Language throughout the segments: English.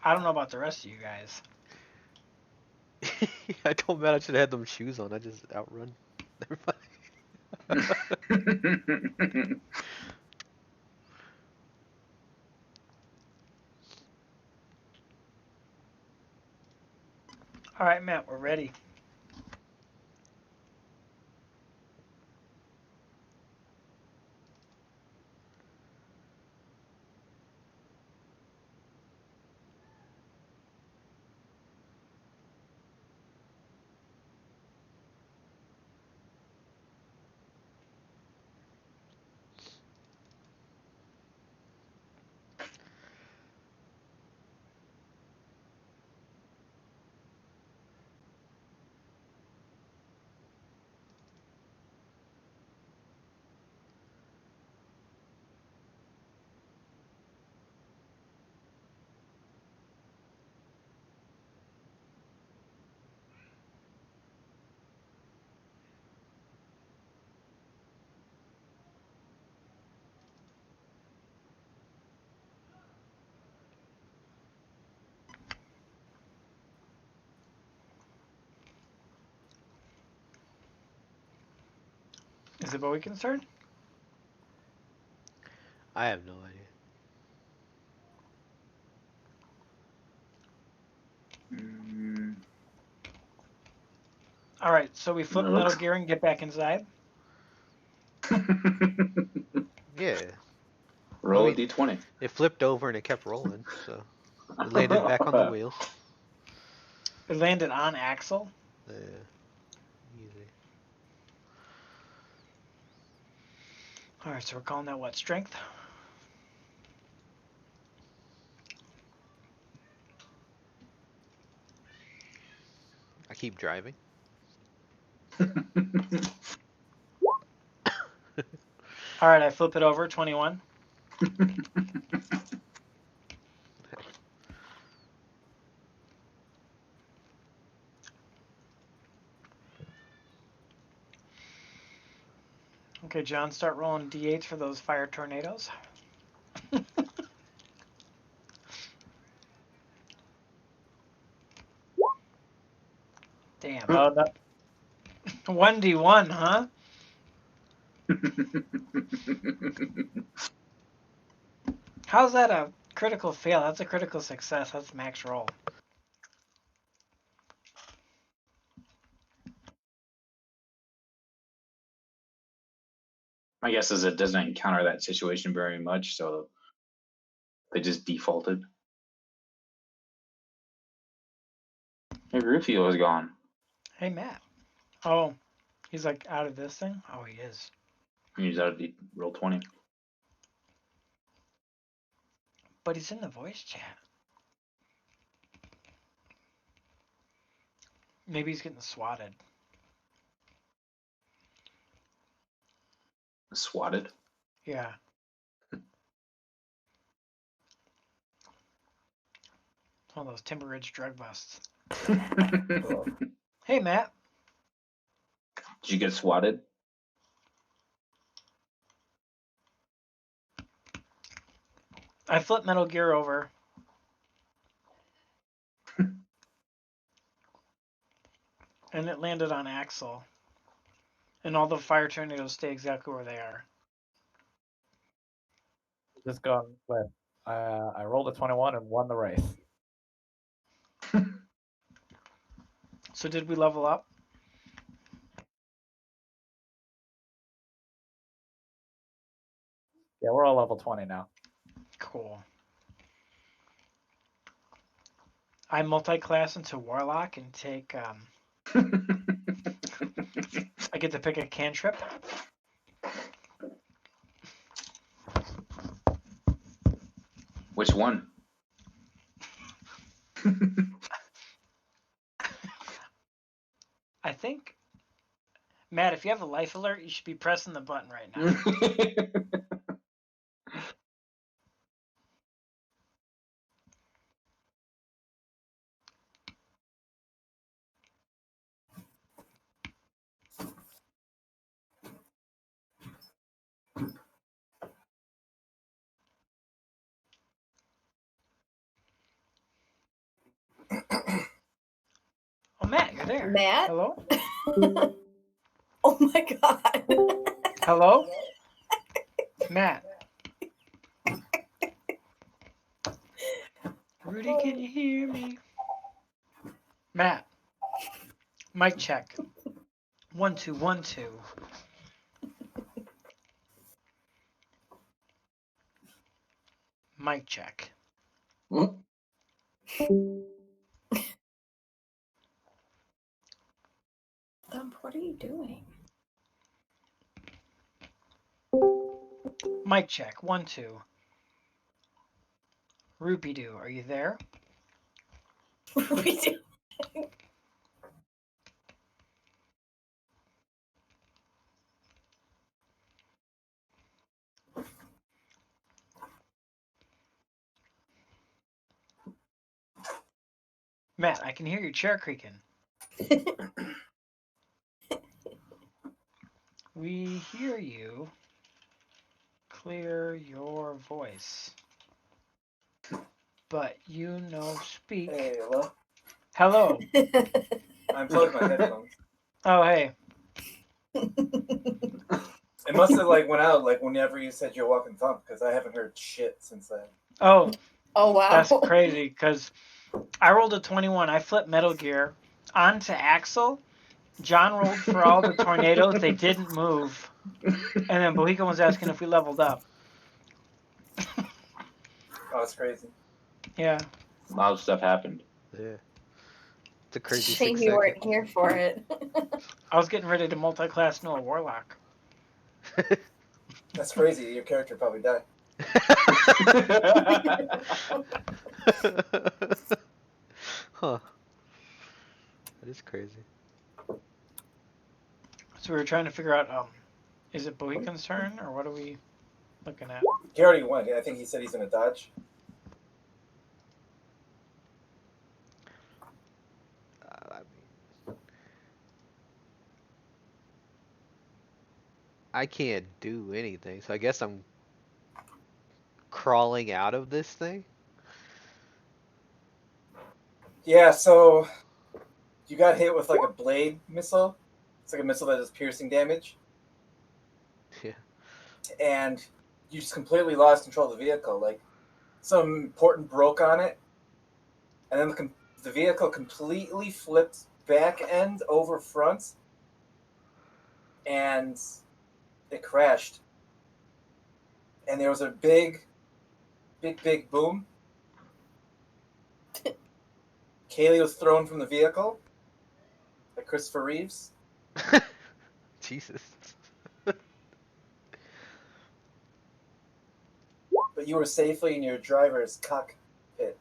I don't know about the rest of you guys. I told Matt I should have had them shoes on. I just outrun everybody. All right, Matt, we're ready. Is it Bowie concerned? I have no idea. All right, so we flip It Metal looks- Gear and get back inside. Yeah. Roll I a mean, d20. it flipped over and it kept rolling, so it landed back on the wheel. It landed on Axel. Yeah. Easy. All right, so we're calling that what? Strength? I keep driving. All right, I flip it over. 21. Okay, John, start rolling d8s for those fire tornadoes. Damn. Oh, no. 1d1, huh? How's that a critical fail? That's a critical success. That's max roll. My guess is it doesn't encounter that situation very much, so they just defaulted. Hey, Rufio is gone. Hey, Matt. Oh, he's like out of this thing? Oh, he is. He's out of roll 20. But he's in the voice chat. Maybe he's getting swatted. Swatted. Yeah. One of those Timber Ridge drug busts. Did Hey, Matt. you get swatted? I flipped Metal Gear over. And it landed on Axel. And all the fire tornadoes stay exactly where they are. Just going with. I rolled a 21 and won the race. So did we level up? Yeah, we're all level 20 now. Cool. I multi-class into Warlock and take. I get to pick a cantrip. Which one? I think, Matt, if you have a life alert, you should be pressing the button right now. There. Matt? Hello? Oh my god. Hello? Matt. Rudy, can you hear me? Matt. Mic check. 1 2 1 2. Mic check. Hmm? Dump, what are you doing? Mic check. 1 2. Rupee Doo, are you there? We do. Matt, I can hear your chair creaking. We hear you. Clear your voice. But you no speak. Hey, hello? Hello. I unplugged my headphones. Oh, hey. It must have like went out like whenever you said you're walking thump because I haven't heard shit since then. Oh, Oh wow. that's crazy because I rolled a 21. I flipped Metal Gear onto Axel. John rolled for all the tornadoes. They didn't move. And then Bohica was asking if we leveled up. Oh, it's crazy. Yeah. A lot of stuff happened. Yeah. It's a crazy Shame 6 you seconds. weren't here for it. I was getting ready to multi-class into a warlock. That's crazy. Your character probably died. Huh. That is crazy. So we were trying to figure out, is it Bohican's turn or what are we looking at? He already went. I think he said he's gonna dodge. I mean, I can't do anything, so I guess I'm crawling out of this thing. Yeah, so you got hit with like a blade missile. It's like a missile that does piercing damage. Yeah. And you just completely lost control of the vehicle. Like some important broke on it, and then the vehicle completely flipped back end over front, and it crashed. And there was a big boom. Kaylee was thrown from the vehicle, like Christopher Reeves. Jesus. But you were safely in your driver's cockpit.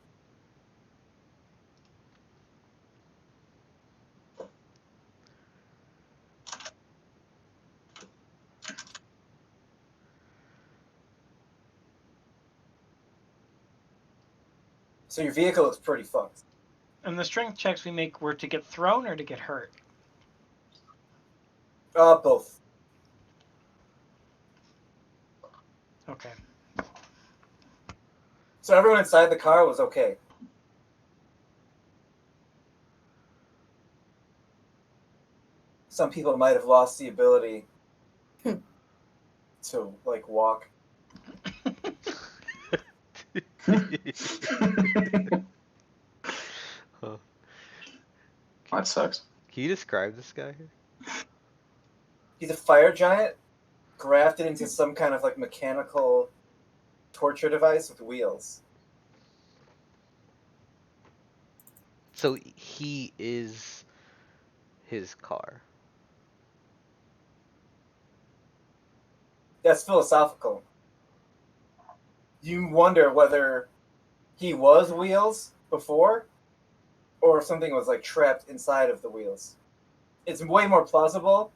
So your vehicle is pretty fucked. And the strength checks we make were to get thrown or to get hurt? Both. Okay. So everyone inside the car was okay. Some people might have lost the ability to like walk. Huh. That sucks. Can you describe this guy here? He's a fire giant grafted into some kind of like mechanical torture device with wheels. So he is his car. That's philosophical. You wonder whether he was wheels before or if something was like trapped inside of the wheels. It's way more plausible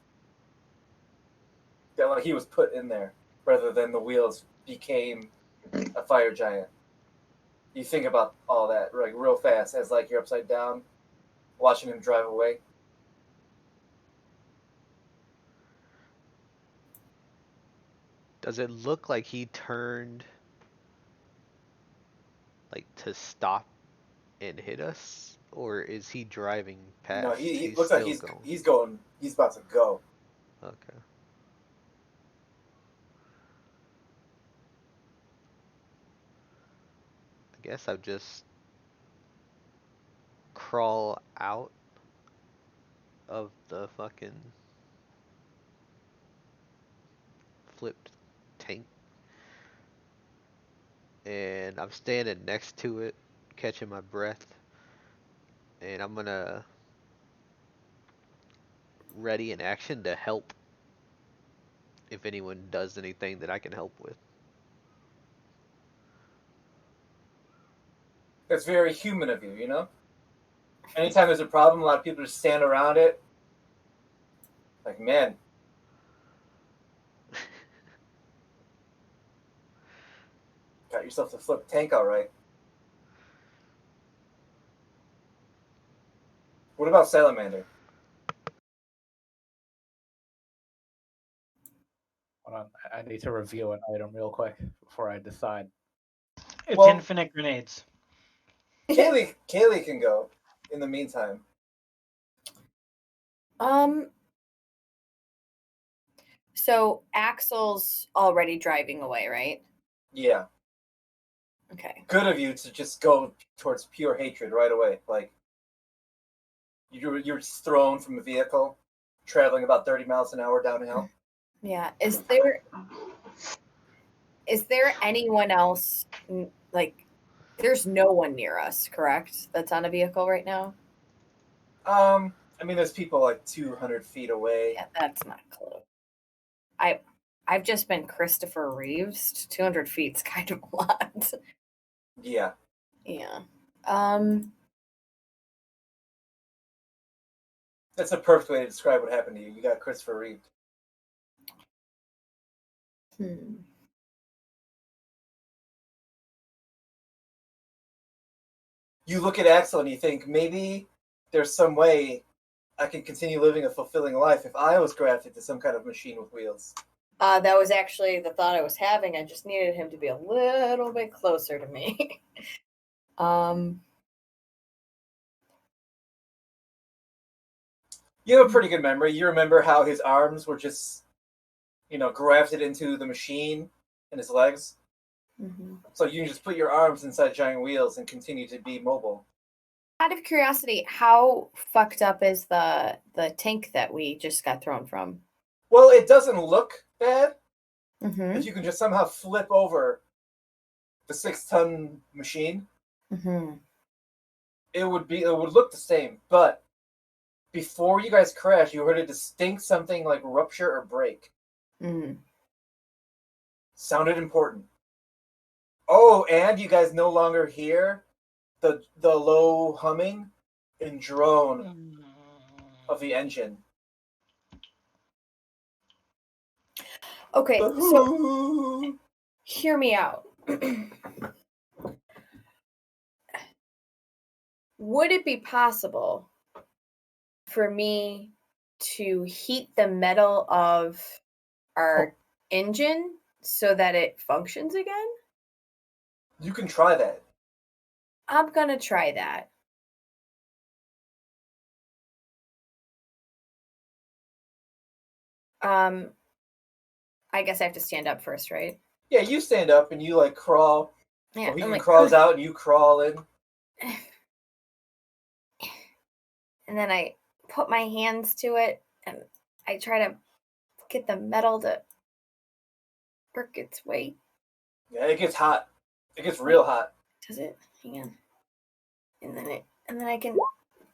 that like he was put in there rather than the wheels became a fire giant. You think about all that like real fast as like you're upside down watching him drive away. Does it look like he turned like to stop and hit us? Or is he driving past? No, he He's looks like still he's going. going. He's about to go. Okay. I guess I'll just crawl out of the fucking flipped tank. And I'm standing next to it, catching my breath. And I'm gonna ready in action to help if anyone does anything that I can help with. That's very human of you, you know? Anytime there's a problem, a lot of people just stand around it. Like, man. Got yourself a flip tank, all right. What about Salamander? Hold on, I need to review an item real quick before I decide. It's Well- infinite grenades. Kaylee can go in the meantime. So Axel's already driving away, right? Yeah. Okay. Good of you to just go towards pure hatred right away. Like, you're just thrown from a vehicle, traveling about 30 miles an hour downhill. Yeah. Is there anyone else like there's no one near us, correct? That's on a vehicle right now? I mean, there's people like 200 feet away. Yeah, that's not close. I've just been Christopher Reeves. 200 feet's kind of a lot. Yeah. Yeah. That's a perfect way to describe what happened to you. You got Christopher Reeve. You look at Axel and you think, maybe there's some way I can continue living a fulfilling life if I was grafted to some kind of machine with wheels. That was actually the thought I was having. I just needed him to be a little bit closer to me. You have a pretty good memory. You remember how his arms were just, grafted into the machine and his legs. mhm. So you can just put your arms inside giant wheels and continue to be mobile. Out of curiosity, how fucked up is the tank that we just got thrown from? Well, it doesn't look bad Mm-hmm. if you can just somehow flip over the 6-ton machine. Mm-hmm. It would look the same, but before you guys crashed, you heard a distinct something like rupture or break. Mm-hmm. Sounded important. Oh, and you guys no longer hear the low humming and drone of the engine. Okay, so hear me out. Would it be possible for me to heat the metal of our engine so that it functions again? You can try that. I'm gonna try that. I guess I have to stand up first, right? Yeah, you stand up and you like crawl. Yeah. Well, he I'm can like, crawls out and you crawl in. and then I put my hands to it and I try to get the metal to work its way. Yeah, it gets hot. It gets real hot. Does it? Hang on. And then I can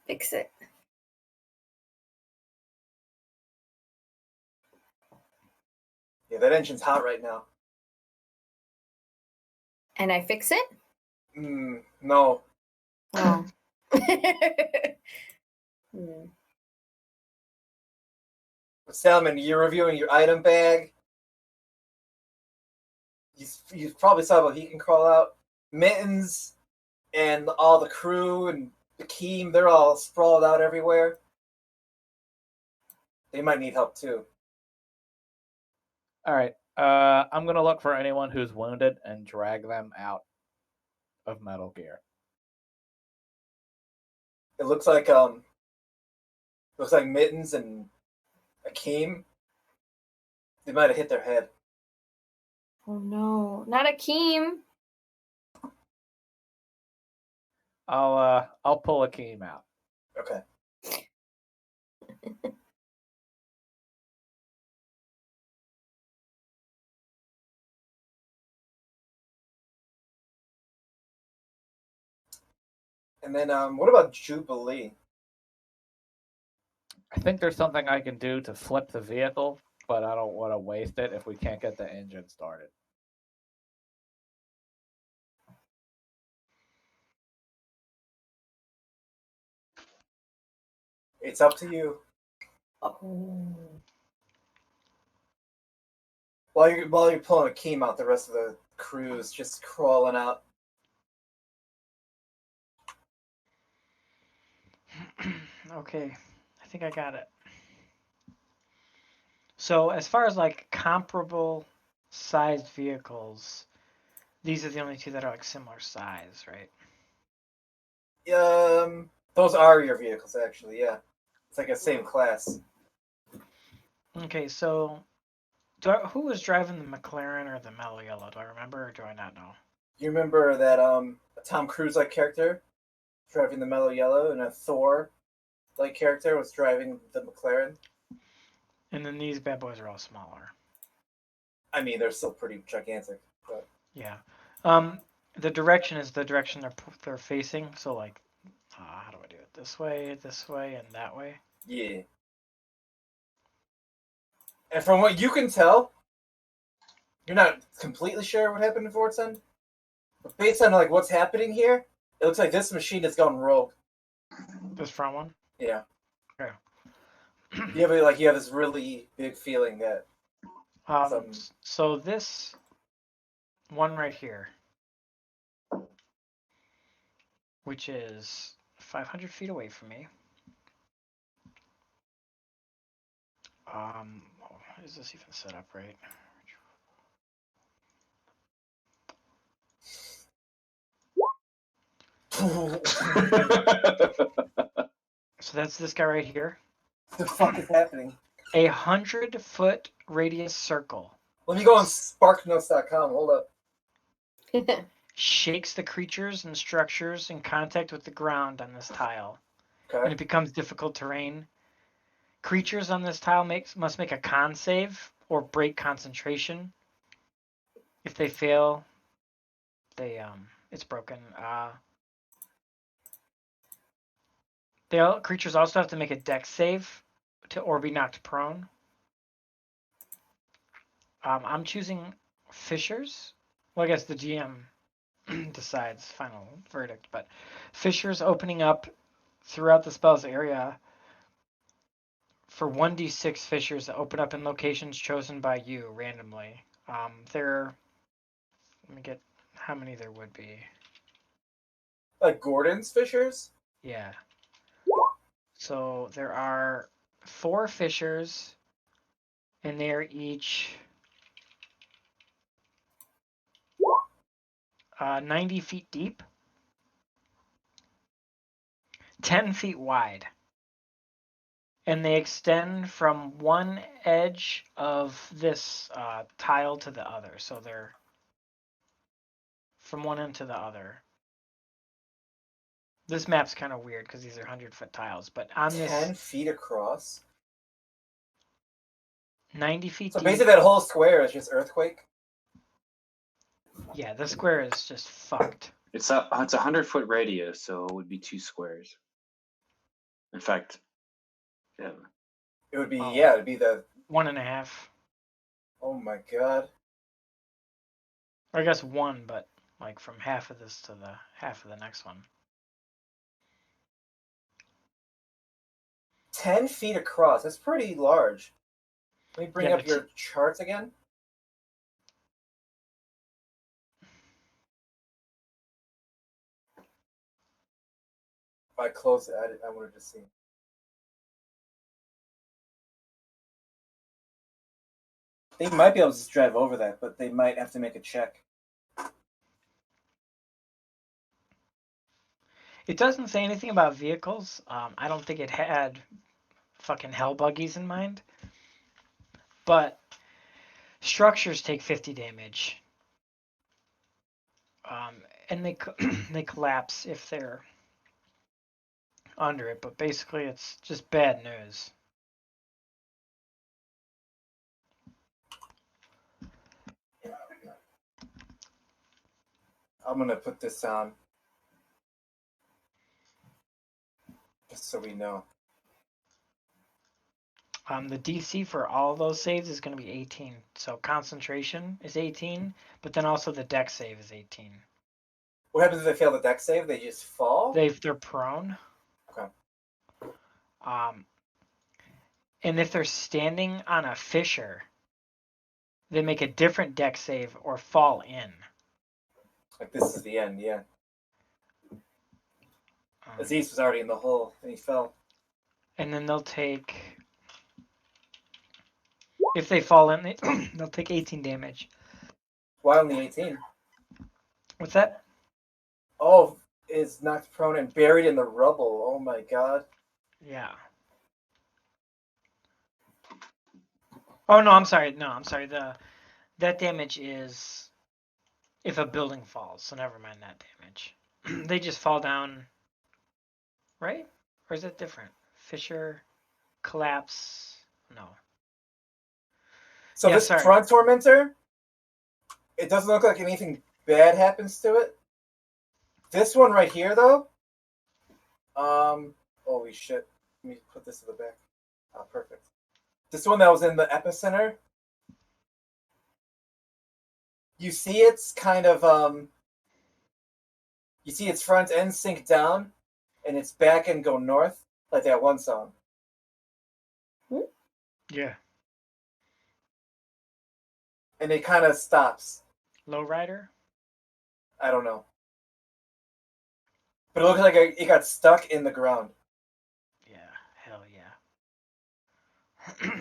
fix it. Yeah, that engine's hot right now. And I fix it? No. Oh. Salmon, you're reviewing your item bag. You probably saw what he can crawl out. Mittens and all the crew and the Keem, they're all sprawled out everywhere. They might need help too. All right. I'm gonna look for anyone who's wounded and drag them out of Metal Gear. It looks like Mittens and Akeem. They might have hit their head. Oh no, not Akeem. I'll pull Akeem out. Okay. And then what about Jubilee? I think there's something I can do to flip the vehicle, but I don't want to waste it if we can't get the engine started. It's up to you. Oh. While you're pulling Akeem out, the rest of the crew's just crawling out. Okay, I think I got it. So as far as like comparable sized vehicles, these are the only two that are like similar size, right? Those are your vehicles, actually. Yeah, it's like a same class. Okay, so who was driving the McLaren or the Mellow Yellow? Do I remember or do I not know? You remember that Tom Cruise-like character driving the Mellow Yellow, and a Thor-like character was driving the McLaren? And then these bad boys are all smaller. I mean, they're still pretty gigantic. But Yeah. The direction is the direction they're facing. So like, how do I do it? This way, and that way. yeah. And from what you can tell, you're not completely sure what happened in Fort's End. But based on like what's happening here, it looks like this machine has gone rogue. This front one. Yeah. Okay. You have this really big feeling that So this one right here, which is 500 feet away from me. Is this even set up right? So that's this guy right here. What the fuck is happening? 100-foot radius circle Let me go on sparknotes.com. Hold up. shakes the creatures and structures in contact with the ground on this tile, and Okay. it becomes difficult terrain. Creatures on this tile must make a con save or break concentration. If they fail, it's broken. Creatures also have to make a dex save or be knocked prone. I'm choosing fissures. Well, I guess the GM decides final verdict, but fissures opening up throughout the spell's area for 1d6 fissures that open up in locations chosen by you randomly. Let me get how many there would be. Like Gordon's fissures? Yeah. So there are 4 fissures, and they're each 90 feet deep, 10 feet wide, and they extend from one edge of this tile to the other. So they're from one end to the other. This map's kind of weird because these are 100-foot tiles, but on 10 this feet across? 90 feet So deep, basically that whole square is just earthquake? yeah, the square is just fucked. It's a 100-foot radius, so it would be 2 squares. In fact, yeah. It would be, Oh. yeah, it'd be the... 1.5. Oh my god. Or I guess 1, but like from half of this to the half of the next one. 10 feet across. That's pretty large. Let me bring Yeah, up your charts again. If I close it, I wanted to see. They might be able to just drive over that, but they might have to make a check. It doesn't say anything about vehicles. I don't think it had fucking hell buggies in mind. But structures take 50 damage. And they they collapse if they're under it. But basically, it's just bad news. I'm gonna put this on just so we know. The DC for all of those saves is going to be 18. So concentration is 18, but then also the deck save is 18. What happens if they fail the deck save? They just fall? They're prone. Okay. And if they're standing on a fissure, they make a different deck save or fall in. Like this is the end, yeah. Um, Aziz was already in the hole and he fell. and then they'll take, if they fall in, they'll take 18 damage. Why only 18? What's that? Oh, is knocked prone and buried in the rubble. Oh my god. Yeah. Oh no, I'm sorry. No, I'm sorry. That damage is if a building falls. So never mind that damage. They just fall down, right? Or is it different? Fissure, collapse. No. So Yeah, this sorry. front tormentor, it doesn't look like anything bad happens to it. This one right here though, holy shit. Let me put this in the back. Ah, perfect. This one that was in the epicenter, you see it's kind of you see its front end sink down and its back end go north, like that one song. Yeah. And it kind of stops. Lowrider. I don't know. But it looks like it got stuck in the ground. Yeah. Hell yeah.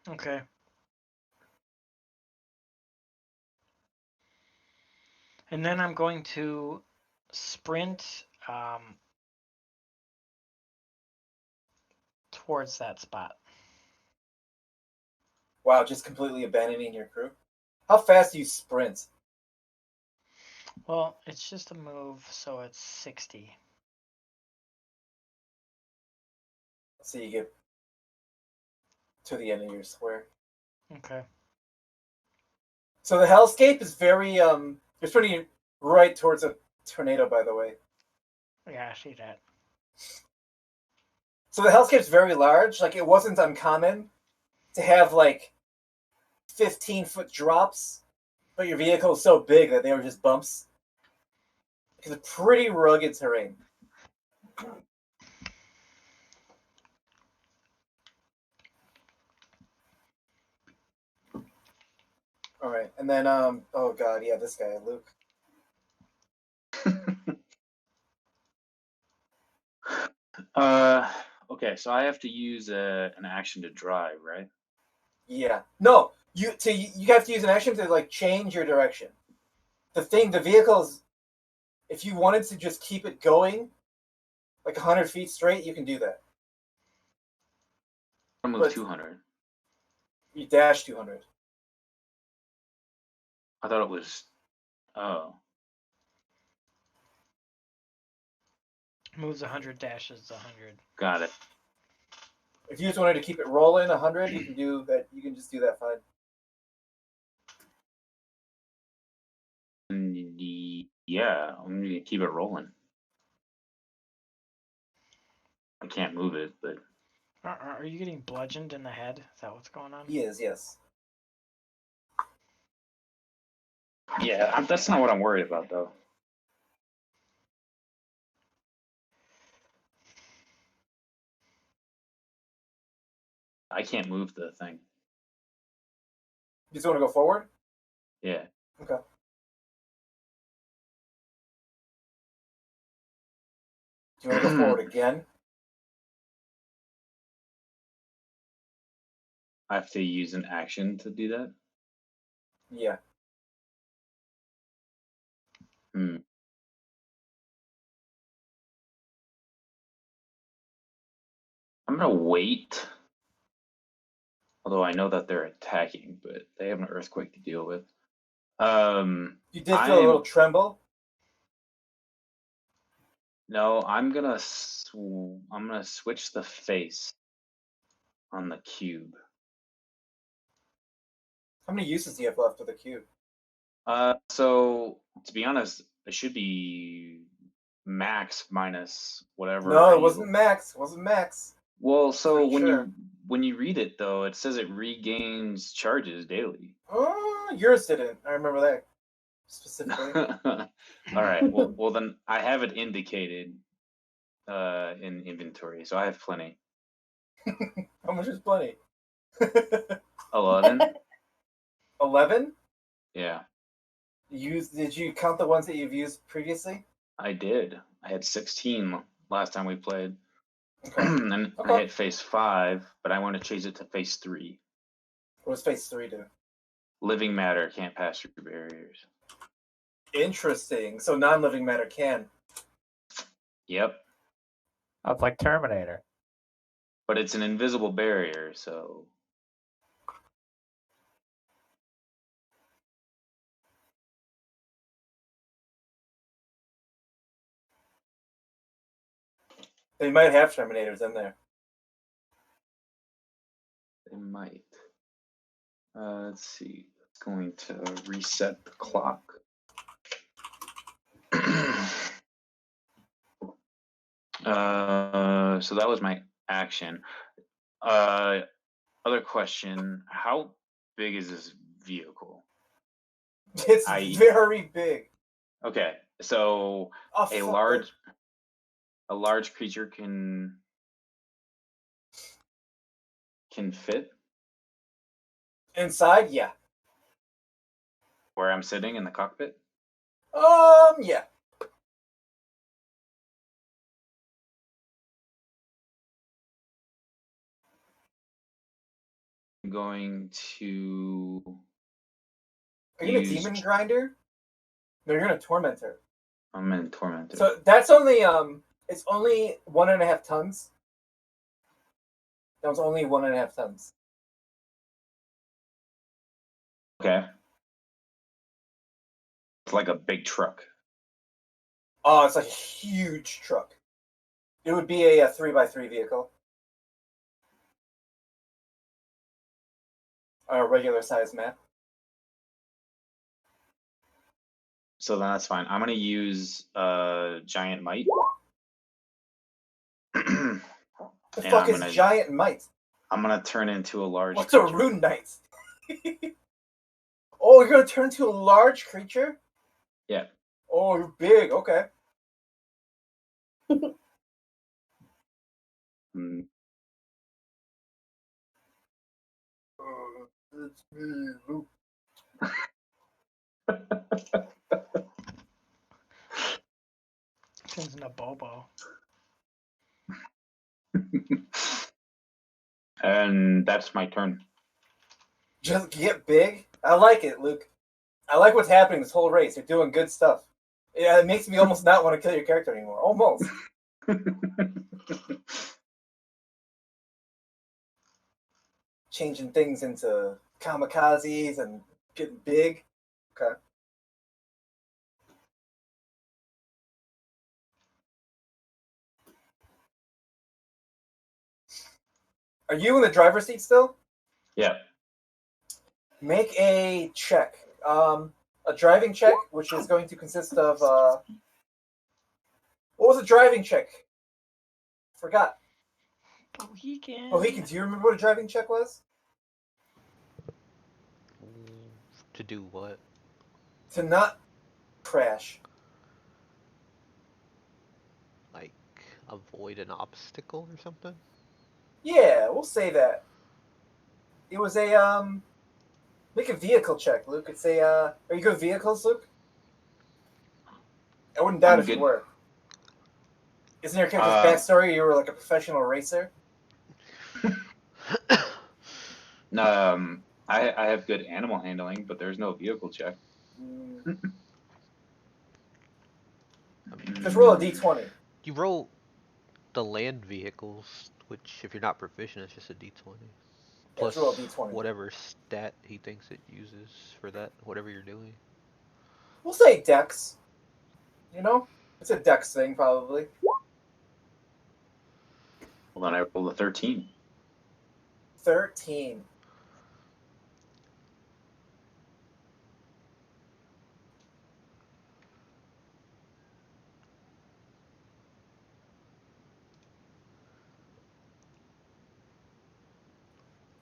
Okay. And then I'm going to sprint towards that spot. Wow, just completely abandoning your crew. How fast do you sprint? Well, it's just a move, so it's 60. So you get to the end of your square. Okay. So the hellscape is very it's pretty right towards a tornado, by the way. Yeah, I see that. So the hellscape's very large. Like it wasn't uncommon to have like 15-foot drops, but your vehicle is so big that they were just bumps. Because it's pretty rugged terrain. All right, and then oh god, yeah, this guy Luke. Okay, so I have to use an action to drive, right? Yeah, no, you have to use an action to like change your direction. The vehicle's, if you wanted to just keep it going, like 100 feet straight, you can do that. I move But- 200. You dash 200. I thought it was. Oh, Moves 100, dashes 100. got it. If you just wanted to keep it rolling 100, you can do that. You can just do that fine. Yeah, I'm gonna keep it rolling. I can't move it, but Are you getting bludgeoned in the head? Is that what's going on? He is, yes. yeah, that's not what I'm worried about, though. I can't move the thing. You just want to go forward? Yeah. Okay. Do you want to go forward again? I have to use an action to do that. Yeah. Hmm. I'm gonna wait. Although I know that they're attacking, but they have an earthquake to deal with. You did feel a little tremble. No, I'm gonna switch the face on the cube. How many uses do you have left of the cube? So to be honest, it should be max minus whatever. No, it wasn't max. It wasn't max. Well, so Pretty when you read it though, it says it regains charges daily. Oh, yours didn't. I remember that specifically. All right. Well then I have it indicated in inventory, so I have plenty. How much is plenty? 11. 11? Yeah, Did you count the ones that you've used previously? I did. I had 16 last time we played. Okay. And Okay. I hit phase 5, but I want to change it to phase 3. What does phase 3 do? Living matter can't pass through barriers. Interesting. So non-living matter can. Yep, That's like Terminator. but it's an invisible barrier, so They might have Terminators in there. they might. Let's see. It's going to reset the clock. So that was my action. Other question: how big is this vehicle? It's very big. Okay, so Oh, a fuck, large creature can fit inside, yeah. where I'm sitting in the cockpit. Yeah. I'm going to. Are you gonna use- demon grinder? No, you're gonna tormentor. I'm in tormentor. So that's only it's only 1.5 tons. That was only 1.5 tons. Okay. It's like a big truck. Oh, it's like a huge truck. It would be a 3x3 vehicle. A regular size map. So then that's fine. I'm gonna use giant might. The And fuck I'm is gonna- giant might? I'm gonna turn into a large. What's a creature. rune knight? Oh, you're gonna turn into a large creature? Yeah. Oh, you're big. Okay. Mm, It's me, Luke. Turns into Bobo. and that's my turn. Just get big. I like it, Luke. I like what's happening this whole race. You're doing good stuff. Yeah, it makes me almost not want to kill your character anymore. Almost. Changing things into kamikazes and getting big. Okay. Are you in the driver's seat still? Yeah. Make a check. A driving check, which is going to consist of what was a driving check? Forgot. Bohegan. Bohegan, do you remember what a driving check was? To do what? To not crash. Like avoid an obstacle or something? Yeah, we'll say that. It was a make a vehicle check, Luke. It's a are you good with vehicles, Luke? I wouldn't doubt I'm if you good. were. Isn't your character's backstory you were like a professional racer? I have good animal handling, but there's no vehicle check. Just roll a d20. You roll the land vehicles which if you're not proficient, it's just a d20. Yeah, Plus roll a d20. whatever stat he thinks it uses for that, whatever you're doing. We'll say Dex. You know, it's a Dex thing probably. Well, then I rolled a 13. 13.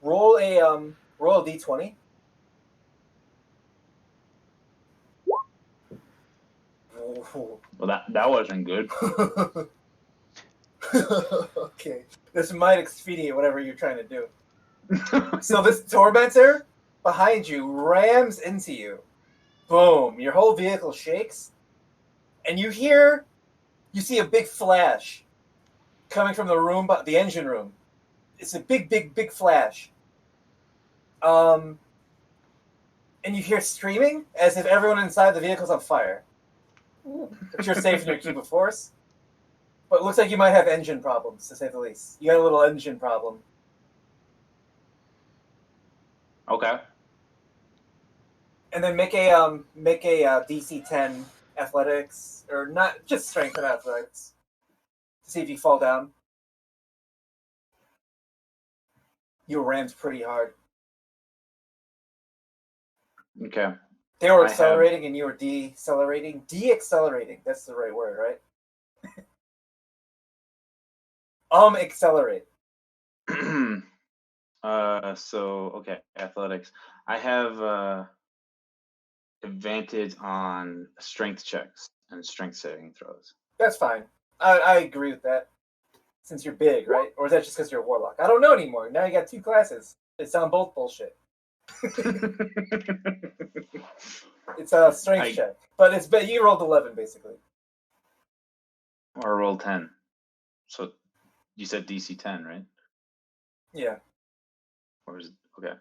Roll a d20. Ooh. Well, that wasn't good. Okay, this might expedite whatever you're trying to do. So this tormentor behind you rams into you. Boom! Your whole vehicle shakes, and you see a big flash coming from the room, the engine room. It's a big flash. And you hear screaming as if everyone inside the vehicle's on fire. But you're safe in your cube of force. But it looks like you might have engine problems, to say the least. You got a little engine problem. Okay. And then make a DC 10 athletics, or not just strength and athletics, to see if you fall down. You were rammed pretty hard. Okay. They were I accelerating and you were decelerating. De-accelerating. That's the right word, right? Accelerate. So okay, athletics. I have advantage on strength checks and strength saving throws. That's fine. I agree with that. Since you're big, right? Or is that just because you're a warlock? I don't know anymore. Now you got two classes. They sound both bullshit. It's a strength check, but you rolled 11 basically. Or roll 10. So you said DC 10, right? Yeah. Or is it okay?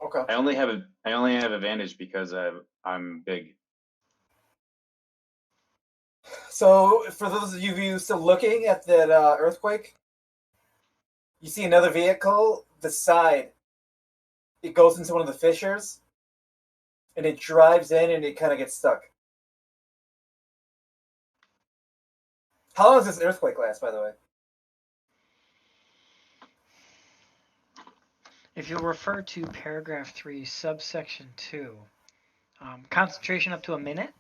Okay. I only have advantage because I'm big. So for those of you still looking at that earthquake, you see another vehicle. The side, it goes into one of the fissures, and it drives in, and it kind of gets stuck. How long does this earthquake last, by the way? If you'll refer to paragraph 3, subsection 2, concentration up to a minute.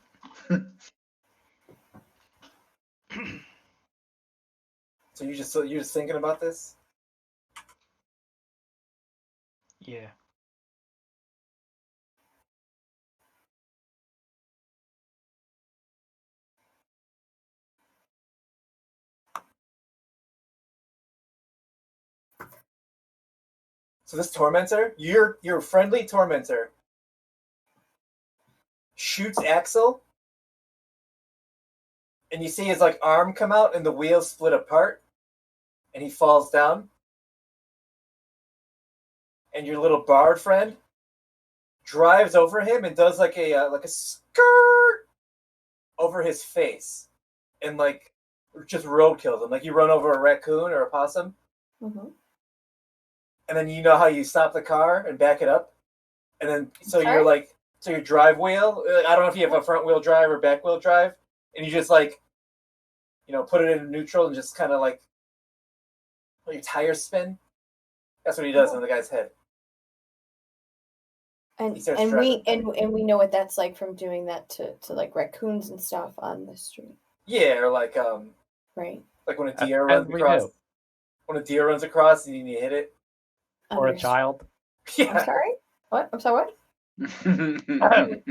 So you're just thinking about this? Yeah. So this tormentor, your friendly tormentor, shoots Axel, and you see his arm come out, and the wheels split apart, and he falls down. And your little bard friend drives over him and does like a skirt over his face, and just road kills him. Like you run over a raccoon or a possum, Mm-hmm. and then you know how you stop the car and back it up, and then so Sorry? you're so your drive wheel. I don't know if you have a front wheel drive or back wheel drive, and you just put it in neutral and just kind of let your tires spin. That's what he does on the guy's head. And He starts and we driving. and we know what that's like from doing that to raccoons and stuff on the street, Yeah, or right? when a deer As runs we across. do. When a deer runs across and you hit it. Or a Understood. child. I'm Yeah, sorry. What? I'm sorry. What?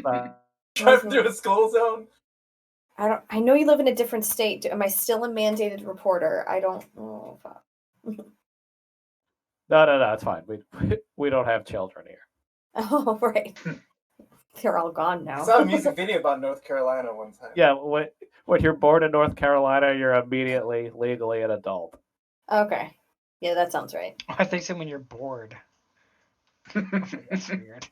driving through a school zone. I know you live in a different state. Am I still a mandated reporter? I don't know. No, it's fine. We don't have children here. Oh, right. They're all gone I now. saw a music video about North Carolina one time. Yeah, when you're born in North Carolina, you're immediately legally an adult. Okay. Yeah, that sounds right. I think so when you're bored. That's weird.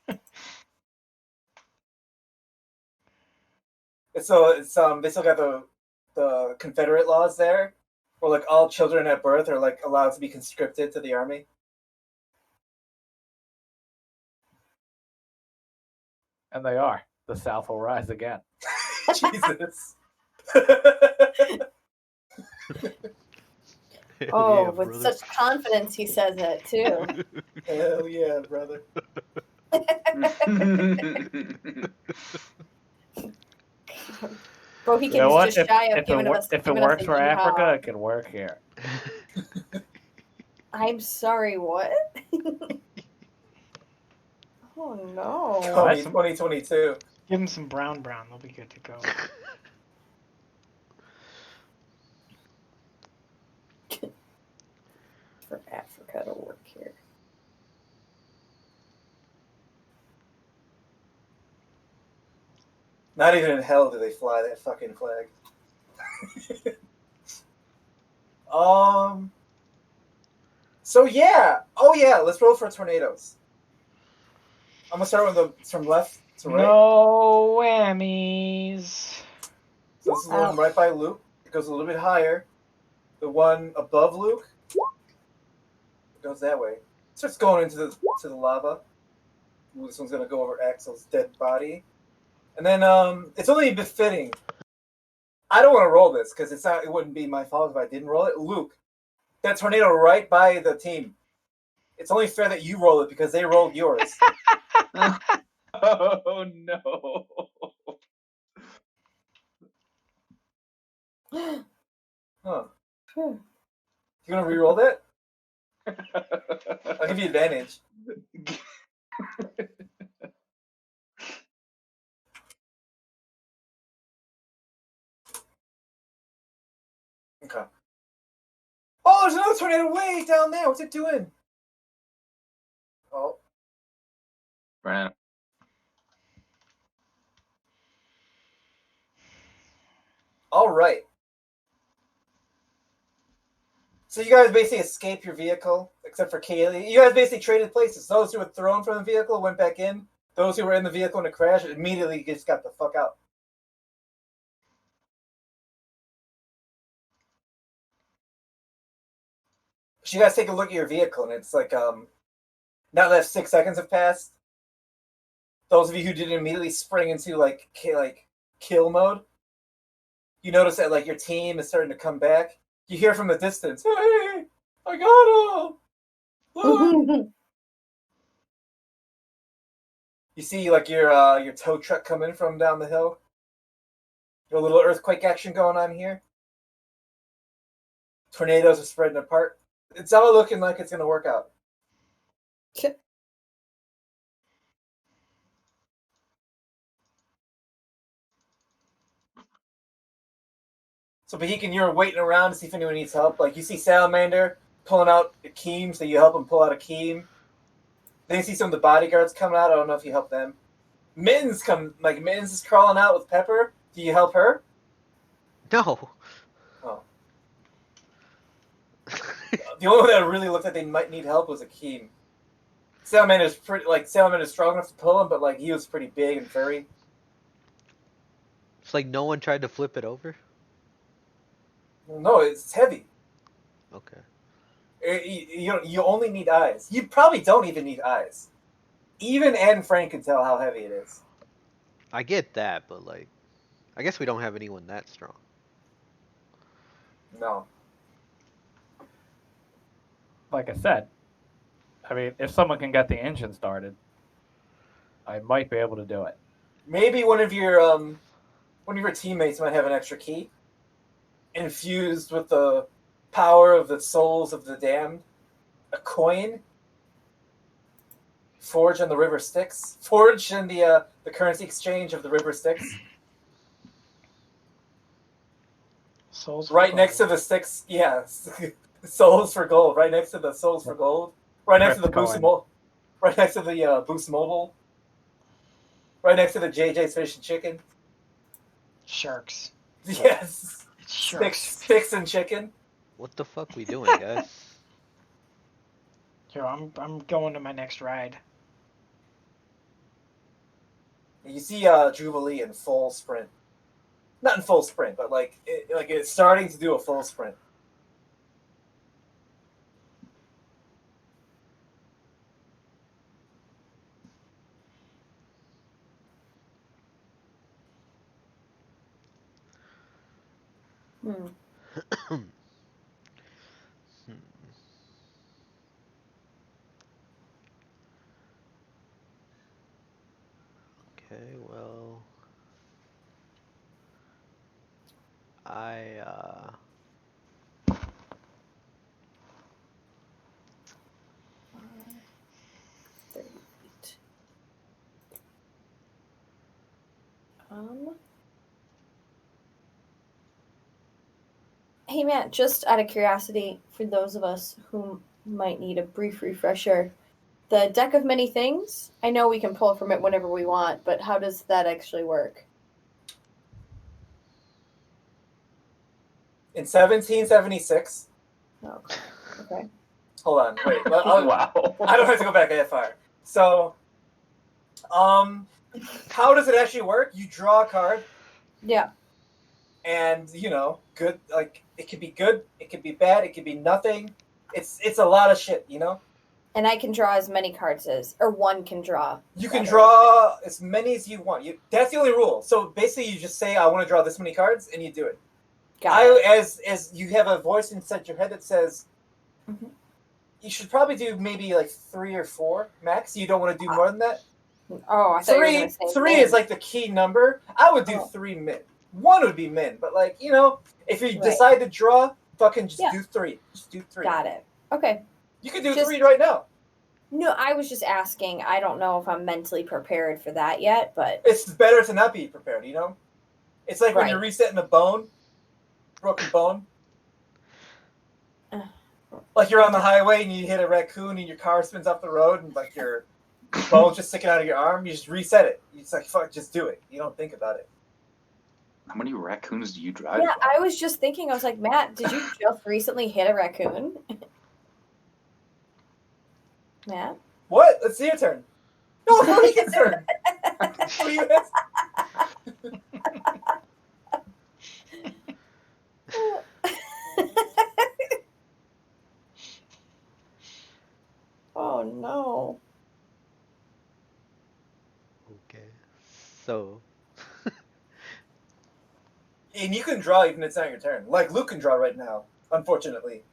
So it's they still got the Confederate laws there, where like all children at birth are like allowed to be conscripted to the army? And they are. The South will rise again. Jesus. Hell Oh, yeah, with brother. such confidence he says it too. Hell yeah, brother. Bro, he You can know what? just shy of If giving us it giving us works a for yeehaw. Africa, it can work here. I'm sorry, what? Oh no. Cody 2022. Give them some brown. They'll be good to go. For Africa to work here. Not even in hell do they fly that fucking flag. So yeah. Oh yeah, let's roll for tornadoes. I'm gonna start with from left to right. No whammies. So this is the one right by Luke. It goes a little bit higher. The one above Luke, it goes that way. Starts going into the lava. Ooh, this one's gonna go over Axel's dead body. And then it's only befitting. I don't want to roll this because it wouldn't be my fault if I didn't roll it. Luke, that tornado right by the team. It's only fair that you roll it because they rolled yours. Oh no. Huh. Hmm. You gonna re-roll that? I'll give you advantage. Okay. Oh, there's another tornado way down there. What's it doing? Oh. Brandon. All right. So you guys basically escaped your vehicle, except for Kaylee. You guys basically traded places. Those who were thrown from the vehicle went back in. Those who were in the vehicle in a crash immediately just got the fuck out. So you guys take a look at your vehicle, and it's like, now that 6 seconds have passed, those of you who didn't immediately spring into like kill mode, you notice that like your team is starting to come back. You hear from the distance, "Hey, I got him!" Look!" You see like your tow truck coming from down the hill. A little earthquake action going on here. Tornadoes are spreading apart. It's all looking like it's going to work out. So Behecan, you're waiting around to see if anyone needs help. Like you see Salamander pulling out a Keem, so you help him pull out a Keem. Then you see some of the bodyguards coming out. I don't know if you help them. Mittens is crawling out with Pepper. Do you help her? No. Oh. The only one that really looked like they might need help was Akeem. Salamander's strong enough to pull him, but like he was pretty big and furry. It's like no one tried to flip it over? Well, no, it's heavy. Okay. You only need eyes. You probably don't even need eyes. Even Ed and Frank can tell how heavy it is. I get that, but like, I guess we don't have anyone that strong. No. Like I said, I mean, if someone can get the engine started, I might be able to do it. Maybe one of your teammates might have an extra key, infused with the power of the souls of the damned. A coin, forged on the river Styx, forged in the currency exchange of the river Styx. Souls Right next to the Styx, yeah, souls for gold. Right next to the souls for gold. Right next to the Boost Mobile. Right next to the Boost Mobile. Right next to the JJ's Fish and Chicken. Sharks. Yes. It's sharks. Sticks and chicken. What the fuck we doing, guys? Yo, I'm going to my next ride. You see Jubilee in full sprint. not in full sprint, but like it's starting to do a full sprint. Hmm. Okay, well, I 30 feet. Hey Matt, just out of curiosity, for those of us who might need a brief refresher, the deck of many things, I know we can pull from it whenever we want, but how does that actually work? In 1776. Oh, okay. Hold on, wait. Wow. I don't have to go back that far. So, how does it actually work? You draw a card, Yeah. and good. Like it could be good, it could be bad, it could be nothing. It's a lot of shit, And I can draw as many cards as, or one can draw. You can rather. draw as many as you want. That's the only rule. So basically, you just say, "I want to draw this many cards," and you do it. Got it. As you have a voice inside your head that says, Mhm. you should probably do maybe like 3 or 4 max. You don't want to do more than that. Oh, I thought you were going to say Three min. is like the key number. I would do Oh. 3 min. 1 would be min, but if you Right. decide to draw, fucking just Yeah. do 3. Just do 3. Got it. Okay. You can do Just- 3 right now. No, I was just asking. I don't know if I'm mentally prepared for that yet, but It's better to not be prepared. It's like when you're Right. resetting a broken bone. Uh, Like you're on the highway and you hit a raccoon and your car spins off the road and like your bone's just sticking out of your arm. You just reset it. It's like, fuck, just do it. You don't think about it. How many raccoons do you drive? yeah, I was just thinking. I was like, Matt, did you just recently hit a raccoon? Matt? What? Let's see your turn. No, it's your turn. What are you asking? Oh no. okay. So And you can draw even if it's not your turn. Like Luke can draw right now, unfortunately.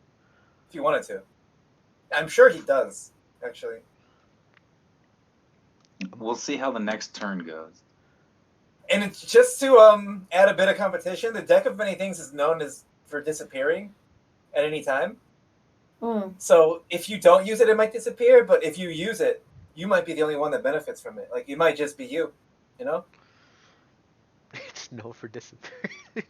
If you wanted to. I'm sure he does, actually. We'll see how the next turn goes. And it's just to add a bit of competition, the deck of many things is known as for disappearing at any time. Mm. So if you don't use it, it might disappear. But if you use it, you might be the only one that benefits from it. Like it might just be you, it's known for disappearing.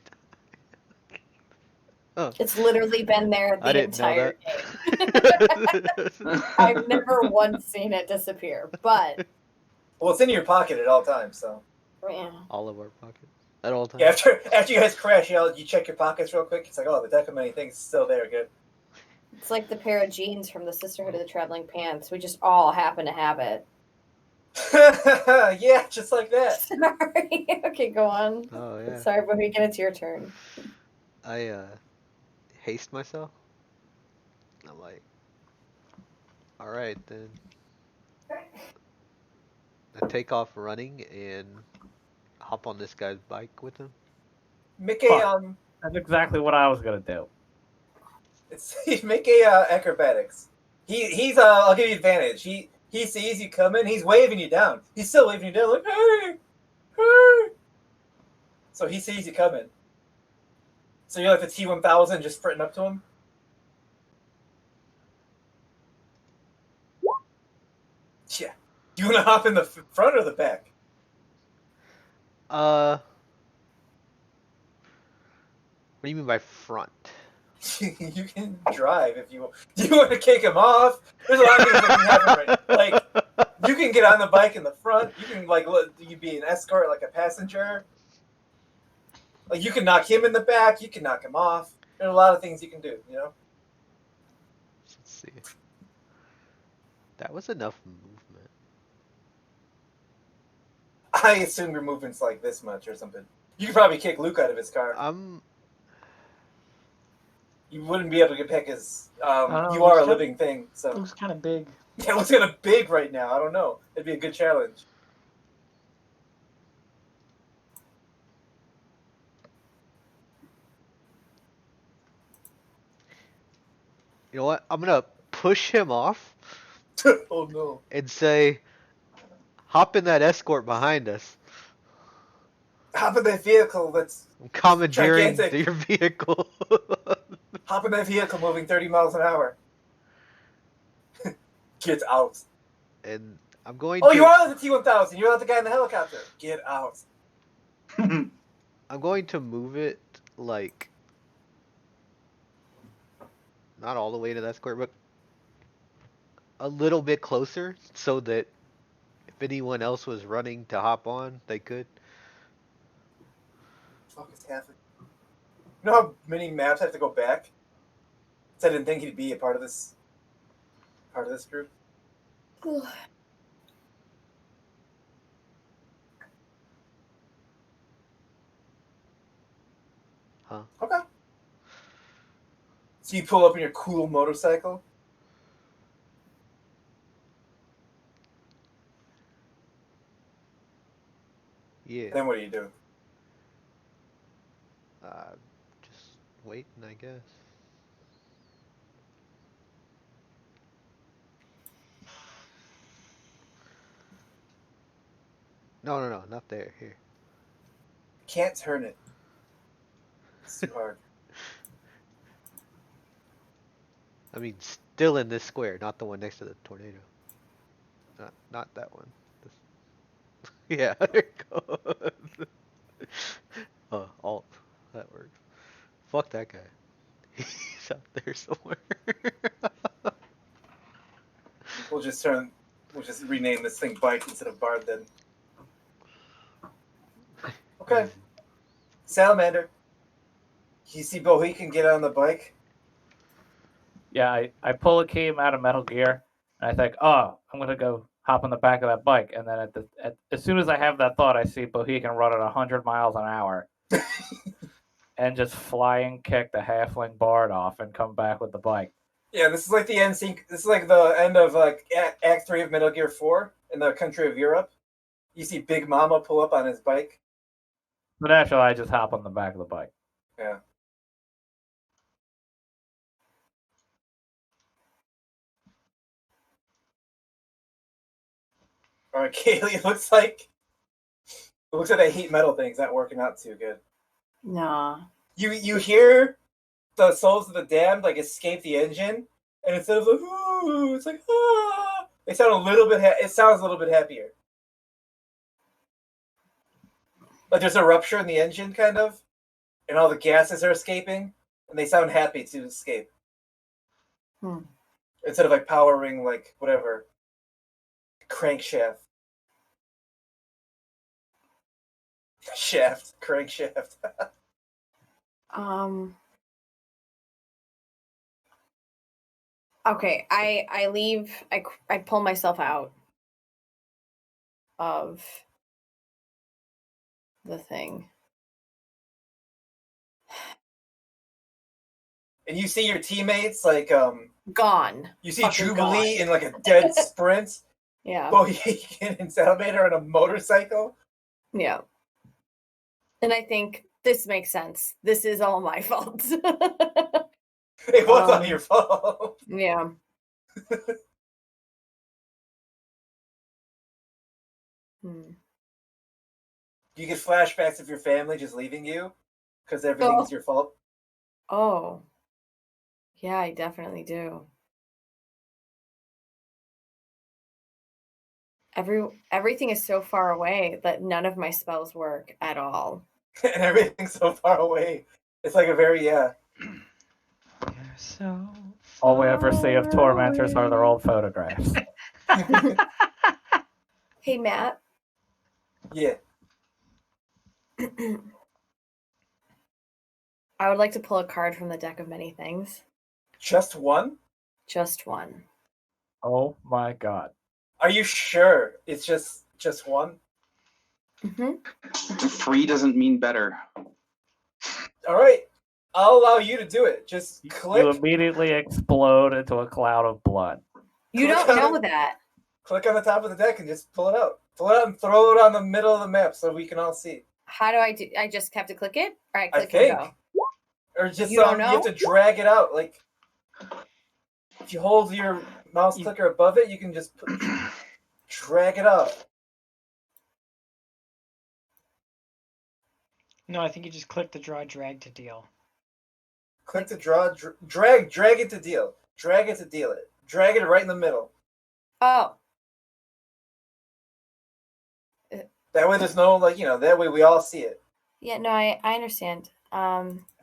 Oh, It's literally been there I the didn't know entire that. game. I've never once seen it disappear, but Well, it's in your pocket at all times. So yeah. All of our pockets at all times. yeah, after you guys crash, you check your pockets real quick. It's like, oh, the deck of many things is still there. Good. It's like the pair of jeans from the Sisterhood of the Traveling Pants. We just all happen to have it. Yeah, just like that. Sorry. Okay, go on. Oh yeah. Sorry, Bohegan, it's your turn. I haste myself. I'm like, all right then. I take off running and hop on this guy's bike with him. Make Fuck. a That's exactly what I was gonna do. make a acrobatics. He's I'll give you advantage. He sees you coming. He's waving you down. He's still waving you down like hey, hey. So he sees you coming. So you're like the T-1000 just sprinting up to him. Yeah. You want to hop in the front or the back? What do you mean by front? You can drive if you want. Do you want to kick him off? There's a lot of things that can happen. Right? Like you can get on the bike in the front. You can you be an escort, like a passenger. Like you can knock him in the back. You can knock him off. There's a lot of things you can do. Let's see. That was enough movement. I assume your movement's like this much or something. You could probably kick Luke out of his car. You wouldn't be able to get back his. You are a living thing, so. Luke's kind of big. Yeah, Luke's kind of big right now. I don't know. It'd be a good challenge. You know what? I'm gonna push him off Oh no. and say, hop in that escort behind us. Hop in that vehicle that's I'm commandeering gigantic. your vehicle. Hop in that vehicle moving 30 miles an hour. Get out. And I'm going Oh, to. you are the T-1000. You're not the guy in the helicopter. Get out. I'm going to move it like not all the way to that square, but a little bit closer so that if anyone else was running to hop on, they could. Fuck is happening? You know how many maps have to go back? So I didn't think he'd be a part of this group. Huh? Okay. So you pull up in your cool motorcycle. Yeah. Then what do you do? Just waiting, I guess. No, not there. Here. Can't turn it. It's too hard. I mean, still in this square, not the one next to the tornado. Not that one. This... Yeah, there it goes. Alt. That works. Fuck that guy. He's out there somewhere. We'll just rename this thing Bike instead of Bard then. Okay. Salamander. You see Bohican get on the bike? Yeah, I pull a key out of Metal Gear, and I think, oh, I'm gonna go hop on the back of that bike, and then as soon as I have that thought, I see Bohican run at 100 miles an hour, and just flying kick the halfling bard off and come back with the bike. Yeah, this is like the end scene. This is like the end of like Act 3 of Metal Gear 4 in the country of Europe. You see Big Mama pull up on his bike. But actually, I just hop on the back of the bike. Yeah. All right, Kaylee. It looks like that heat metal thing's not working out too good. Nah. You hear the souls of the damned like escape the engine, and instead of like ooh, it's like ah. It sounds a little bit. It sounds a little bit happier. Like there's a rupture in the engine, kind of, and all the gases are escaping, and they sound happy to escape. Instead of like powering like whatever crankshaft. Crankshaft. Okay, I leave. I pull myself out of the thing. And you see your teammates like Gone. You see Fucking Jubilee gone. in like a dead sprint. Yeah. Bohican and Salamander on a motorcycle. Yeah. And I think this makes sense. This is all my fault. It was all your fault. Yeah. You get flashbacks of your family just leaving you because everything's your fault. Oh. Yeah, I definitely do. Everything is so far away that none of my spells work at all. And everything's so far away. It's like a very You're so All we ever see of tormentors are their old photographs. Hey, Matt. Yeah. I would like to pull a card from the deck of many things. Just one? Just one. Oh my god. Are you sure it's just one? Free doesn't mean better. All right, I'll allow you to do it. Just You click, immediately explode into a cloud of blood. You Click don't on know it. that. click on the top of the deck and just pull it out. Pull it out and throw it on the middle of the map so we can all see. How do I do? I just have to click it, or I I click and think. go. Or just You don't you have know? to drag it out. Like if you hold your mouse clicker above it, you can just drag it out. No, I think you just click the draw drag to deal. Click to draw, drag it to deal. Drag it to deal it. Drag it right in the middle. Oh, That way there's no that way we all see it. yeah. No, I understand.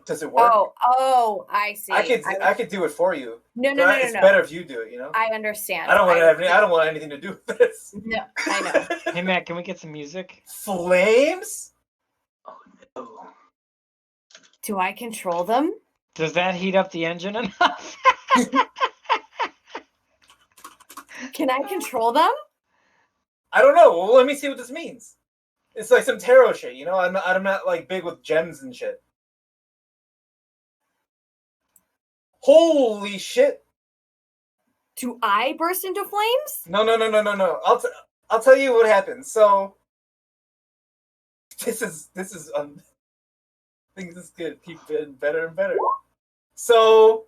Does it work? Oh, I see. I could do it for you. No, But it's better if you do it, I understand. I don't want anything to do with this. No, I know. Hey Matt, can we get some music? Flames? Oh no. Do I control them? Does that heat up the engine enough? Can I control them? I don't know. Well, let me see what this means. It's like some tarot shit, you know? I'm not like big with gems and shit. Holy shit. Do I burst into flames? No. I'll tell you what happens. So this is things is good. Keep getting better and better. So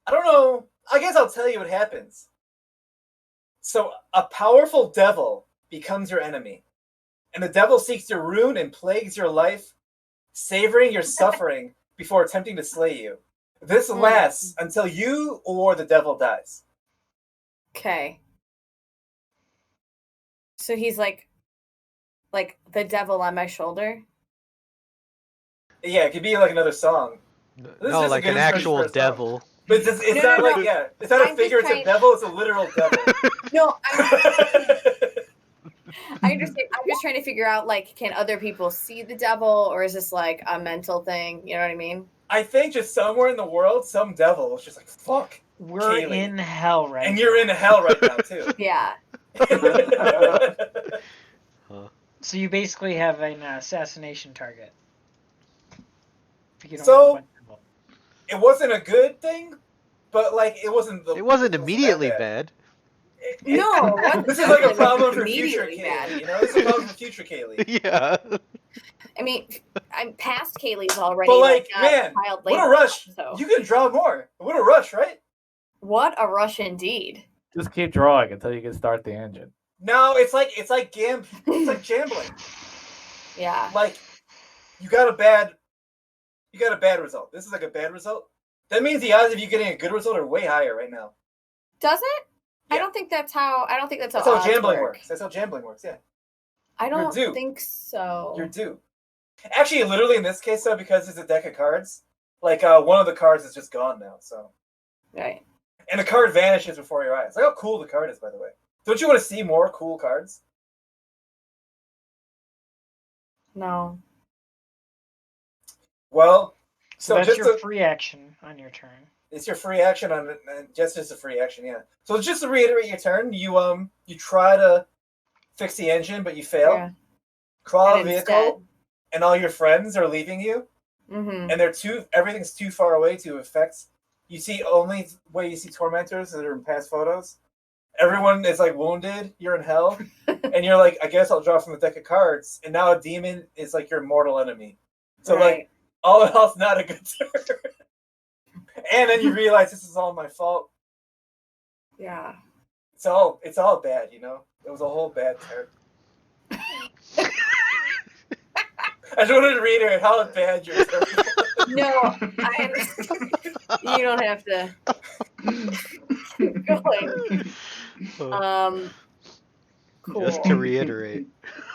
I don't know. I guess I'll tell you what happens. So a powerful devil becomes your enemy, and the devil seeks to ruin and plagues your life, savoring your suffering before attempting to slay you. This lasts until you or the devil dies. Okay. So he's like the devil on my shoulder. Yeah, it could be like another song. No, is like a good an actual inspiration for a song. devil. But it's No, not no, like, no. yeah, it's not I'm a just figurative trying- devil, it's a literal devil. No, I understand. I'm just trying to figure out, like, can other people see the devil, or is this like a mental thing? You know what I mean? I think just somewhere in the world, some devil was just like, fuck. We're Kaylee. in hell right And now. you're in hell right now, too. Yeah. So you basically have an assassination target. If you don't So- have one devil. It wasn't a good thing, but, like, it wasn't It wasn't that immediately bad. No, This is like a It problem wasn't for future immediately Kaylee, bad. you know? This is a problem for future Kaylee. Yeah. I mean, I'm past Kaylee's already. But, like, not man, child what a labor, rush. So You can draw more. What a rush, right? what a rush indeed. Just keep drawing until you can start the engine. No, it's like gambling. Yeah. Like, you got a bad result. This is like a bad result. That means the odds of you getting a good result are way higher right now. Does it? I Yeah. don't think that's how. That's how odds gambling work. works. That's how gambling works. Yeah, I You're don't due. think so. you're due. Actually, literally in this case, though, because it's a deck of cards, like one of the cards is just gone now. So, Right. and the card vanishes before your eyes. Look how cool the card is, by the way. Don't you want to see more cool cards? No. Well, So so that's just your to, free action on your turn. it's your free action on it, and just a free action, yeah. So just to reiterate your turn, you try to fix the engine, but you fail. Yeah. Crawl a And vehicle, and all your friends are leaving you, Mm-hmm. and everything's too far away to affect. You see only way you see tormentors that are in past photos. Everyone is like wounded. You're in hell, and you're like, I guess I'll draw from the deck of cards. And now a demon is like your mortal enemy. So like all in all, it's not a good turn. And then you realize this is all my fault. Yeah. It's all bad, you know. It was a whole bad turn. I just wanted to reiterate how bad your turn was. No, I understand. You don't have to keep going. Cool. Just to reiterate.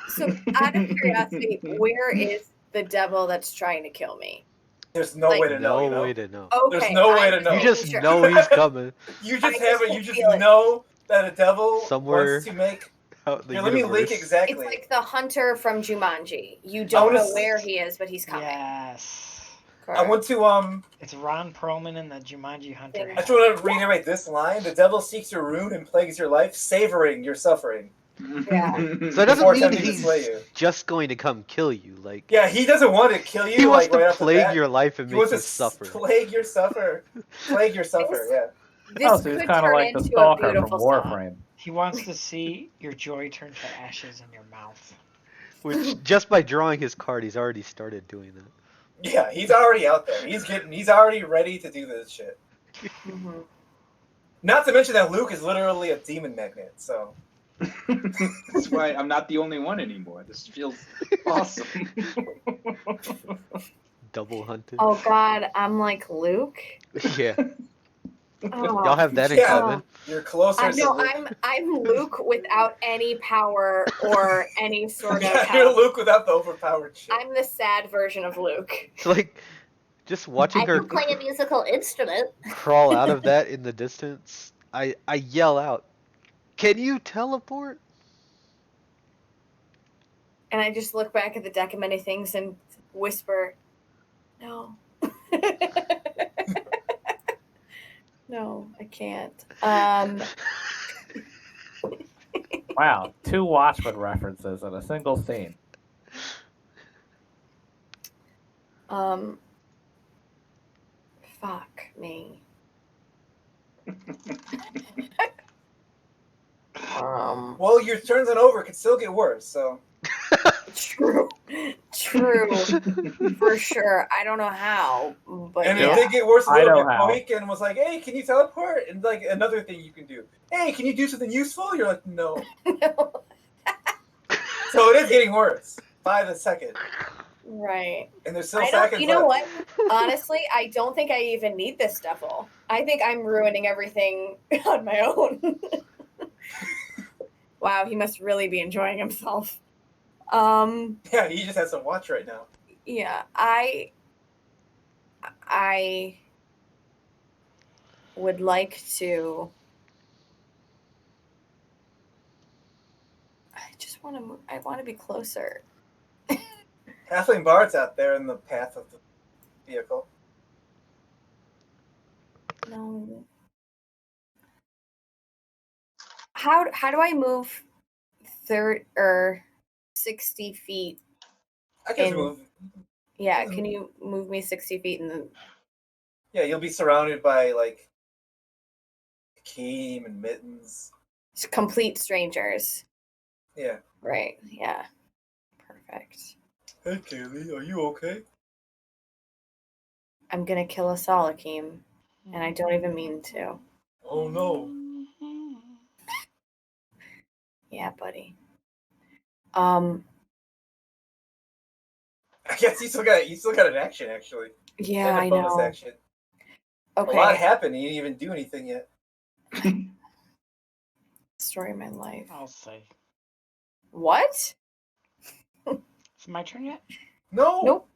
So, out of curiosity, where is the devil that's trying to kill me? There's no way to know. No You know? way to know. Okay, There's no way to know. You just Sure. know he's coming. You just I have just it. You just feel it. know that a devil Somewhere wants to make. Out the Here, let me link universe. exactly. It's like the hunter from Jumanji. You don't wanna know see- where he is, but he's coming. Yes. I want to It's Ron Perlman in the Jumanji Hunter. Yeah. I just want to reiterate this line: "The devil seeks your ruin and plagues your life, savoring your suffering Yeah. So it doesn't Before mean attempting to slay he's you. just going to come kill you. Like Yeah, he doesn't want to kill you. he wants like, right to off the plague bat. your life and He make wants you to suffer. plague your suffer. Plague your suffer. Yeah. This Oh, so he's could kind of turn like the into a stalker from beautiful song. Warframe. He wants to see your joy turn to ashes in your mouth. Which just by drawing his card, he's already started doing that. Yeah, he's already out there. He's already ready to do this shit. Mhm. Not to mention that Luke is literally a demon magnet. So That's why I'm not the only one anymore. This feels awesome. Double hunted. Oh God, I'm like Luke. Yeah. Oh, Y'all have that in Yeah. common. you're closer I to know Luke. I'm Luke without any power or any sort of Yeah, you're help. Luke without the overpowered shit. I'm the sad version of Luke. It's like just watching I her can play a musical instrument. crawl out of that in the distance. I yell out, "Can you teleport?" And I just look back at the deck of many things and whisper, "No." No, I can't. Wow, 2 Watchmen references in a single scene. Fuck me. Well, your turns on over could still get worse. So True, for sure. I don't know how, but and yeah. it did get worse a I little know bit. how. Mohican was like, "Hey, can you teleport?" And like another thing you can do. Hey, can you do something useful? You're like, no. So it is getting worse by the second, Right. and there's still I don't. seconds You know left. what? Honestly, I don't think I even need this Duffel. I think I'm ruining everything on my own. Wow, he must really be enjoying himself. Yeah, he just has to watch right now. Yeah, I would like to. I just want to move. I want to be closer. Halfling Bard's out there in the path of the vehicle. No. How do I move 60 feet? I can And- move. Yeah, can you move me 60 feet in the? Yeah, you'll be surrounded by like Keem and Mittens. Complete strangers. Yeah. Right. Yeah. Perfect. Hey, Kaylee, are you okay? I'm gonna kill us all, Akeem, and I don't even mean to. Oh no. Yeah, buddy. I guess you still got an action actually. Yeah, And a I bonus know. action. A lot Okay. happened. You didn't even do anything yet. Story of my life. I'll say. What? Is it my turn yet? No. Nope.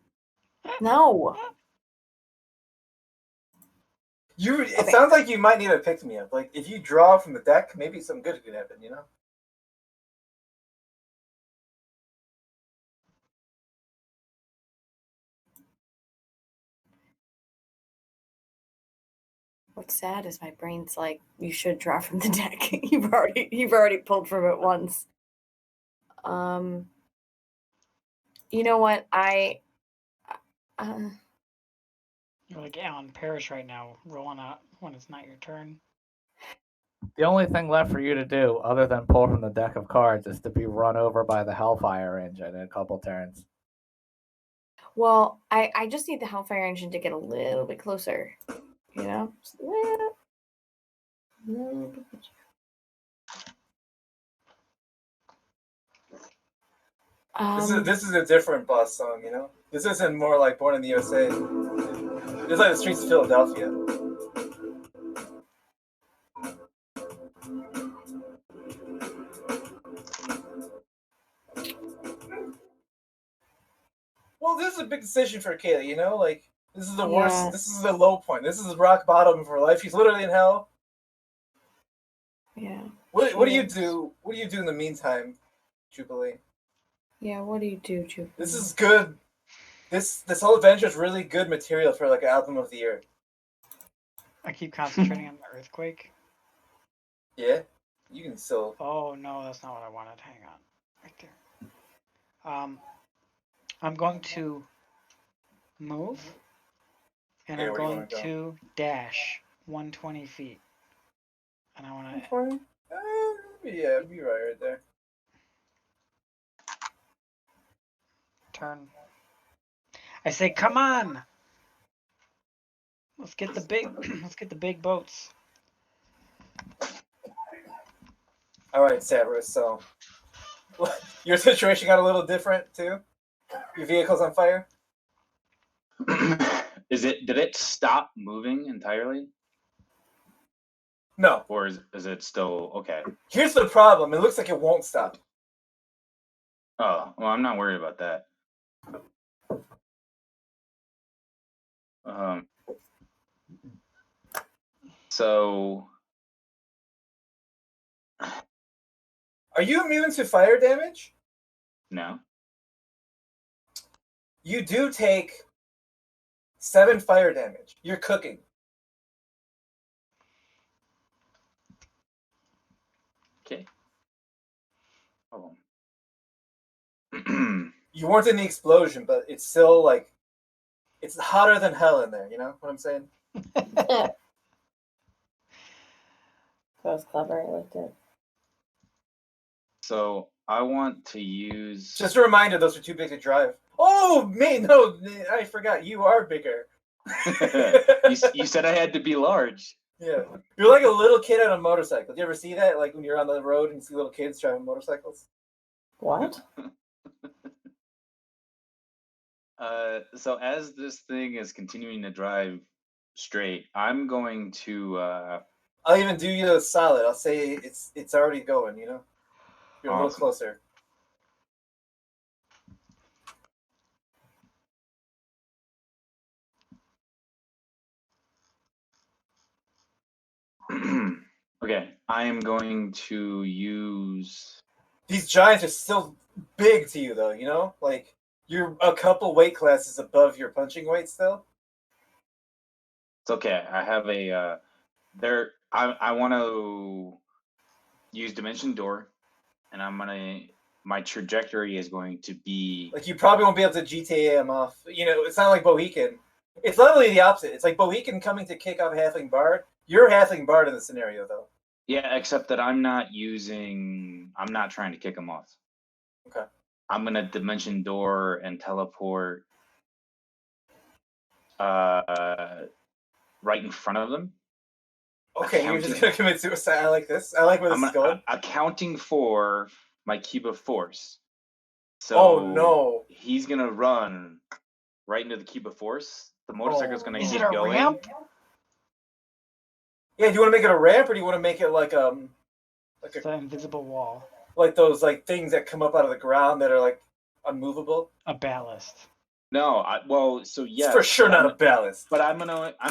No. It Okay. sounds like you might need a pick me up. Like if you draw from the deck, maybe some good could happen. You know. What's sad is my brain's like, you should draw from the deck. you've already pulled from it once. You know what? You're like Alan Parrish right now, rolling out when it's not your turn. The only thing left for you to do, other than pull from the deck of cards, is to be run over by the Hellfire engine in a couple turns. Well, I just need the Hellfire engine to get a little bit closer. You know? Just a little bit closer. This is a different boss song. You know. This isn't more like Born in the USA. It's like the streets of Philadelphia. Well, this is a big decision for Kayla, you know? Like, this is the worst. Yeah. This is the low point. This is rock bottom of her life. She's literally in hell. Yeah. What do you do? What do you do in the meantime, Jubilee? Yeah, what do you do, Jubilee? This is good. This whole adventure is really good material for like album of the year. I keep concentrating on the earthquake. Yeah. You can still. Oh no, that's not what I wanted. Hang on, right there. I'm going to move, and Okay, I'm where do you going wanna go? to dash 120 feet, and I want to 20? Yeah, be right there. turn. I say, come on, let's get the big boats. All right, Severus. So, your situation got a little different too. Your vehicle's on fire. Did it stop moving entirely? No. Or is it still okay? Here's the problem. It looks like it won't stop. Oh, well, I'm not worried about that. So Are you immune to fire damage? no. You do take 7 fire damage. You're cooking. Okay. Oh. You weren't in the explosion, but it's still like it's hotter than hell in there. You know what I'm saying? That was clever. I liked it. So I want to use. Just a reminder, those are too big to drive. Oh, me, no, I forgot. You are bigger. you said I had to be large. Yeah, you're like a little kid on a motorcycle. Do you ever see that? Like when you're on the road and you see little kids driving motorcycles. What? So as this thing is continuing to drive straight, I'm going to. I'll even do you a solid. I'll say it's already going. You know, you're a little Awesome. closer. Okay, I am going to use. These giants are still big to you, though. You know, like you're a couple weight classes above your punching weight still. It's okay. I have a. I want to use Dimension Door, and I'm gonna. My trajectory is going to be. Like you probably won't be able to GTA him off. You know, it's not like Bohegan. It's literally the opposite. It's like Bohegan coming to kick off Halfling Bard. You're Halfling Bard in the scenario, though. Yeah, except that I'm not trying to kick him off. Okay. I'm gonna Dimension Door and teleport. Right in front of them. Okay, you're just gonna commit suicide. I like this. I like where this is going. Accounting for my cube of force. So oh no! He's gonna run right into the cube of force. The motorcycle's gonna Is keep it a going. ramp? Yeah, do you want to make it a ramp, or do you want to make it like It's an invisible wall. like those like things that come up out of the ground that are like unmovable? A ballast. No, so yes, It's for sure not a ballast. But I'm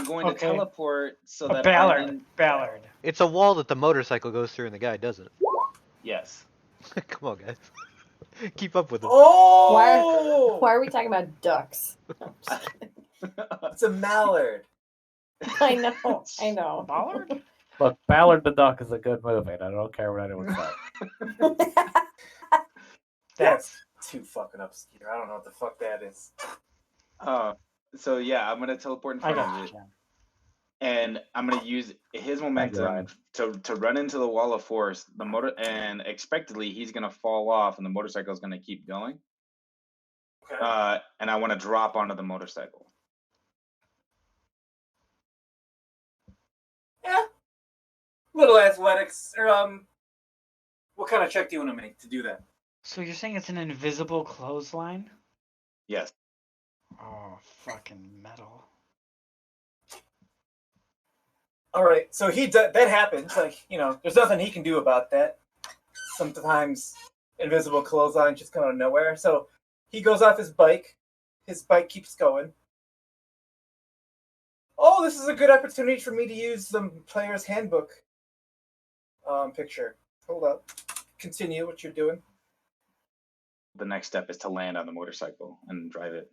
going to teleport so a that ballard. Ballard. It's a wall that the motorcycle goes through and the guy doesn't. Yes. Come on, guys. Keep up with it. Oh! Why are we talking about ducks? No, just kidding. It's a mallard. I know. Ballard? Look, Ballard the Duck is a good movie. And I don't care what anyone says. That's too fucking obscure. I don't know what the fuck that is. So yeah, I'm gonna teleport in front of it, and I'm gonna use his momentum to run into the wall of force. The motor, and expectedly he's gonna fall off, and the motorcycle is gonna keep going. Okay. And I want to drop onto the motorcycle. Yeah. Little athletics, or what kind of check do you want to make to do that? So you're saying it's an invisible clothesline? Yes. Oh, fucking metal. All right, so that happens. Like, you know, there's nothing he can do about that. Sometimes invisible clothesline just come out of nowhere. So he goes off his bike. His bike keeps going. Oh, this is a good opportunity for me to use the player's handbook picture. Hold up. Continue what you're doing. The next step is to land on the motorcycle and drive it.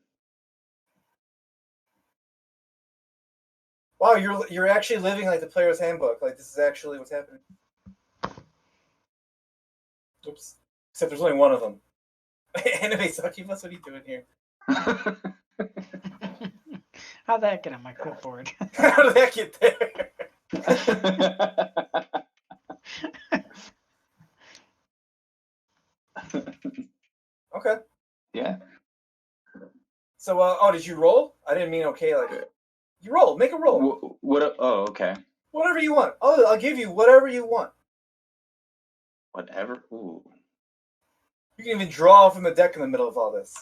Wow, you're actually living like the player's handbook. Like this is actually what's happening. Oops. Except there's only one of them. Anime succubus, what are you doing here? How'd that get on my clipboard? How did that get there? Okay. Yeah. So, did you roll? I didn't mean okay. Like, you roll. Make a roll. What? Oh, okay. Whatever you want. Oh, I'll give you whatever you want. Whatever. Ooh. You can even draw from the deck in the middle of all this.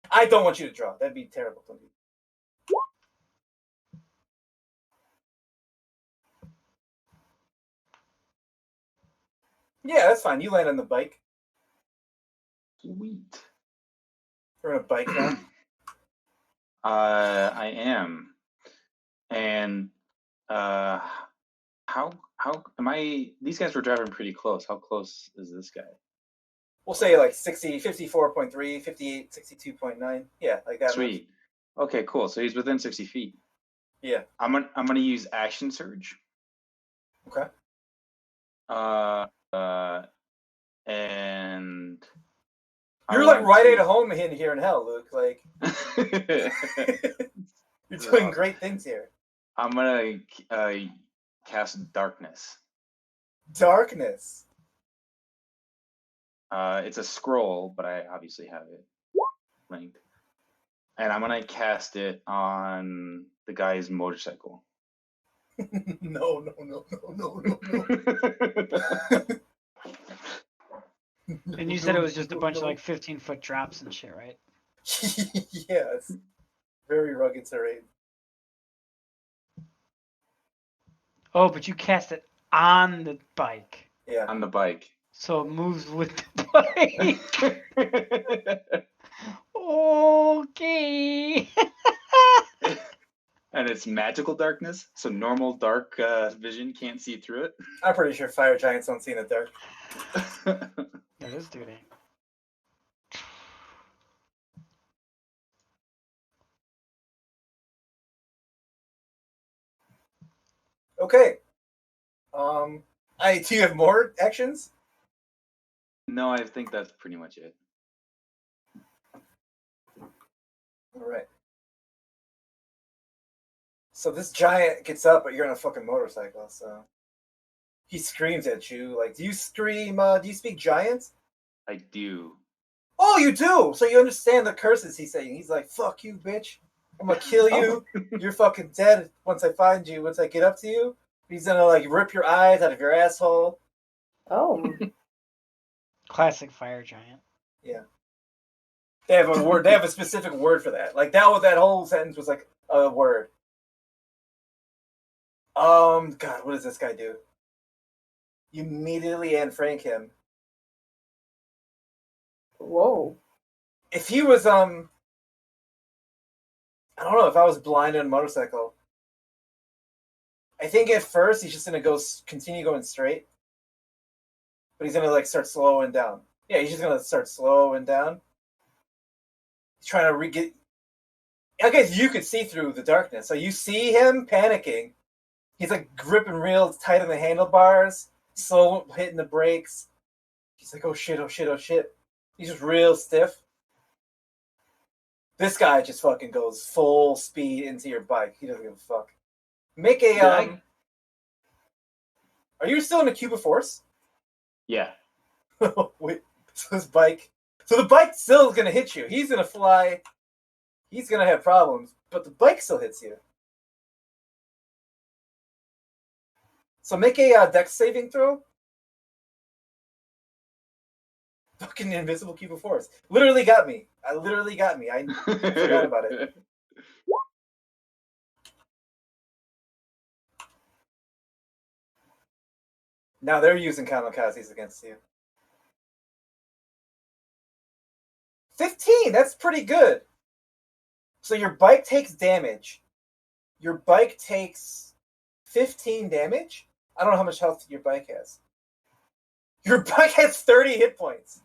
I don't want you to draw. That'd be terrible to me. Yeah, that's fine. You land on the bike. Sweet. You're on a bike now. I am. And how am I? These guys were driving pretty close. How close is this guy? We'll say like 60, 54.3, 58, 62.9. Yeah, like that. Sweet. Much. Okay, cool. So he's within 60 feet. Yeah. I'm gonna use action surge. Okay. And you're like right at home in here in hell, Luke. Like you're doing great things here. I'm gonna cast darkness. Darkness. It's a scroll, but I obviously have it linked. And I'm gonna cast it on the guy's motorcycle. No. And you said it was just a bunch of like 15-foot drops and shit, right? Yeah, it's very rugged terrain. Oh, but you cast it on the bike. Yeah. On the bike. So it moves with the bike. Okay. And it's magical darkness, so normal dark vision can't see through it. I'm pretty sure fire giants don't see in the dark. That is duty. Okay. Do you have more actions? No, I think that's pretty much it. All right. So this giant gets up, but you're on a fucking motorcycle, so he screams at you. Like, do you scream? Do you speak giant? I do. Oh, you do. So you understand the curses he's saying. He's like, "Fuck you, bitch! I'm gonna kill you. You're fucking dead once I find you. Once I get up to you." He's gonna like rip your eyes out of your asshole. Oh. Classic fire giant. Yeah. They have a word. They have a specific word for that. Like that whole sentence was like a word. God, what does this guy do? You immediately Anne Frank him. Whoa. If he was I don't know, if I was blind on a motorcycle, I think at first he's just gonna continue going straight, but he's gonna like start slowing down. Yeah, he's just gonna start slowing down. He's trying to get. I guess you could see through the darkness, so you see him panicking. He's like gripping real tight on the handlebars, slow hitting the brakes. He's like, "Oh shit! Oh shit! Oh shit!" He's just real stiff. This guy just fucking goes full speed into your bike. He doesn't give a fuck. Make a Are you still in a cube of force? Yeah. Wait, so the bike still is gonna hit you. He's gonna fly. He's gonna have problems, but the bike still hits you. So make a dex saving throw. Fucking invisible cube of force. Literally got me. I forgot about it. Now they're using kamikazes against you. 15! That's pretty good. So your bike takes damage. Your bike takes 15 damage? I don't know how much health your bike has. Your bike has 30 hit points.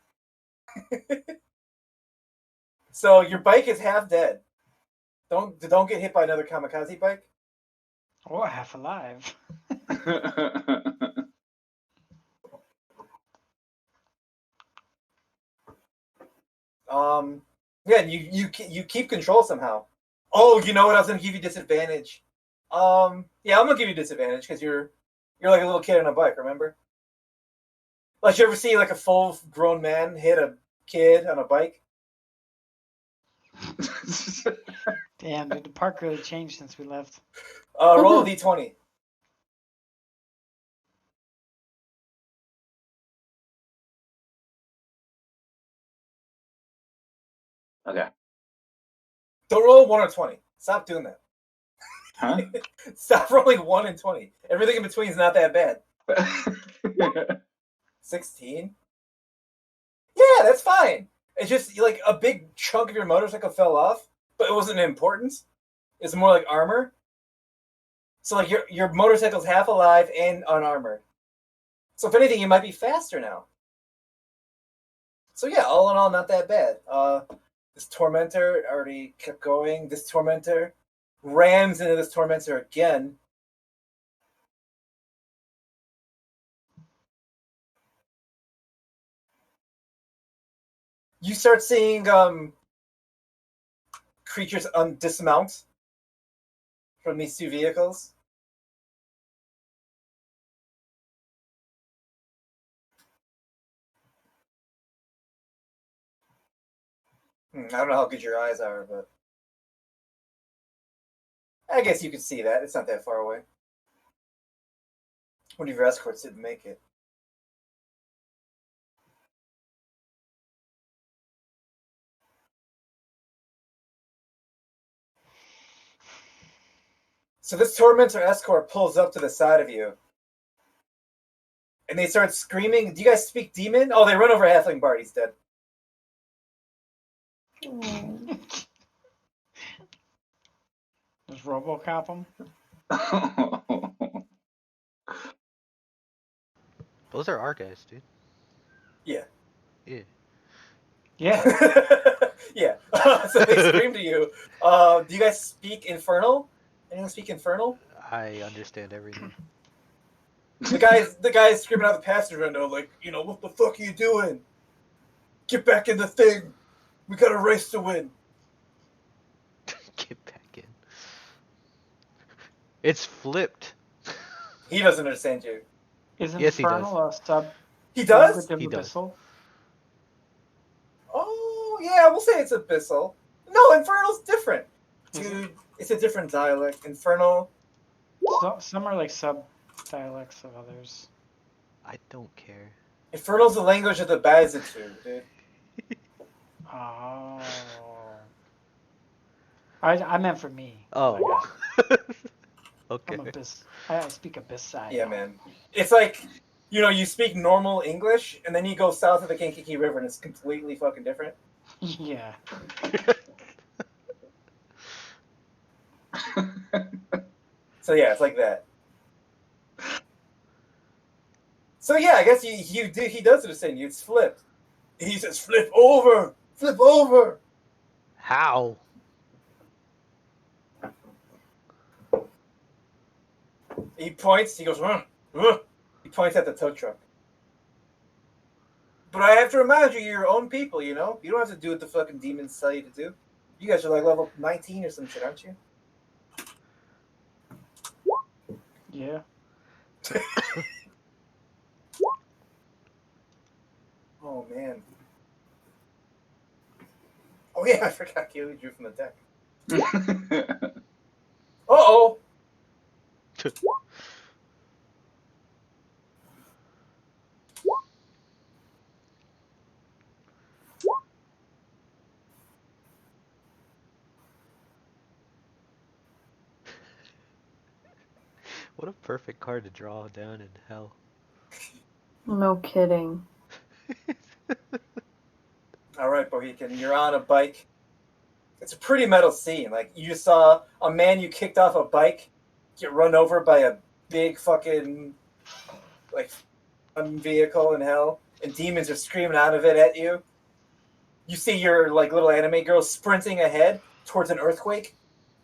So your bike is half dead. Don't get hit by another kamikaze bike. Or half alive. Yeah, and you keep control somehow. Oh, you know what? I was gonna give you disadvantage. Yeah, I'm gonna give you disadvantage because you're like a little kid on a bike. Remember? Like you ever see like a full grown man hit a kid on a bike? Damn, dude, the park really changed since we left. Roll a d20. Okay. Don't roll 1 or 20. Stop doing that. Huh? Stop rolling 1 and 20. Everything in between is not that bad. 16? Yeah, that's fine. It's just like a big chunk of your motorcycle fell off, but it wasn't important. It's more like armor. So like your motorcycle's half alive and unarmored. So if anything, you might be faster now. So yeah, all in all, not that bad. This Tormentor already kept going. This Tormentor rams into this Tormentor again. You start seeing creatures dismount from these two vehicles. I don't know how good your eyes are, but I guess you could see that. It's not that far away. One of your escorts didn't make it. So this Tormentor escort pulls up to the side of you. And they start screaming. Do you guys speak demon? Oh, they run over Halfling Bard. He's dead. Does RoboCop him? Those are our guys, dude. Yeah. Yeah. Yeah. Yeah. So they scream to you. Do you guys speak Infernal? Anyone speak Infernal? I understand everything. The guy's screaming out the passenger window, like, what the fuck are you doing? Get back in the thing. We got a race to win. Get back in. It's flipped. He doesn't understand you. Is Yes, he Infernal a sub? He does? derivative He of does. Abyssal? Oh, yeah, we'll say it's Abyssal. No, Infernal's different. Dude, it's a different dialect. Infernal. Some are like sub-dialects of others. I don't care. Infernal's the language of the Bazitu, dude. Oh. I meant for me. Oh. Okay. I'm I speak Abyssal. Yeah, man. It's like, you speak normal English, and then you go south of the Kankakee River, and it's completely fucking different. Yeah. So yeah, it's like that. So yeah, I guess he does understand you. It's flipped. He says, "Flip over, flip over." How? He points. He goes, He points at the tow truck. But I have to remind you, you're your own people. You don't have to do what the fucking demons tell you to do. You guys are like level 19 or some shit, aren't you? Yeah. Oh man. Oh yeah, I forgot Keely drew from the deck. Uh-oh. What a perfect card to draw down in hell. No kidding. All right, Bohican, you're on a bike. It's a pretty metal scene. Like, you saw a man you kicked off a bike get run over by a big fucking, like, vehicle in hell, and demons are screaming out of it at you. You see your, like, little anime girl sprinting ahead towards an earthquake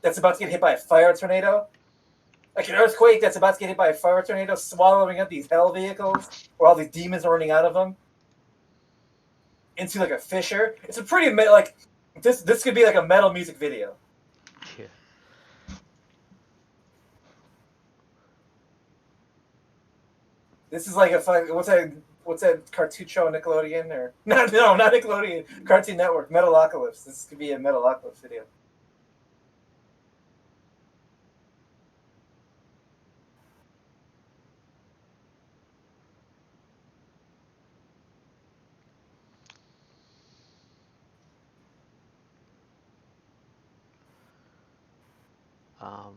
that's about to get hit by a fire tornado. Like an earthquake that's about to get hit by a fire tornado, swallowing up these hell vehicles where all these demons are running out of them. into like a fissure. It's a pretty like this could be like a metal music video. Yeah. This is like a what's that cartoon show on Nickelodeon or not Nickelodeon, Cartoon Network, Metalocalypse. This could be a Metalocalypse video. Um,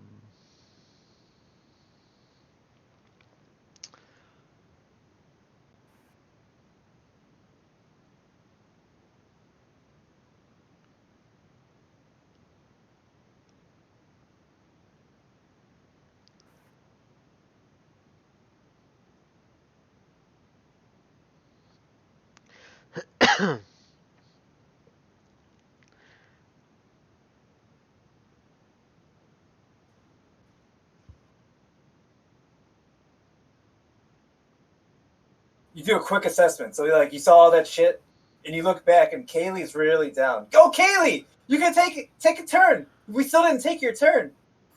You do a quick assessment. So like you saw all that shit, and you look back, and Kaylee's really down. Go, Kaylee! You can take a turn. We still didn't take your turn.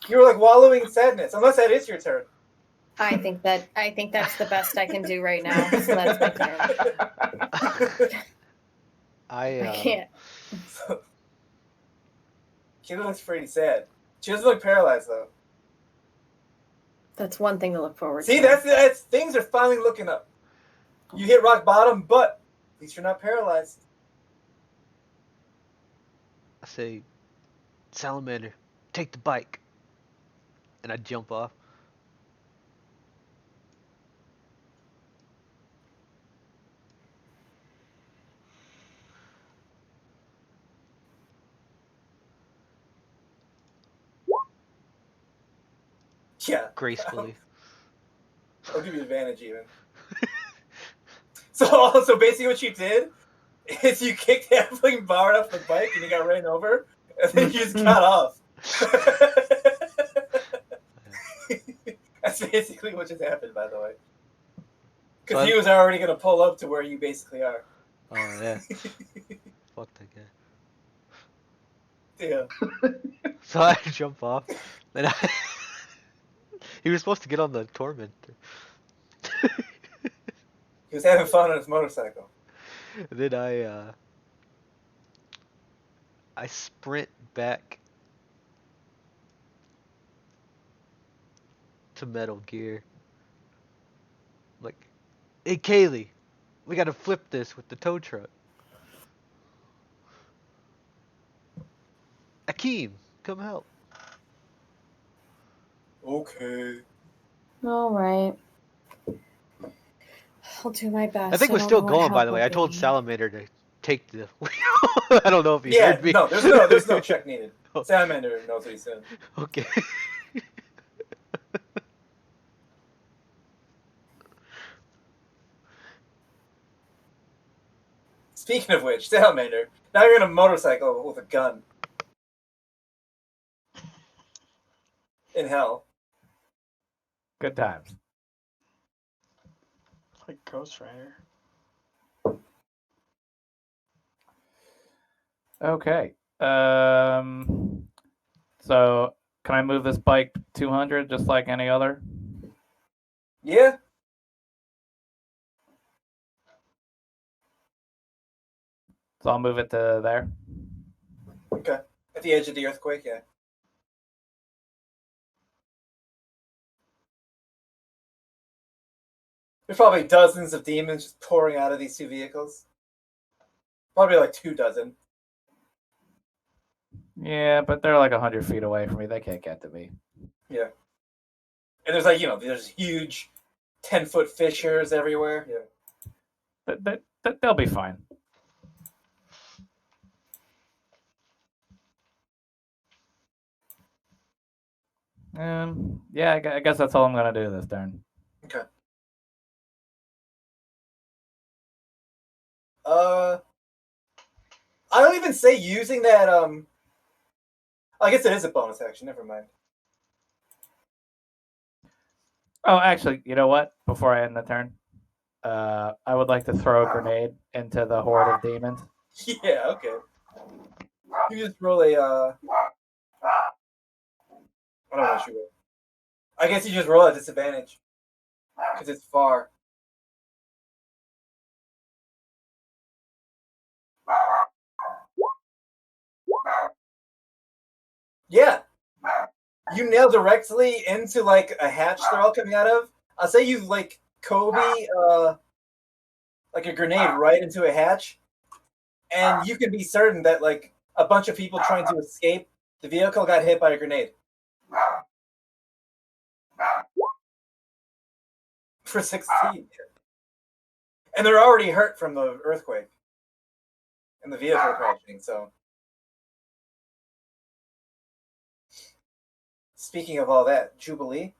You were like wallowing in sadness. Unless that is your turn. I think that's the best I can do right now. So that's my turn. I can't. So, Kaylee looks pretty sad. She doesn't look paralyzed though. That's one thing to look forward See, to. that's things are finally looking up. You hit rock bottom, but at least you're not paralyzed. I say, Salamander, take the bike. And I jump off. Yeah. Gracefully. I'll give you advantage even. So basically what you did is you kicked Halfling Bard off the bike and you got ran over, and then you just got off. That's basically what just happened, by the way. Because he was already going to pull up to where you basically are. Oh, yeah. Fuck that guy. Yeah. So I jump off, and he was supposed to get on the Tormentor. He was having fun on his motorcycle. And then I sprint back to Metal Gear. I'm like, hey Kaylee, we gotta flip this with the tow truck. Akeem, come help. Okay. All right. I'll do my best. I think we're still going, by the way. I told Salamander to take the wheel. I don't know if he heard me. No, there's no check needed. Salamander knows what he's doing. Okay. Speaking of which, Salamander, now you're in a motorcycle with a gun. In hell. Good times. Like Ghost Rider. Okay. So can I move this bike 200 just like any other? Yeah. So I'll move it to there. Okay. At the edge of the earthquake, yeah. There's probably dozens of demons just pouring out of these two vehicles. Probably like 2 dozen. Yeah, but they're like 100 feet away from me. They can't get to me. Yeah. And there's like, there's huge 10-foot fissures everywhere. Yeah. They'll be fine. Yeah, I guess that's all I'm gonna do this turn. Okay. I don't even say using that. I guess it is a bonus action. Never mind. Oh, actually, you know what? Before I end the turn, I would like to throw a grenade into the horde of demons. Yeah, okay. You just roll a. I don't know what you roll. I guess you just roll at disadvantage because it's far. Yeah, you nail directly into like a hatch they're all coming out of. I'll say you like Kobe, like a grenade right into a hatch, and you can be certain that like a bunch of people trying to escape the vehicle got hit by a grenade. For 16. And they're already hurt from the earthquake and the vehicle crashing, so. Speaking of all that, Jubilee?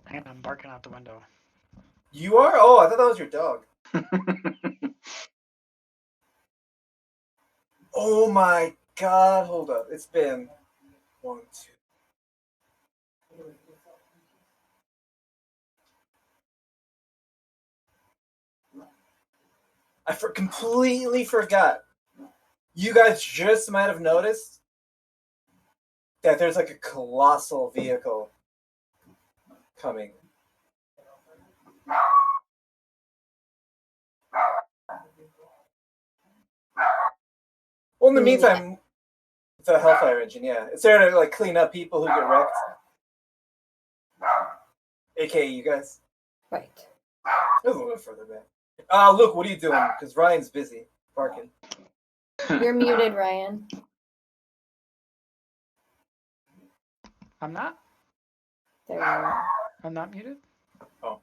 And I'm barking out the window. You are? Oh, I thought that was your dog. Oh my god, hold up. It's been 1, 2. I completely forgot. You guys just might have noticed that there's like a colossal vehicle coming. Well, in the meantime, it's a Hellfire engine, yeah. It's there to like clean up people who get wrecked. AKA you guys. Right. It was a little further back. Luke, what are you doing? Because Ryan's busy barking. You're muted, Ryan. I'm not? There you are. I'm not muted? Oh.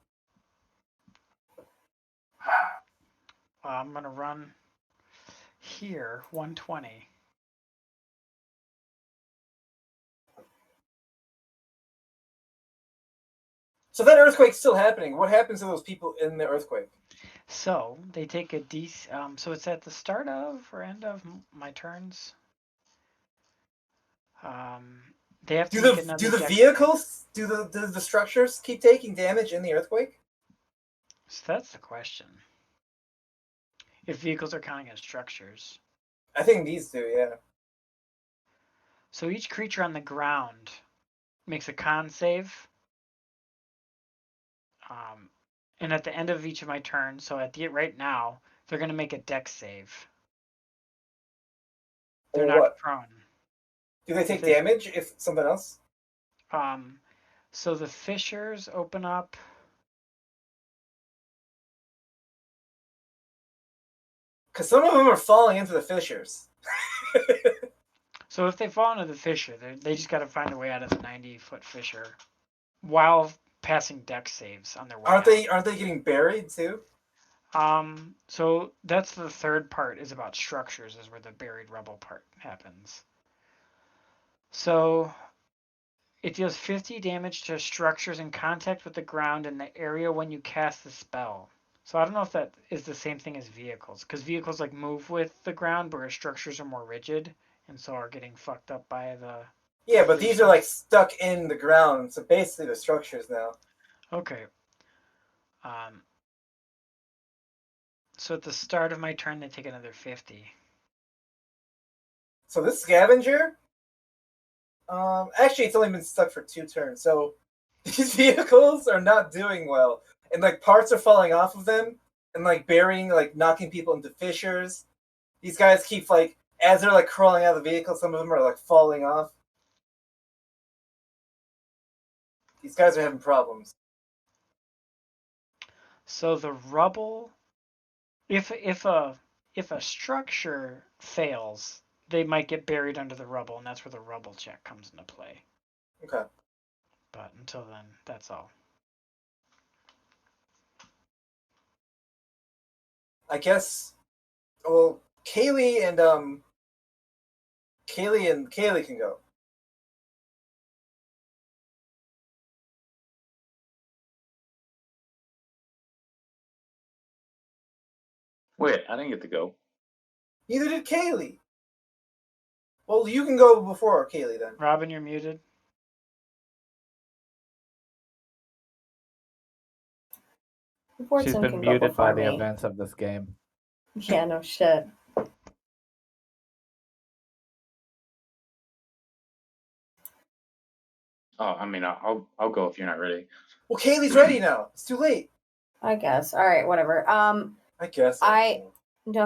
I'm going to run here, 120. So that earthquake's still happening. What happens to those people in the earthquake? So they take a so it's at the start of or end of my turns. They have to make another do the dex vehicles do the structures keep taking damage in the earthquake? So that's the question. If vehicles are counting as structures. I think these do, yeah. So each creature on the ground makes a con save. And at the end of each of my turns, so right now, they're going to make a dex save. They're not what? prone. Do they take damage if something else? So the fissures open up. Because some of them are falling into the fissures. So if they fall into the fissure, they just got to find a way out of the 90-foot fissure while passing dex saves on their way Aren't they getting buried too? So that's the third part is about structures, is where the buried rubble part happens. So it deals 50 damage to structures in contact with the ground in the area when you cast the spell. So I don't know if that is the same thing as vehicles, because vehicles like move with the ground, whereas structures are more rigid, and so are getting fucked up by the. Yeah, but these are like stuck in the ground, so basically the structures now. Okay. So at the start of my turn, they take another 50. So this scavenger, actually, it's only been stuck for 2 turns. So these vehicles are not doing well, and like parts are falling off of them, and like burying, like knocking people into fissures. These guys keep like as they're like crawling out of the vehicle, some of them are like falling off. These guys are having problems. So the rubble, if a structure fails, they might get buried under the rubble, and that's where the rubble check comes into play. Okay. But until then, that's all. I guess. Well, Kaylee can go. Wait, I didn't get to go. Neither did Kaylee. Well, you can go before Kaylee then. Robin, you're muted. Fortune She's been can go muted by before the me. events of this game. Yeah, no shit. Oh, I mean, I'll go if you're not ready. Well, Kaylee's ready now. It's too late. I guess. All right, whatever. I guess. No,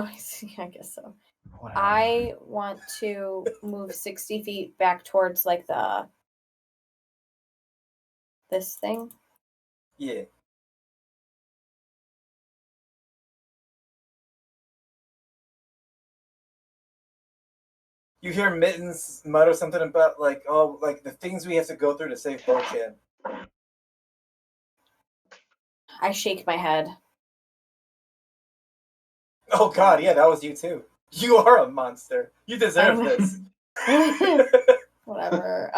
I guess so. Whatever. I want to move 60 feet back towards like this thing. Yeah. You hear Mittens mutter something about like, oh, like the things we have to go through to save Bochan. I shake my head. Oh God, yeah, that was you too. You are a monster. You deserve this. Whatever.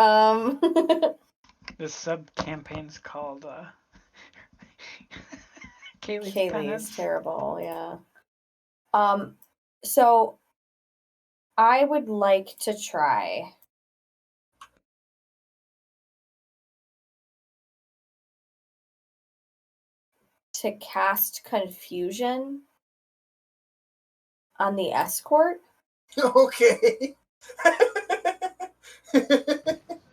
This sub campaign's called Kaylee's Kaylee Penance. is terrible, yeah. So I would like to try to cast confusion on the escort. Okay.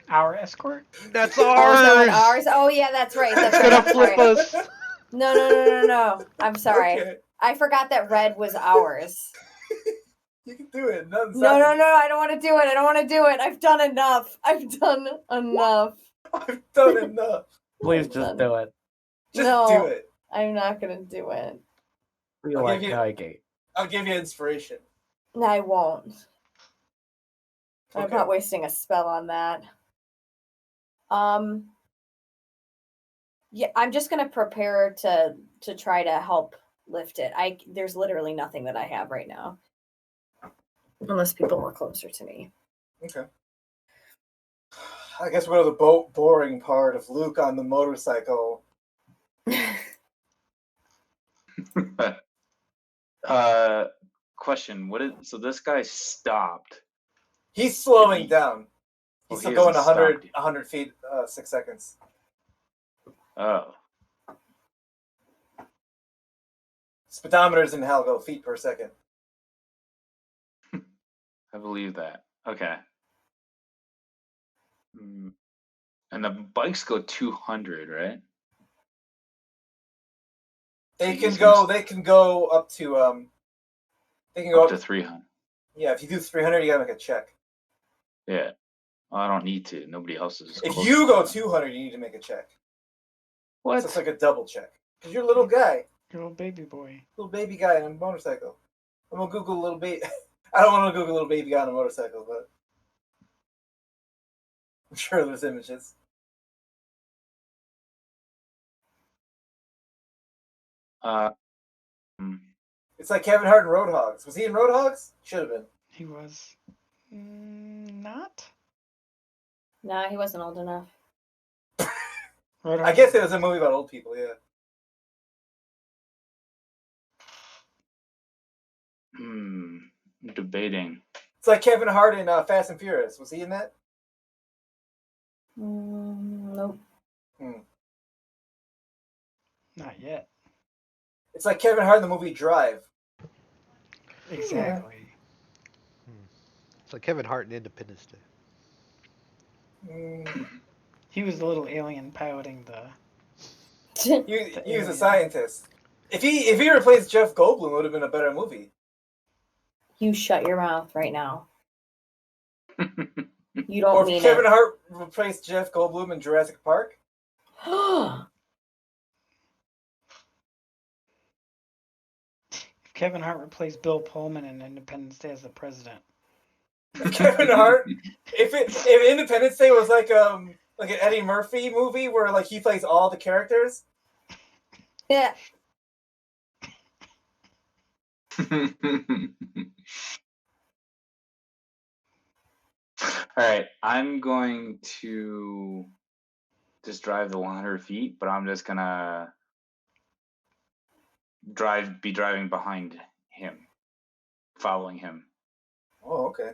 Our escort? That's Oh, is that one ours. ours? Oh yeah, that's right. That's It's right. gonna I'm flip sorry. us. No. I'm sorry. Okay. I forgot that red was ours. You can do it. Nothing's No. happening. I don't want to do it. I don't want to do it. I've done enough. I've done enough. Please just do it. Just No. do it. I'm not gonna do it. Be I'll like give you- Highgate. I'll give you inspiration. No, I won't. I'm Okay. not wasting a spell on that. Yeah, I'm just gonna prepare to try to help lift it. There's literally nothing that I have right now. Unless people were closer to me. Okay. I guess we'll go to the boring part of Luke on the motorcycle. Question: so this guy stopped. He's slowing down. He's Oh, still he going hasn't 100, stopped. 100 feet, 6 seconds. Oh, Speedometers in hell go feet per second. I believe that. Okay. And the bikes go 200, right? They So can he's go. gonna- They can go up to. They can go Up to 300. Yeah, if you do 300, you gotta make a check. Yeah. Well, I don't need to. Nobody else is. If close you enough. go 200, you need to make a check. What? So it's like a double check. Because you're a little guy, Your little baby boy. little baby guy on a motorcycle. I'm gonna Google little baby. I don't want to Google little baby guy on a motorcycle, but I'm sure there's images. It's like Kevin Hart in Roadhogs. Was he in Roadhogs? Should have been. He was not. Nah, he wasn't old enough. I guess it was a movie about old people. Yeah. I'm debating. It's like Kevin Hart in Fast and Furious. Was he in that? Nope. Not yet. It's like Kevin Hart in the movie Drive. Exactly. It's like Kevin Hart in Independence Day. He was the little alien piloting the. He was a scientist. If he replaced Jeff Goldblum, it would have been a better movie. You shut your mouth right now. You don't Or mean if Kevin it. Hart replaced Jeff Goldblum in Jurassic Park. If Kevin Hart replaced Bill Pullman in Independence Day as the president. Kevin Hart. If Independence Day was like an Eddie Murphy movie where like he plays all the characters. Yeah. All right, I'm going to just drive the 100 feet, but I'm just gonna be driving behind him, following him. Oh, okay.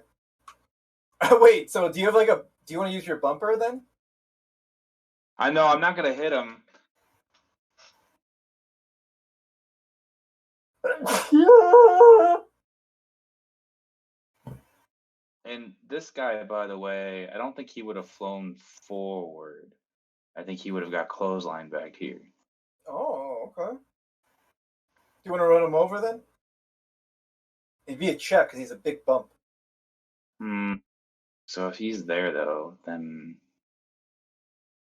Wait, so do you want to use your bumper then? I know I'm not gonna hit him. And this guy, by the way, I don't think he would have flown forward. I think he would have got clothesline back here. Oh, okay. Do you want to run him over then? It'd be a check because he's a big bump. So if he's there, though, then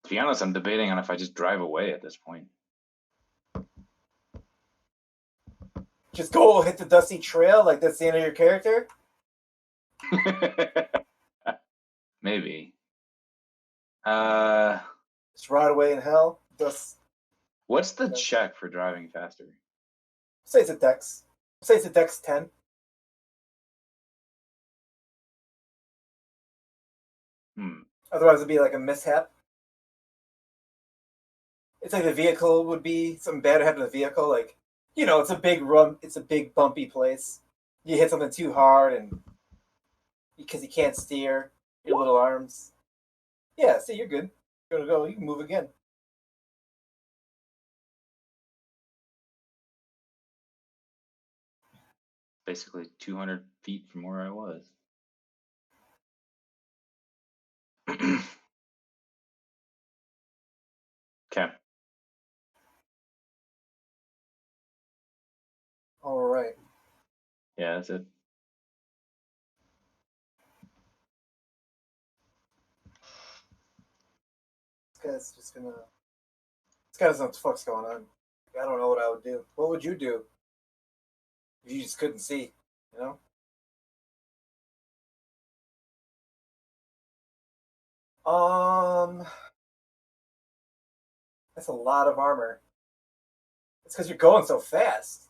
to be honest, I'm debating on if I just drive away at this point. Just go hit the dusty trail like that's the end of your character? Maybe. Just ride away in hell? What's the check for driving faster? Say it's a dex. Say it's a dex 10. Otherwise it'd be like a mishap. It's like the vehicle would be something bad happened to the vehicle, like it's a big bumpy place. You hit something too hard and because you can't steer your little arms. Yeah, see, you're good. You're gonna go, you can move again. Basically 200 feet from where I was. Okay. All right. Yeah, that's it. This guy doesn't know what the fuck's going on. I don't know what I would do. What would you do if you just couldn't see? That's a lot of armor. It's because you're going so fast.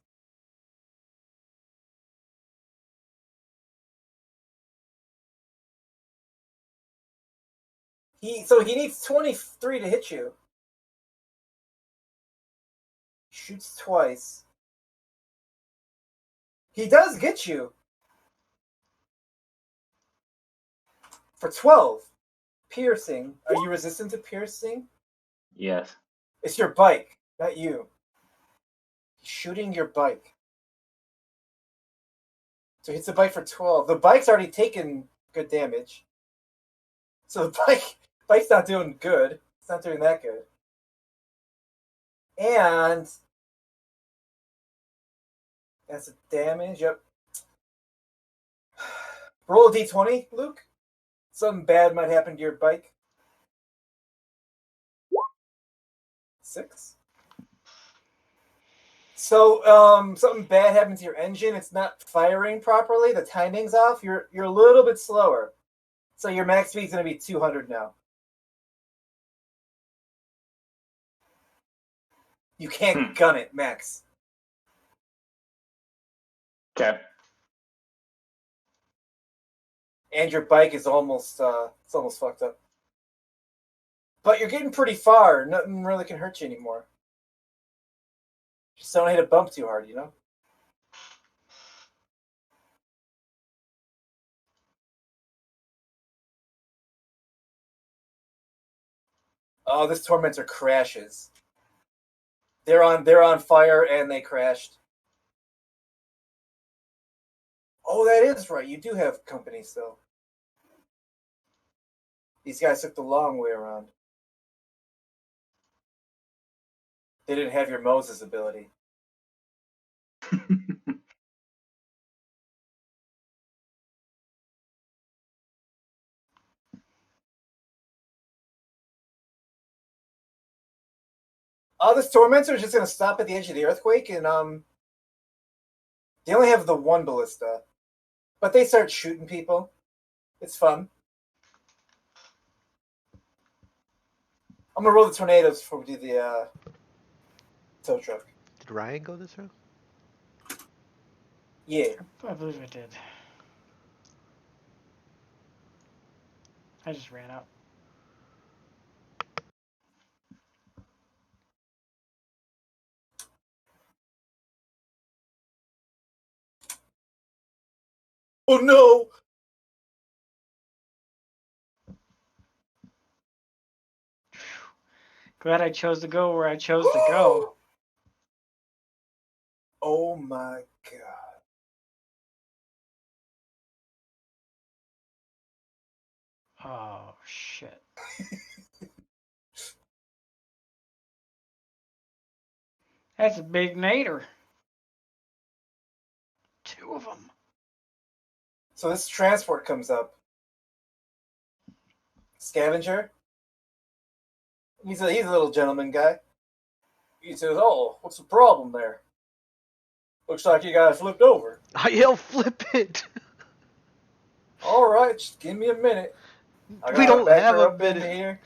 He needs 23 to hit you. Shoots twice. He does get you for 12. Piercing. Are you resistant to piercing? Yes. It's your bike, not you. He's shooting your bike. So he hits the bike for 12. The bike's already taken good damage. So the bike's not doing good. It's not doing that good. And that's the damage. Yep. Roll a d20, Luke. Something bad might happen to your bike. 6. So something bad happens to your engine. It's not firing properly. The timing's off. You're a little bit slower. So your max speed's going to be 200 now. You can't gun it, max. Okay. And your bike is almost it's almost fucked up. But you're getting pretty far. Nothing really can hurt you anymore. Just don't hit a bump too hard, Oh, this Tormentor crashes. They're on fire and they crashed. Oh, that is right. You do have company still. These guys took the long way around. They didn't have your Moses ability. This Tormentor is just going to stop at the edge of the earthquake, and they only have the one ballista. But they start shooting people. It's fun. I'm going to roll the tornadoes before we do the tow truck. Did Ryan go this round? Yeah. I believe I did. I just ran out. Oh no! Glad I chose to go where I chose to go. Oh my god. Oh shit. That's a big nader. 2 of them. So this transport comes up. Scavenger. He's a little gentleman guy. He says, "Oh, what's the problem there? Looks like you guys flipped over." I yell, flip it! All right, just give me a minute. I We gotta don't back have her a up into minute. here.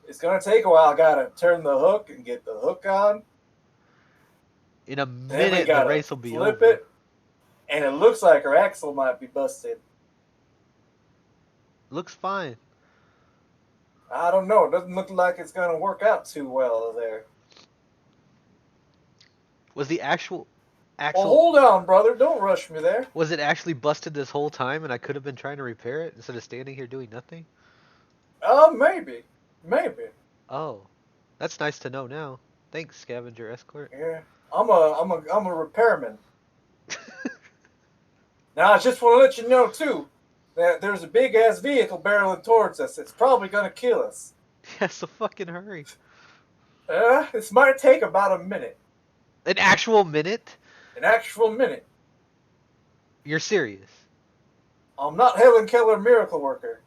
It's gonna take a while. I gotta turn the hook and get the hook on. In a Then we minute, the gotta race will be flip over. it, and it looks like her axle might be busted. Looks fine. I don't know. It doesn't look like it's gonna work out too well there. Was the actual Well, axle... hold on, brother. Don't rush me there. Was it actually busted this whole time and I could have been trying to repair it instead of standing here doing nothing? Maybe. Oh. That's nice to know now. Thanks, Scavenger Escort. Yeah. I'm a repairman. Now, I just want to let you know, too, that there's a big-ass vehicle barreling towards us. It's probably going to kill us. Yeah, so fucking hurry. This might take about a minute. An actual minute? An actual minute. You're serious? I'm not Helen Keller Miracle Worker.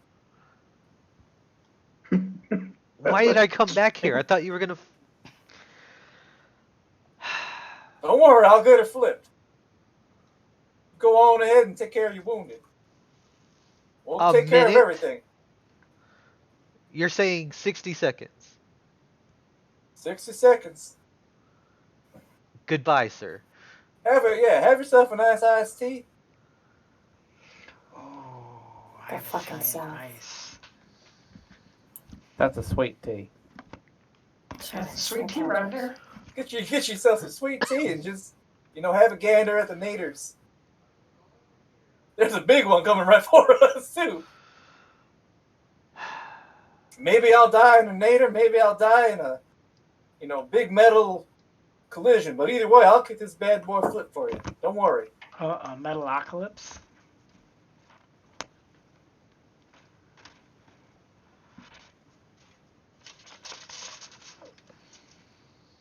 Why did I come back here? I thought you were gonna... Don't worry, I'll get it flipped. Go on ahead and take care of your wounded. We'll A take care of minute? everything. You're saying 60 seconds. 60 seconds. Goodbye, sir. Have yourself a nice iced tea. Oh, I The have fucking Italian South. ice. That's a sweet tea. Sweet tea right there. Get yourself some sweet tea and just, have a gander at the naders. There's a big one coming right for us, too. Maybe I'll die in a nader, maybe I'll die in a, big metal collision. But either way, I'll get this bad boy flipped for you. Don't worry. A metalocalypse.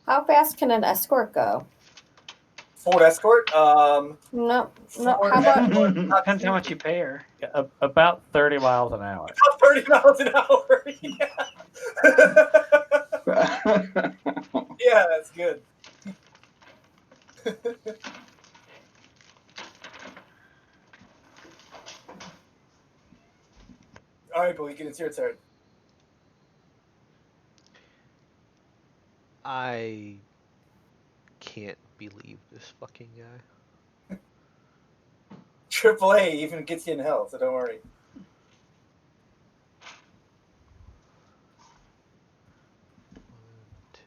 How fast can an escort go? Ford Escort. No. How Ford about Depends how much you pay her. Yeah, about 30 miles an hour. 30 miles an hour. Yeah, that's good. All right, Boykin, it's your turn. I can't believe this fucking guy. AAA even gets you in hell, so don't worry. One, two.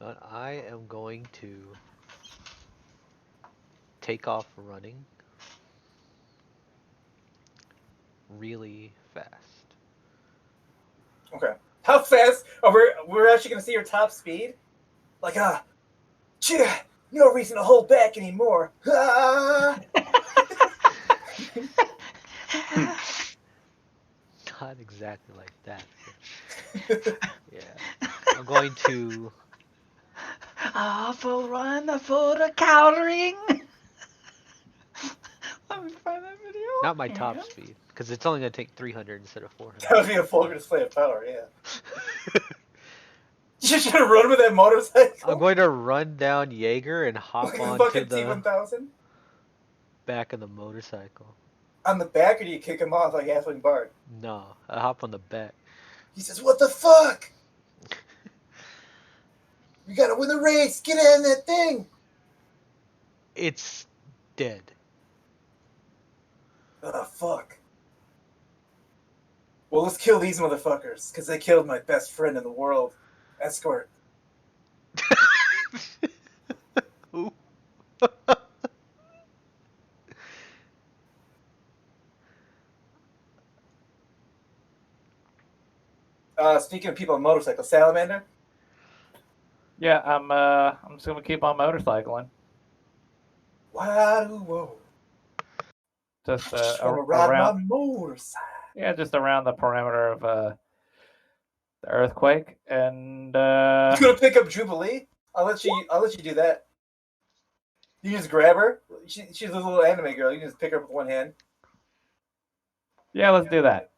But I am going to take off running really fast. Okay. How fast? We're actually gonna see your top speed? Like, no reason to hold back anymore. Ah! Not exactly like that. Yeah. I'm going to... Awful run for the countering. Let me find that video. Not my top speed, because it's only going to take 300 instead of 400. That would be a full display of power, yeah. You should have run with that motorcycle. I'm going to run down Jaeger and hop onto the T-1000? back of the motorcycle. On the back, or do you kick him off like Athling Bart? No, I hop on the back. He says, "What the fuck? We gotta win the race. Get in that thing." It's dead. Oh, fuck. Well, let's kill these motherfuckers, because they killed my best friend in the world. Escort. Who? speaking of people on motorcycles, Salamander. Yeah, I'm just gonna keep on motorcycling. Whoa. Just Just wanna ride around. my motorcycle. Yeah, just around the perimeter of the earthquake, and You gonna pick up Jubilee? I'll let you do that. You can just grab her. She's a little anime girl. You can just pick her up with one hand. yeah, let's do that.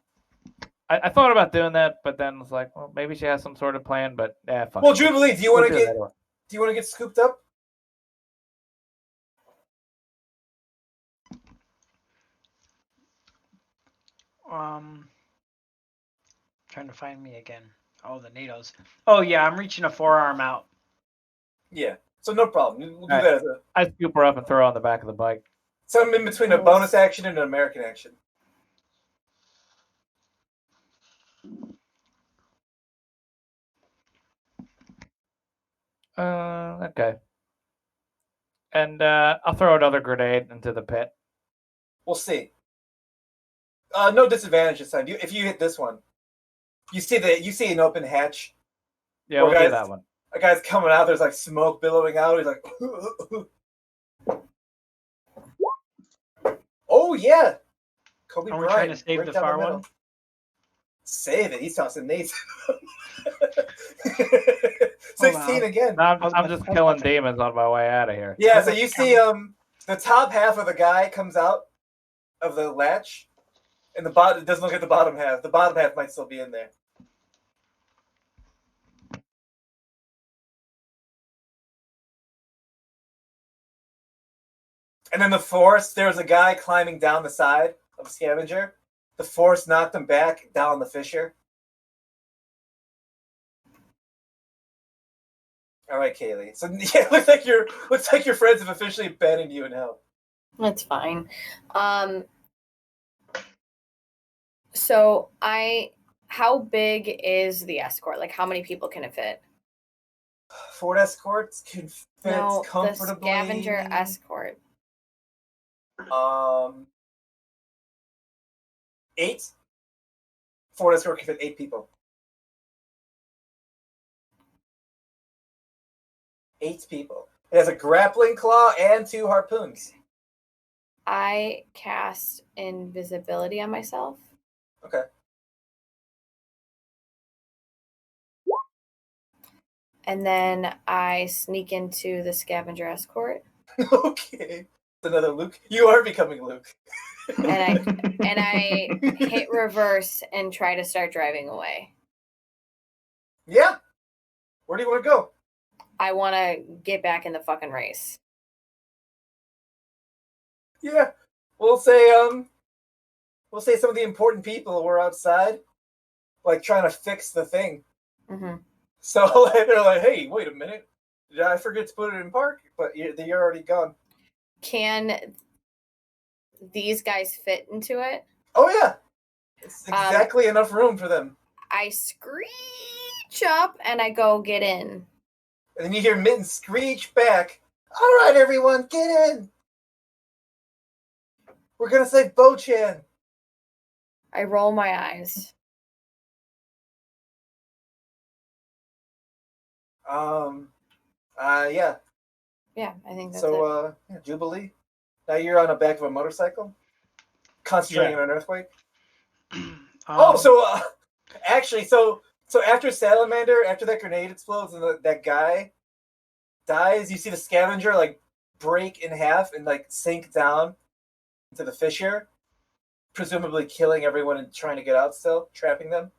I thought about doing that, but then it's like, well, maybe she has some sort of plan. But yeah, fuck. Well, it. Jubilee, do you We'll want to do it get anyway. do you want to get scooped up? Trying to find me again. Oh, the NATOs. Oh yeah, I'm reaching a forearm out. Yeah. So no problem. We'll do Alright. that as a I scoop her up and throw her on the back of the bike. something in between a bonus action and an American action. Okay. And I'll throw another grenade into the pit. We'll see. No disadvantage this time. If you hit this one, you see an open hatch. Yeah, Poor we'll do guys. that one. A guy's coming out. There's like smoke billowing out. He's like, oh yeah. Kobe Are we Bryant, trying to save right the down far middle. one? Save it. He's tossing nades. Hold 16 on. again. No, I'm just killing demons on my way out of here. Yeah, so you see the top half of the guy comes out of the latch, and the bottom it doesn't look at the bottom half. The bottom half might still be in there. And then the force, there's a guy climbing down the side of a scavenger. The force knocked him back down the fissure. All right, Kaylee. So yeah, looks like your friends have officially abandoned you in hell. That's fine. So how big is the escort? Like, how many people can it fit? Ford escorts can fit No, the comfortably. scavenger escort. 8. Ford escort can fit 8 people. 8 people. It has a grappling claw and 2 harpoons. I cast invisibility on myself. Okay. And then I sneak into the scavenger escort. Okay. Another Luke. You are becoming Luke. And I hit reverse and try to start driving away. Yeah. Where do you want to go? I want to get back in the fucking race. Yeah. We'll say some of the important people were outside, like trying to fix the thing. Mm-hmm. So they're like, "Hey, wait a minute! Did I forget to put it in park?" But you're already gone. Can these guys fit into it? Oh yeah, it's exactly enough room for them. I screech up and I go get in. And then you hear Mitten screech back. All right, everyone, get in. We're gonna save Bo-chan. I roll my eyes. Yeah. Yeah, I think that's So, yeah, Jubilee. Now you're on the back of a motorcycle, concentrating on an earthquake. Actually, so after Salamander, after that grenade explodes and that guy dies, you see the scavenger like break in half and like sink down into the fissure, presumably killing everyone and trying to get out still, trapping them.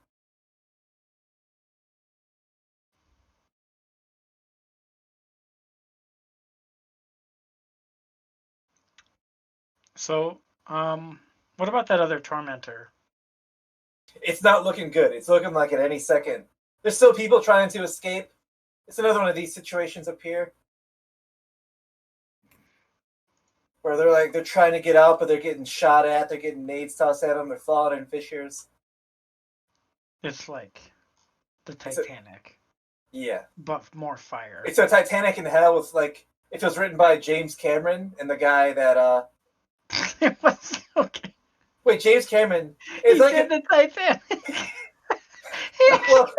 So, what about that other tormentor? It's not looking good. It's looking like at any second. There's still people trying to escape. It's another one of these situations up here where they're trying to get out, but they're getting shot at. They're getting nades tossed at them. They're falling in fissures. It's like the Titanic. Yeah. But more fire. It's a Titanic in hell with like, if it was written by James Cameron and the guy that It was okay. Wait, James Cameron. He did the Titanic. Well,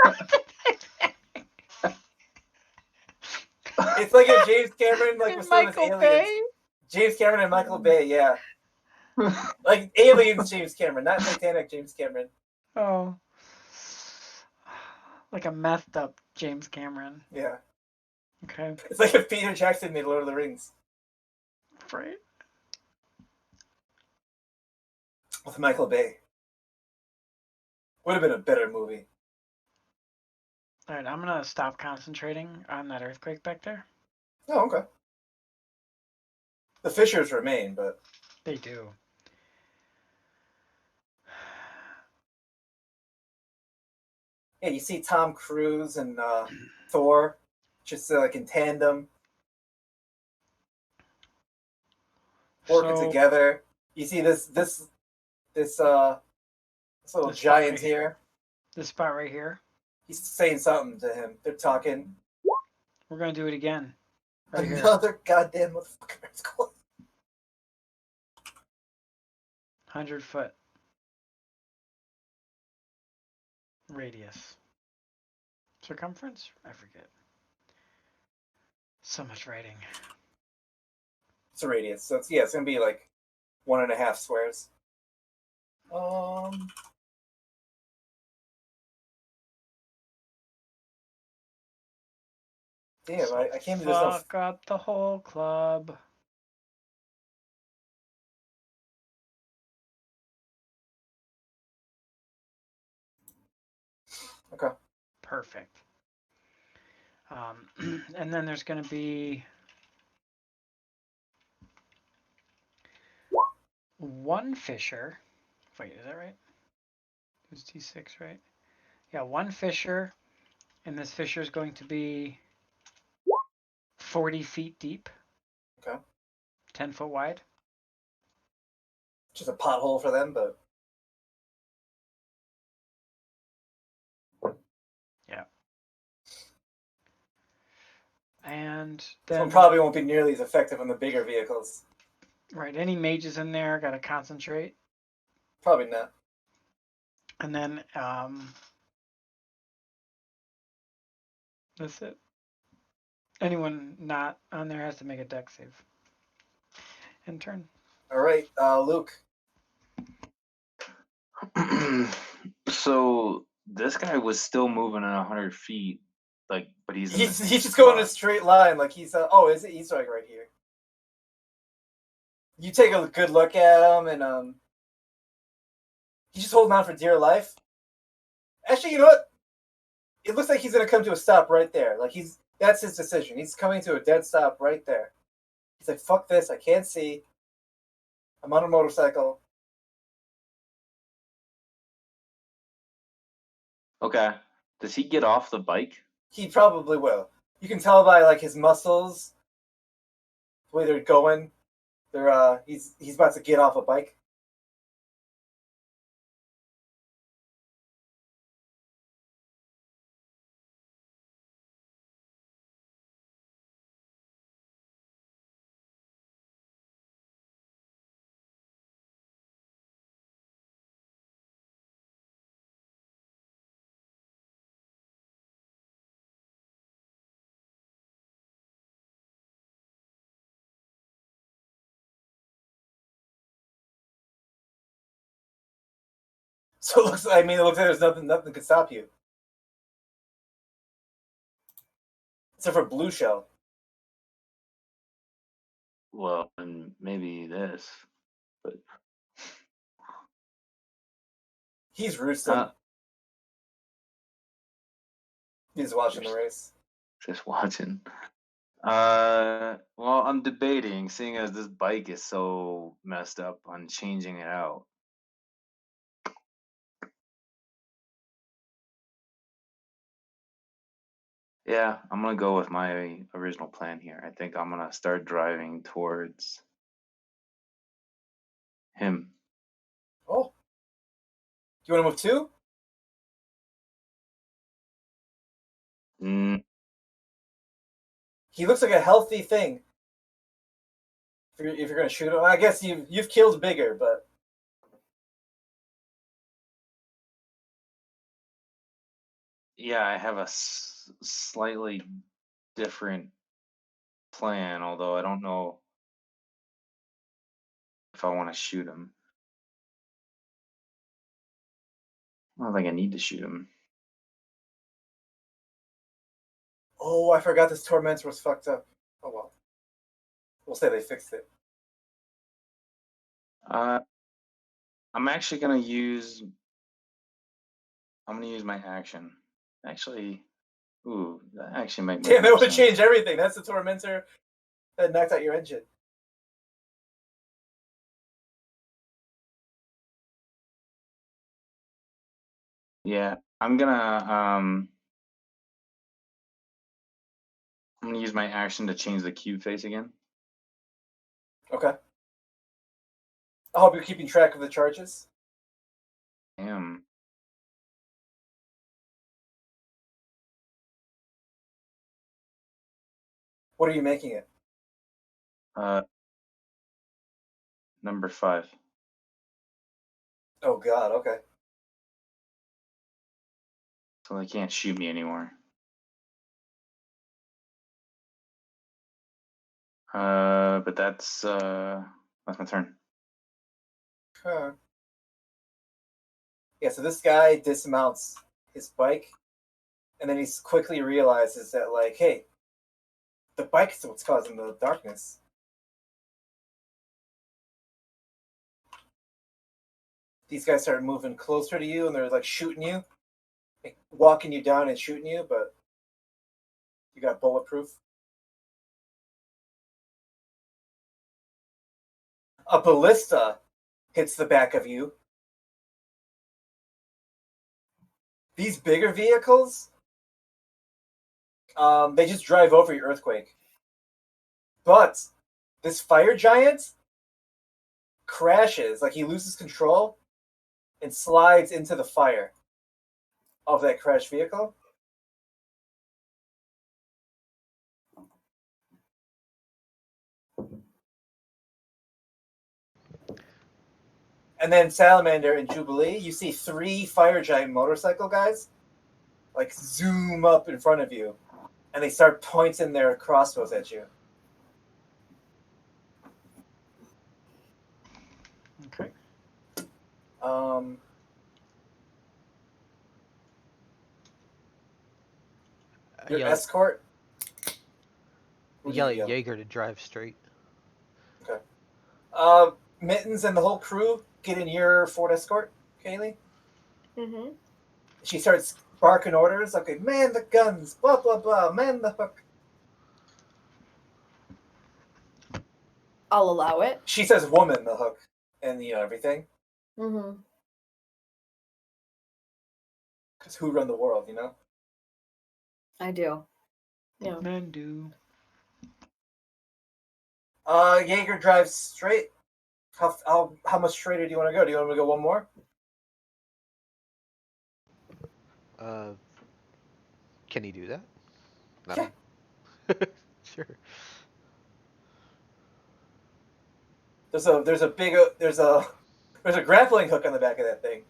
it's like if James Cameron was still with Michael aliens. Bay. James Cameron and Michael Bay, yeah. Like aliens, James Cameron, not Titanic, James Cameron. Oh. Like a methed up James Cameron. Yeah. Okay. It's like if Peter Jackson made Lord of the Rings. Right. With Michael Bay. Would have been a better movie. Alright, I'm gonna stop concentrating on that earthquake back there. Oh, okay. The fissures remain, but They do. yeah, you see Tom Cruise and Thor just like in tandem, working So, together. You see this little This spot giant right here. this spot right here, He's saying something to him. They're talking. we're gonna do it again. Right here. Another goddamn motherfucker earthquake. 100-foot radius. Circumference? I forget. So much writing. It's a radius, so it's gonna be like 1.5 squares. Damn, I can't believe there's no. Fuck up the whole club. Okay. Perfect. And then there's going to be one fissure. Wait, is that right? It was T6, right? Yeah, one fissure, and this fissure is going to be 40 feet deep. Okay. 10 foot wide. Just a pothole for them, but yeah. And this then one probably won't be nearly as effective on the bigger vehicles. right, any mages in there got to concentrate. Probably not. And then that's it. Anyone not on there has to make a deck save. And turn. All right, Luke. So this guy was still moving at 100 feet, like, but he's just going in a straight line, like he's is it? He's like right here. You take a good look at him, and he's just holding on for dear life. Actually, you know what? It looks like he's gonna come to a stop right there. Like that's his decision. He's coming to a dead stop right there. He's like, "Fuck this! I can't see. I'm on a motorcycle." Okay. Does he get off the bike? He probably will. You can tell by like his muscles, the way they're going. He's about to get off a bike. So it looks like there's nothing can stop you. Except for Blue Shell. Well, and maybe this, but He's roosting. He's watching the race. Just watching. Well, I'm debating, seeing as this bike is so messed up, on changing it out. Yeah, I'm gonna go with my original plan here. I think I'm gonna start driving towards him. Oh. Do you want to move too? Mm, He looks like a healthy thing. If you're gonna shoot him, I guess you've killed bigger, but Yeah, I have a slightly different plan, although I don't know if I want to shoot him. I don't think I need to shoot him. Oh, I forgot this Tormentor was fucked up. Oh well. We'll say they fixed it. I'm actually gonna use. I'm gonna use my action. Actually, ooh, that actually might make Damn, that more would sense. change everything. That's the Tormentor that knocked out your engine. Yeah, I'm gonna use my action to change the cube face again. Okay. I hope you're keeping track of the charges. I am. What are you making it? Number 5. Oh god, okay. So they can't shoot me anymore. But that's my turn. Huh. Yeah, so this guy dismounts his bike, and then he quickly realizes that, like, hey, the bike is what's causing the darkness. These guys start moving closer to you, and they're like shooting you, like, walking you down and shooting you, but you got bulletproof. A ballista hits the back of you. These bigger vehicles, they just drive over your earthquake. But this fire giant crashes, like he loses control and slides into the fire of that crashed vehicle. And then Salamander and Jubilee, you see 3 fire giant motorcycle guys like zoom up in front of you, and they start pointing their crossbows at you. Okay. Your yell, escort. yell at Jaeger to drive straight. Okay. Mittens and the whole crew get in your Ford Escort, Kaylee. Mm-hmm. She starts barking orders. Okay, man the guns, blah blah blah, man the hook. I'll allow it. She says woman the hook, and everything. Mm-hmm. Because who run the world, I do. Yeah. Men do. Jaeger drives straight. How much straighter do you want to go? Do you want to go one more? Can he do that? Yeah. Sure. There's a grappling hook on the back of that thing.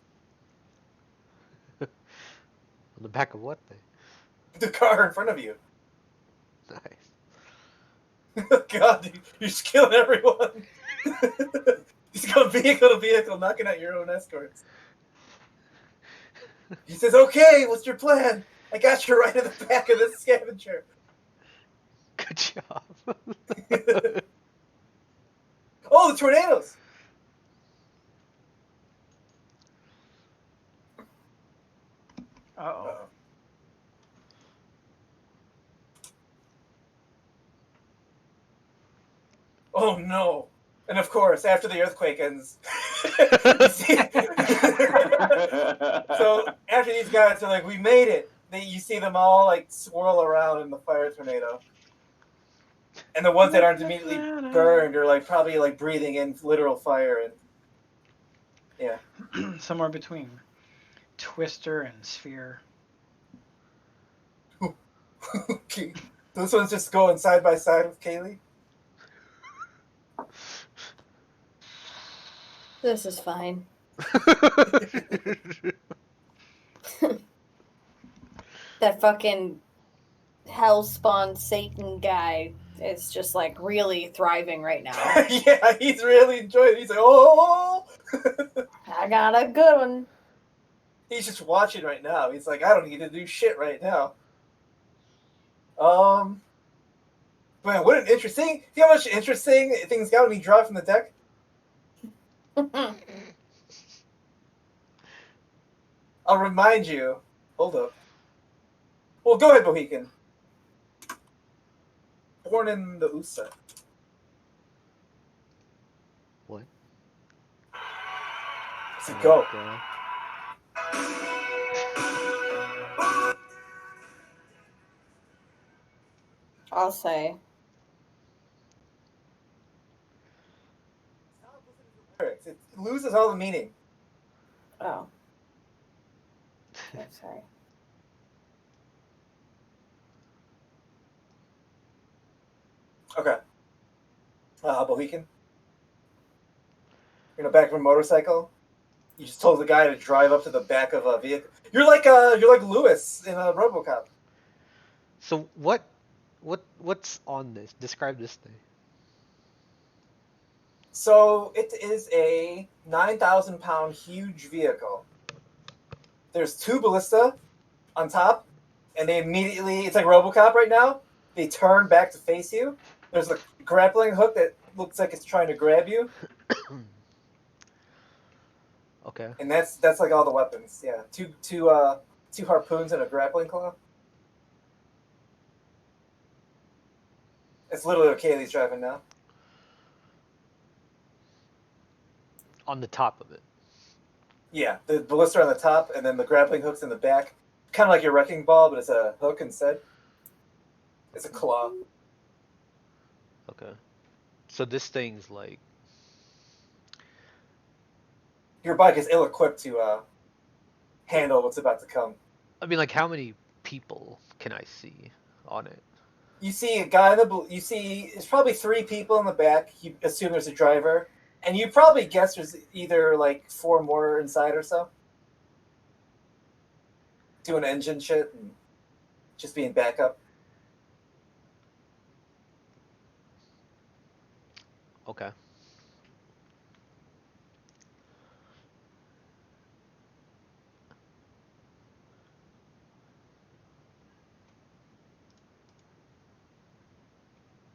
On the back of what thing? The car in front of you. Nice. God, you're just killing everyone. He's going vehicle to vehicle, knocking out your own escorts. He says, "Okay, what's your plan? I got you right in the back of this scavenger." Good job. Oh, the tornadoes! Uh-oh. Oh no! And of course, after the earthquake ends, so after these guys are like, "We made it," you see them all like swirl around in the fire tornado, and the ones that aren't immediately burned are like probably like breathing in literal fire, and yeah. Somewhere between Twister and Sphere. Okay. So this one's just going side by side with Kaylee. This is fine. that fucking hellspawn Satan guy is just like really thriving right now. Yeah, he's really enjoying it. He's like, oh, I got a good one. he's just watching right now. He's like, I don't need to do shit right now. Man, what an interesting. See how much interesting things got when he dropped from the deck? I'll remind you. Hold up. Well, go ahead, Bohican. Born in the USA. What? So go. God. I'll say. It loses all the meaning. Oh. Okay, sorry. Okay. Bohican. You're in the back of a motorcycle. You just told the guy to drive up to the back of a vehicle. You're like Lewis in RoboCop. So what's on this? Describe this thing. So it is a 9,000-pound huge vehicle. There's two ballista on top, and they immediately, it's like RoboCop right now. They turn back to face you. There's a grappling hook that looks like it's trying to grab you, Okay. and that's like all the weapons. Yeah, two harpoons and a grappling claw. It's literally what Kaylee's driving now. On the top of it. Yeah, the ballista on the top, and then the grappling hook's in the back. Kind of like your wrecking ball, but it's a hook instead. It's a claw. Okay. So this thing's like, Your bike is ill-equipped to handle what's about to come. I mean, like, how many people can I see on it? You see a guy in the. You see, it's probably 3 people in the back. You assume there's a driver, and you probably guess there's either like 4 more inside or so, doing engine shit and just being backup. Okay.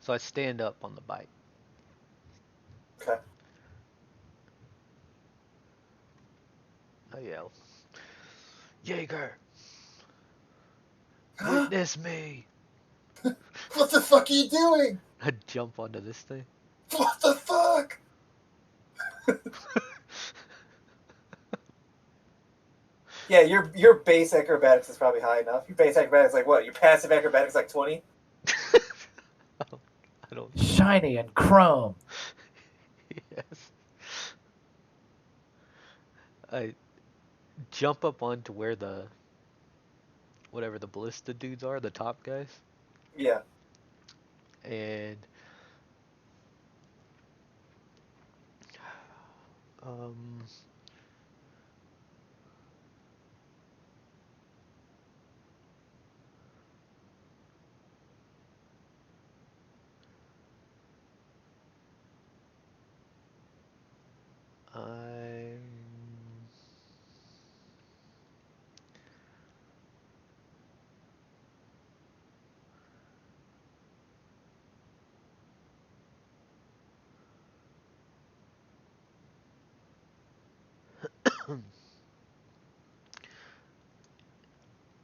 So I stand up on the bike. Okay. I yell, Jaeger, witness me. What the fuck are you doing? I jump onto this thing. What the fuck? Yeah, your base acrobatics is probably high enough. Your base acrobatics is like what? Your passive acrobatics is like 20? I don't. Shiny and chrome. Yes. I jump up onto where whatever the ballista dudes are, the top guys, Yeah. and um, I'm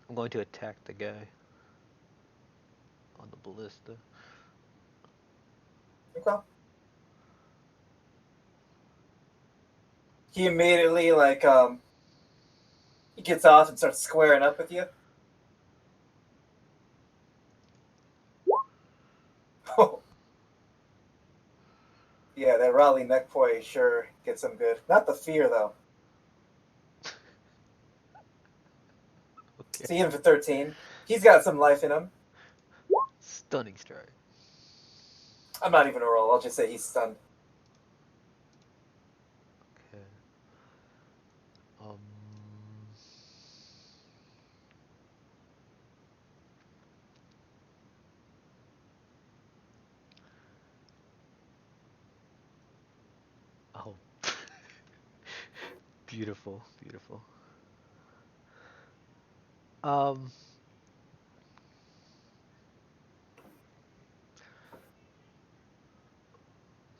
I'm going to attack the guy on the ballista. Okay. He immediately he gets off and starts squaring up with you. Oh. Yeah, that Raleigh neck poi sure gets him good. Not the fear though. Okay. See him for 13. He's got some life in him. Stunning strike. I'm not even a roll. I'll just say he's stunned. Okay. Um. Beautiful, beautiful. Um,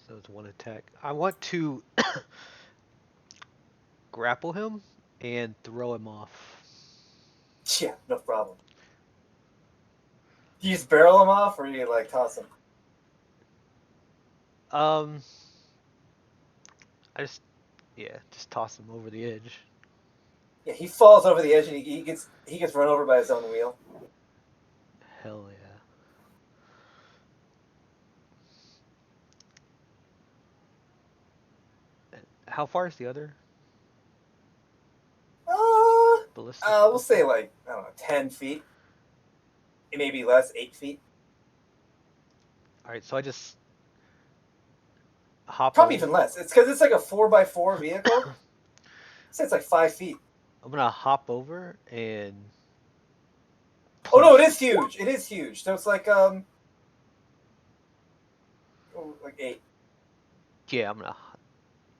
so it's one attack. I want to grapple him and throw him off. Yeah, no problem. Do you just barrel him off, or do you like toss him? I just toss him over the edge. Yeah, he falls over the edge and he gets run over by his own wheel. Hell yeah. How far is the other ballistic? We'll say like, I don't know, 10 feet. It may be less, 8 feet. Alright, so I just hop Probably over. even less. It's because it's like a 4x4 vehicle. So it's like 5 feet. I'm gonna hop over and Oh no, it is huge. It is huge. So it's like like 8. yeah, I'm gonna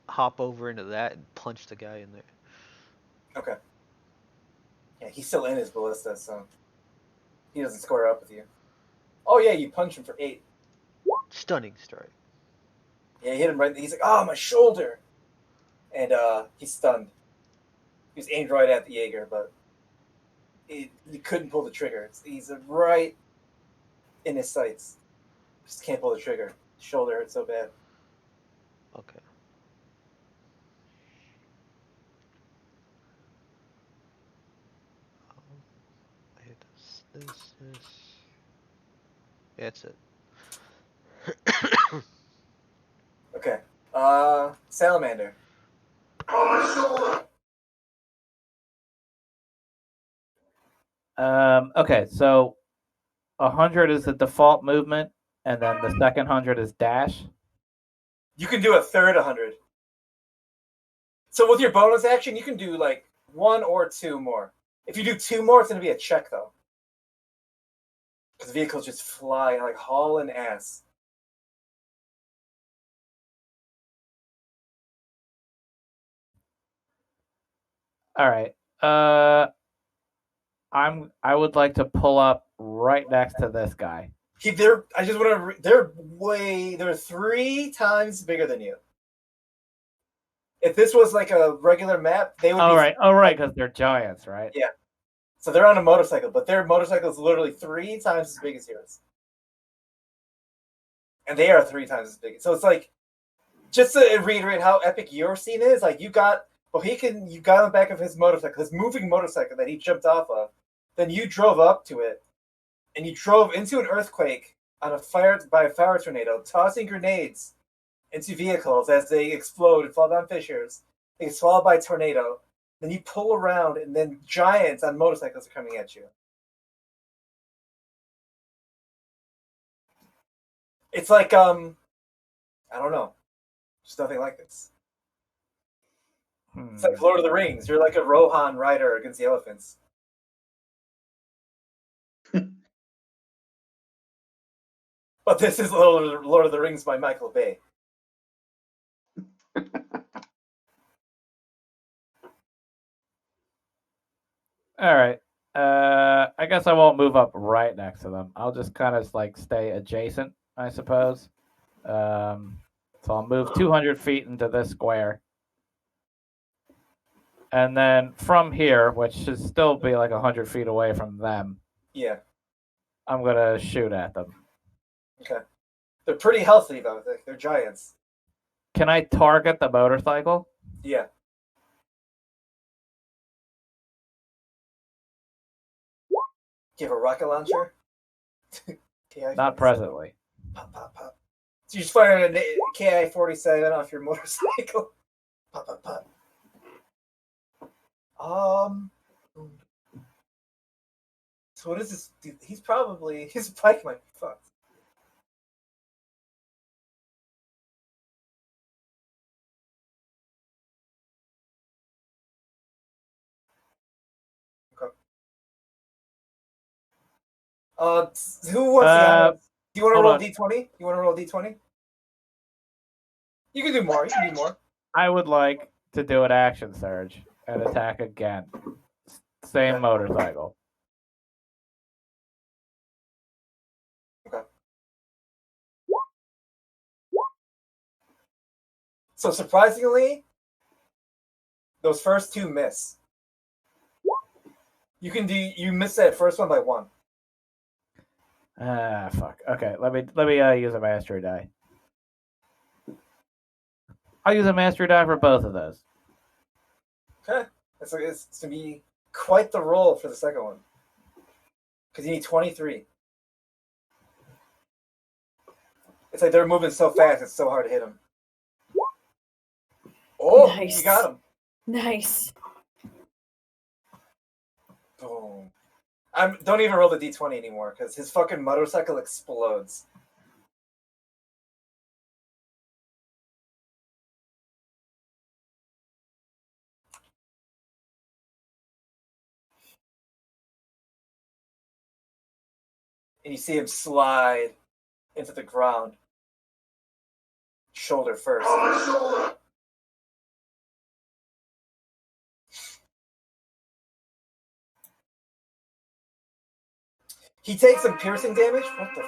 hop over into that and punch the guy in there. Okay. Yeah, he's still in his ballista, so he doesn't square up with you. Oh yeah, you punch him for 8. Stunning strike. Yeah, you hit him right. He's like, "Oh, my shoulder," and he's stunned. He was aimed right at the Jaeger, but he couldn't pull the trigger. He's right in his sights. Just can't pull the trigger. His shoulder hurts so bad. Okay. I hit this. Yeah, that's it. Okay. Salamander. Okay, so 100 is the default movement, and then the second 100 is dash. You can do a third 100. So with your bonus action, you can do like 1 or 2 more. If you do 2 more, it's going to be a check, though. Because the vehicles just fly like hauling ass. All right. I would like to pull up right next to this guy. They're 3 times bigger than you. If this was like a regular map, they would be... All right, because they're giants, right? Yeah. So they're on a motorcycle, but their motorcycle is literally 3 times as big as yours. And they are 3 times as big. So it's like, just to reiterate how epic your scene is, like you got on the back of his motorcycle, his moving motorcycle that he jumped off of. Then you drove up to it, and you drove into an earthquake by a fire tornado, tossing grenades into vehicles as they explode and fall down fissures. They get swallowed by a tornado. Then you pull around, and then giants on motorcycles are coming at you. It's like, I don't know. There's nothing like this. It's like Lord of the Rings. You're like a Rohan rider against the elephants. But this is Lord of the Rings by Michael Bay. All right. I guess I won't move up right next to them. I'll just kind of like stay adjacent, I suppose. So I'll move 200 feet into this square. And then from here, which should still be like 100 feet away from them. Yeah. I'm going to shoot at them. Okay. They're pretty healthy, though. They're giants. Can I target the motorcycle? Yeah. Do you have a rocket launcher? Not presently. Pop, pop, pop. So you just fire a KI-47 off your motorcycle. Pop, pop, pop. So what is this? Dude, his bike might be fucked. Okay. Who wants the honors? Do you want to roll D20? You want to roll D20? You can do more. You can do more. I would like to do an action surge and attack again. Same Okay. motorcycle. Okay. So surprisingly, those first two miss. You miss that first one by 1. Ah, fuck. Okay, let me use a mastery die. I'll use a mastery die for both of those. Okay. It's gonna be quite the roll for the second one. Because you need 23. It's like they're moving so fast, it's so hard to hit them. Oh, Nice. you got him. Nice. Boom. Don't even roll the d20 anymore, because his fucking motorcycle explodes. And you see him slide into the ground. Shoulder first. He takes some piercing damage. What the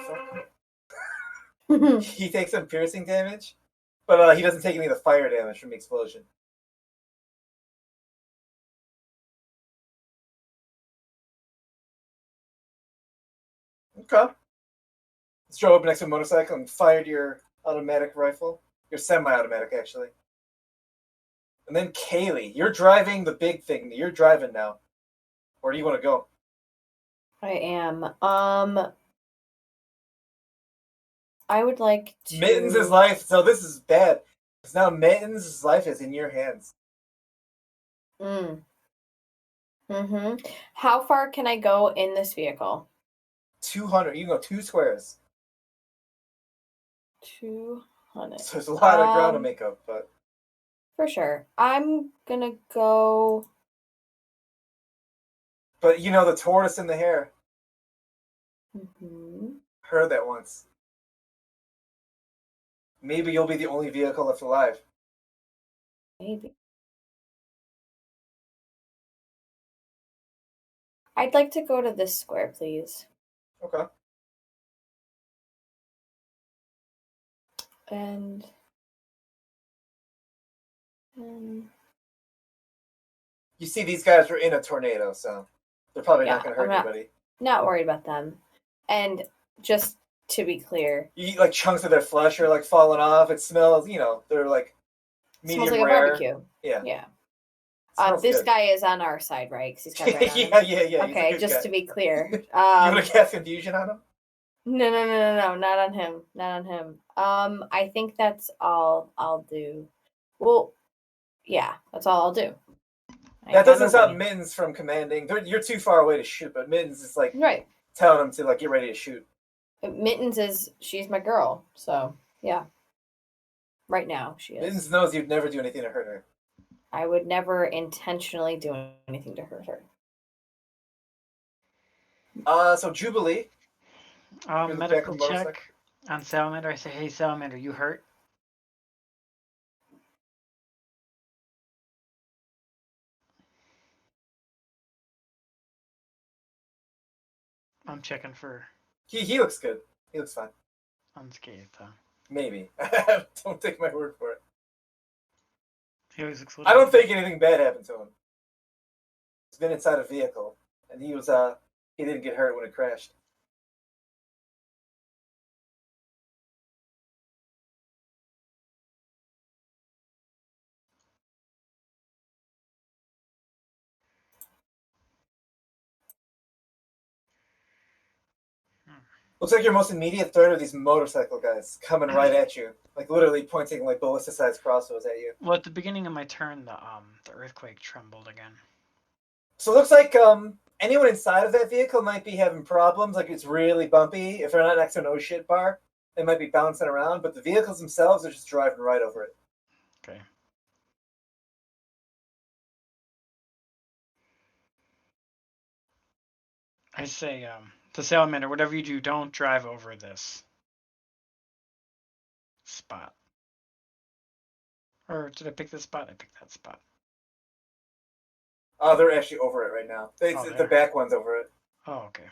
fuck? He takes some piercing damage, but he doesn't take any of the fire damage from the explosion. Okay. Let's drove up next to a motorcycle and fired your automatic rifle. Your semi-automatic, actually. And then Kaylee, you're driving the big thing. You're driving now. Where do you want to go? I am. I would like to. Mittens' life. So this is bad. Because now Mittens' life is in your hands. How far can I go in this vehicle? 200. You can go 2 squares. 200. So there's a lot of ground to make up, but for sure. I'm gonna go. But you know the tortoise and the hare. Mm-hmm. Heard that once. Maybe you'll be the only vehicle left alive. Maybe. I'd like to go to this square, please. Okay. And you see, these guys were in a tornado, so they're probably not going to hurt anybody. Not worried about them. And just to be clear, you eat like chunks of their flesh are like falling off. It smells, they're like medium smells like rare. A barbecue. Yeah. This good. guy is on our side, right? Because he's got red on him. Yeah. Okay, just guy. To be clear. You want to cast confusion on him? No, not on him. Not on him. I think that's all I'll do. Well, yeah, that's all I'll do. That doesn't stop Mittens from commanding. You're too far away to shoot, but Mittens is like telling him to like get ready to shoot. Mittens she's my girl, so yeah. Right now she is. Mittens knows you'd never do anything to hurt her. I would never intentionally do anything to hurt her. So Jubilee. Medical check on Salamander. I say, hey Salamander, you hurt? I'm checking for. He looks good. He looks fine. Unscathed, huh? Maybe. Don't take my word for it. He always looks. I don't think anything bad happened to him. He's been inside a vehicle, and he didn't get hurt when it crashed. Looks like your most immediate threat are these motorcycle guys coming right at you, like literally pointing like ballista-sized crossbows at you. Well, at the beginning of my turn, the earthquake trembled again. So it looks like anyone inside of that vehicle might be having problems. Like it's really bumpy. If they're not next to an oh shit bar, they might be bouncing around. But the vehicles themselves are just driving right over it. Okay. I say, to Salamander, whatever you do, don't drive over this spot. Or did I pick this spot? I picked that spot. Oh, they're actually over it right now. The there. back one's over it. Oh, okay.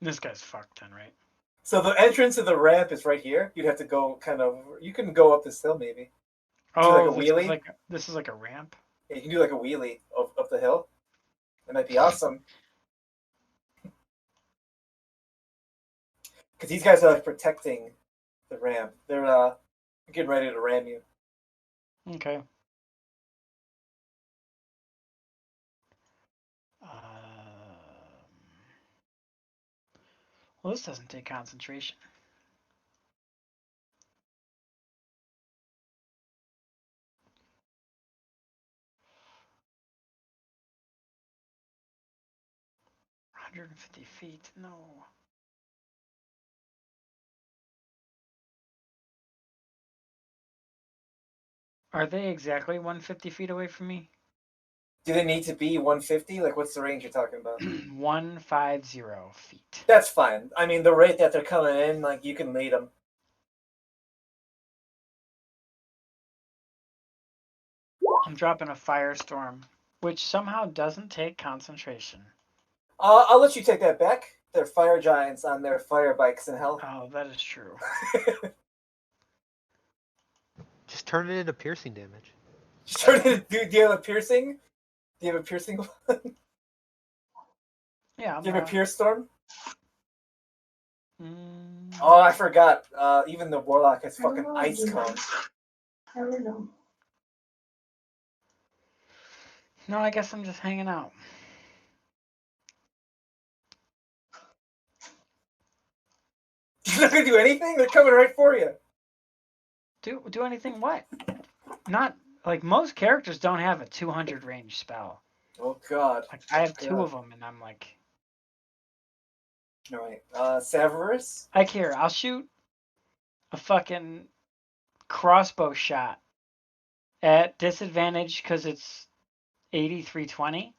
This guy's fucked then, right? So the entrance to the ramp is right here. You'd have to go kind of. You can go up this hill maybe. Do like a wheelie. This is like a ramp. Yeah, you can do like a wheelie up the hill. That might be awesome. Because these guys are like protecting the ramp. They're getting ready to ram you. Okay. Well, this doesn't take concentration. $150 no. Are they exactly 150 feet away from me? Do they need to be 150? Like, what's the range you're talking about? 150 feet. That's fine. I mean, the rate that they're coming in, like, you can lead them. I'm dropping a firestorm, which somehow doesn't take concentration. I'll let you take that back. They're fire giants on their fire bikes in hell. Oh, that is true. Just turn it into piercing damage. Just turn it. Do you have a piercing? Do you have a piercing one? Yeah. Do you have a pierce storm? Mm. Oh, I forgot. Even the warlock has fucking ice cone. I don't know. No, I guess I'm just hanging out. You're not gonna do anything? They're coming right for you. Do anything what? Not like most characters don't have a 200 range spell. Oh god. Like I have two of them, and I'm like. All right. Severus. Like here, I'll shoot a fucking crossbow shot at disadvantage because it's 8320.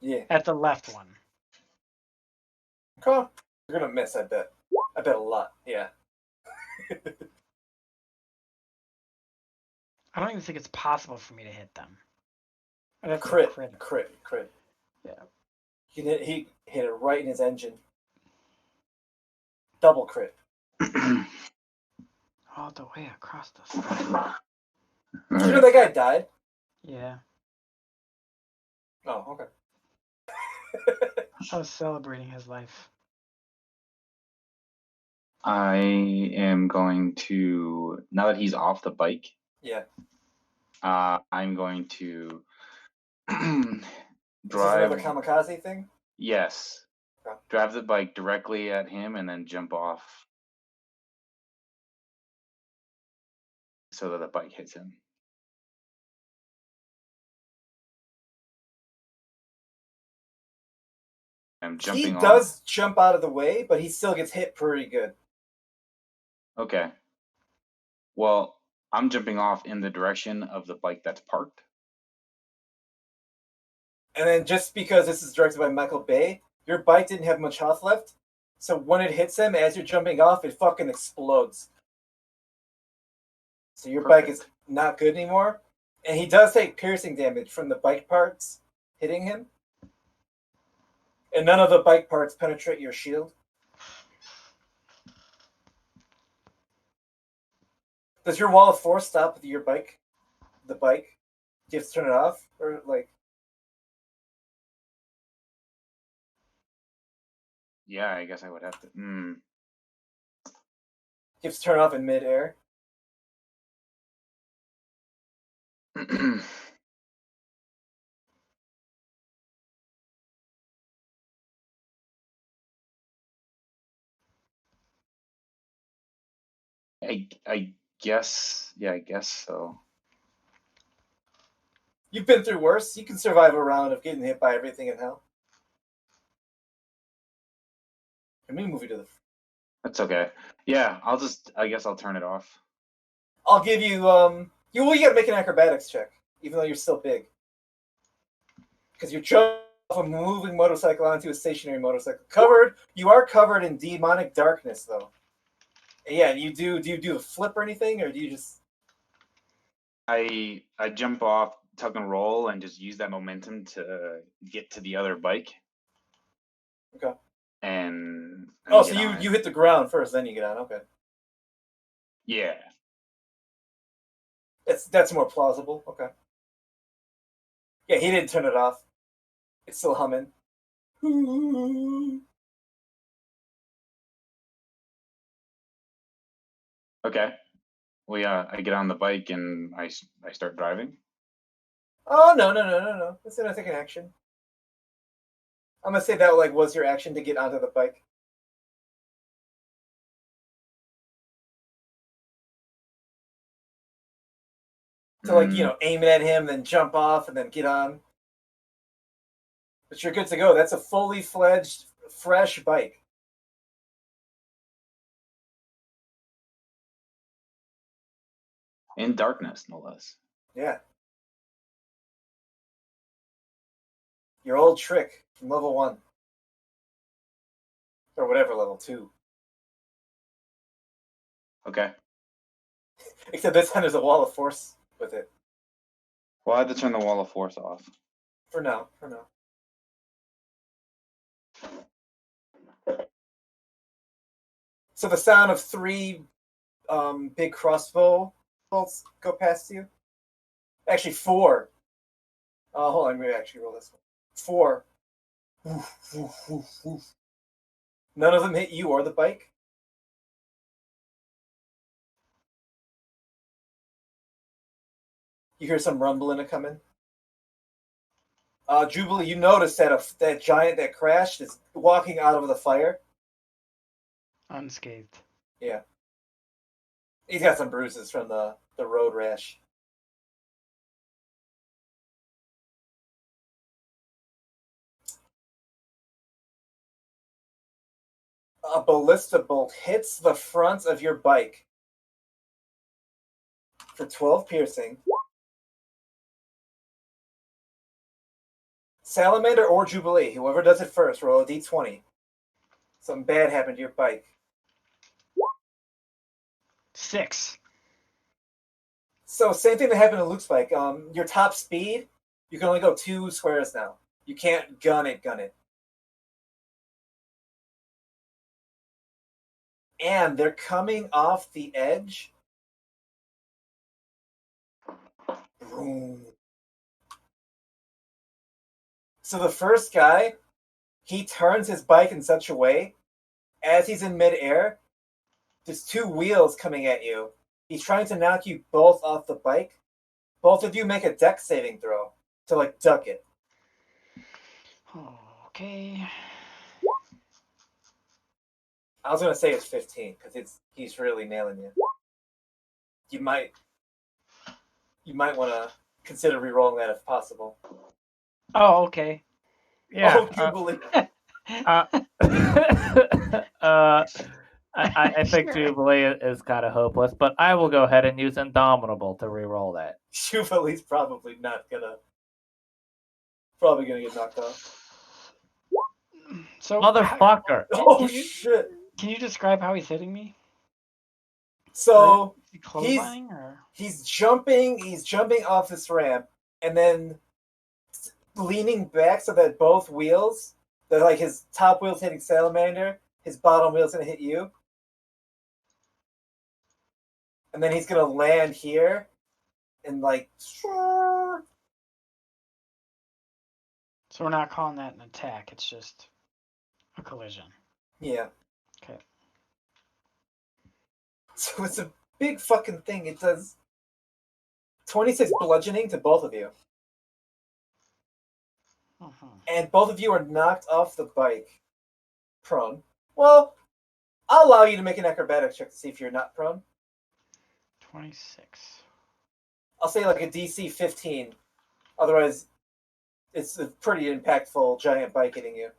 Yeah. At the left one. Okay. You're gonna miss, I bet. I bet a lot. Yeah. I don't even think it's possible for me to hit them. I'd have to Crit. Yeah. He hit it right in his engine. Double crit. All the way across the sky. Did you know that guy died? Yeah. Oh, okay. I was celebrating his life. I am going to, now that he's off the bike, Yeah. I'm going to This drive. is another kamikaze thing? Yes. Okay. Drive the bike directly at him and then jump off so that the bike hits him. I'm jumping He off. does jump out of the way, but he still gets hit pretty good. Okay. Well, I'm jumping off in the direction of the bike that's parked. And then just because this is directed by Michael Bay, your bike didn't have much health left. So when it hits him as you're jumping off, it fucking explodes. So your bike is not good anymore. And he does take piercing damage from the bike parts hitting him. And none of the bike parts penetrate your shield. Does your wall of force stop with your bike? The bike? Do you have to turn it off? Or like... Yeah, I guess I would have to. You have to turn it off in midair. I guess, yeah, I guess so. You've been through worse. You can survive a round of getting hit by everything in hell. Let me move you to the... That's okay. Yeah, I guess I'll turn it off. I'll give you, you gotta make an acrobatics check, even though you're still big. Because you're jumping off a moving motorcycle onto a stationary motorcycle. You are covered in demonic darkness, though. And yeah, do you do a flip or anything, or do you just... I jump off, tuck and roll, and just use that momentum to get to the other bike. Okay. And Oh, so get you on it. you hit the ground first, then you get on. Okay. Yeah. That's more plausible. Okay. Yeah, he didn't turn it off. It's still humming. Okay. Well, yeah, I get on the bike and I start driving. Oh no! That's gonna take an action. I'm gonna say that like was your action to get onto the bike. To like aim it at him, then jump off, and then get on. But you're good to go. That's a fully fledged, fresh bike. In darkness, no less. Yeah. Your old trick from level 1. Or whatever, level 2. Okay. Except this time there's a wall of force with it. Well, I had to turn the wall of force off. For now. So the sound of 3 big crossbow bolts go past you. Actually, 4. Hold on, maybe I actually roll this one. 4. None of them hit you or the bike. You hear some rumbling coming. Jubilee, you notice that giant that crashed is walking out of the fire. Unscathed. Yeah. He's got some bruises from the road rash. A ballista bolt hits the front of your bike for 12 piercing. Salamander or Jubilee, whoever does it first, roll a d20. Something bad happened to your bike. 6. So same thing that happened to Luke's bike. Your top speed, you can only go 2 squares now. You can't gun it. And they're coming off the edge. Boom. So the first guy, he turns his bike in such a way, as he's in midair, there's 2 wheels coming at you. He's trying to knock you both off the bike. Both of you make a dex saving throw to like duck it. Okay. I was gonna say it's 15 because he's really nailing you. You might want to consider re-rolling that if possible. Oh, okay. Yeah. Oh, Jubilee. I think Sure. Jubilee is kind of hopeless, but I will go ahead and use Indomitable to re-roll that. Jubilee's probably gonna get knocked off. So, Motherfucker. Oh shit! Can you describe how he's hitting me? So Is he clotheslining or? he's jumping off this ramp and then leaning back so that both wheels, that like his top wheel's hitting Salamander, his bottom wheel's gonna hit you, and then he's gonna land here and like. So we're not calling that an attack. It's just a collision. Yeah. Okay. So it's a big fucking thing. It does 26 bludgeoning to both of you. And both of you are knocked off the bike. Prone. Well, I'll allow you to make an acrobatics check to see if you're not prone. 26. I'll say like a DC 15. Otherwise, it's a pretty impactful giant bike hitting you.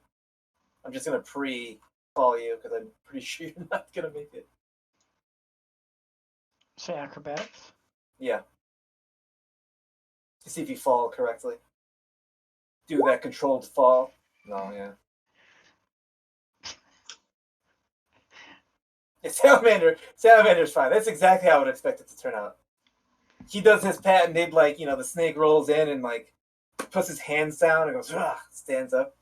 I'm just going to pre-fall you because I'm pretty sure you're not going to make it. Say acrobatics? Yeah. To see if you fall correctly. Do that controlled fall. No, yeah. Salamander's fine. That's exactly how I would expect it to turn out. he does his patented, like, the snake rolls in and, like, puts his hands down and goes, stands up.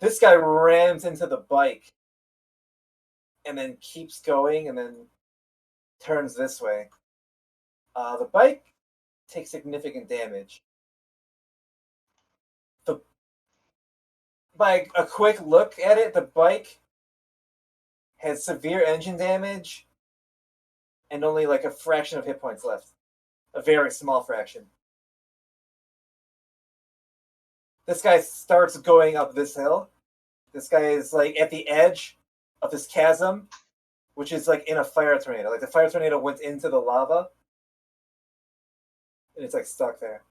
This guy rams into the bike and then keeps going and then turns this way. The bike takes significant damage. By a quick look at it, the bike has severe engine damage and only like a fraction of hit points left. A very small fraction. This guy starts going up this hill. This guy is like at the edge of this chasm, which is like in a fire tornado. Like the fire tornado went into the lava and it's like stuck there.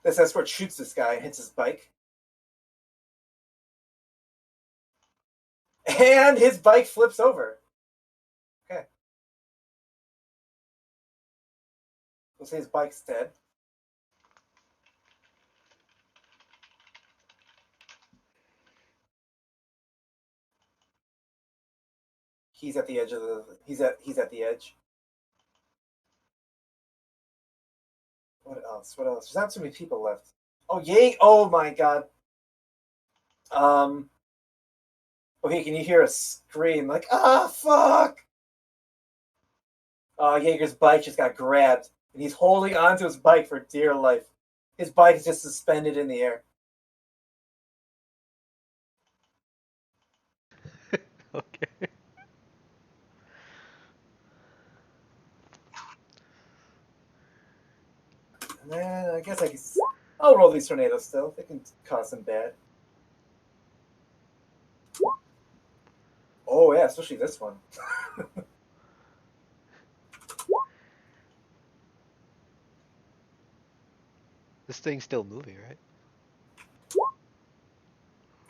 This escort shoots this guy and hits his bike. And his bike flips over. Okay. We'll say his bike's dead. He's at the edge of the. He's at the edge. What else? What else? There's not too many people left. Oh yay! Oh my god. Okay, can you hear a scream like fuck? Jaeger's bike just got grabbed, and he's holding onto his bike for dear life. His bike is just suspended in the air. Okay. And then I guess I'll roll these tornadoes still. They can cause some bad. Oh yeah, especially this one. This thing's still moving, right?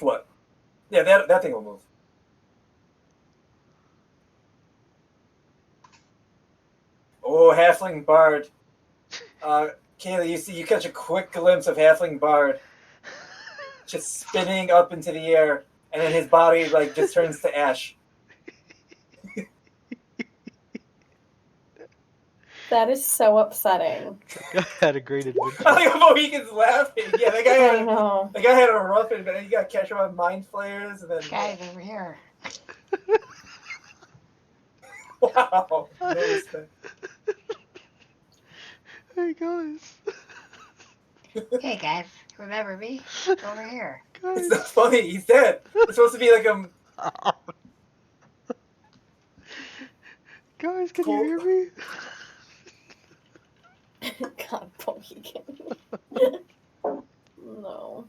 What? Yeah, that thing will move. Oh, Halfling Bard. Kaylee, you catch a quick glimpse of Halfling Bard just spinning up into the air, and then his body like just turns to ash. That is so upsetting. I had a great adventure. I like how Mohican's laughing. Yeah, the guy I know. had a rough and then you got to catch him on mind flayers and then. Guys, over here. Wow. No respect. Hey guys. Hey guys, remember me? Over here. It's not funny. He's dead. It's supposed to be like a. Guys, can you hear me? God, Mohican. No.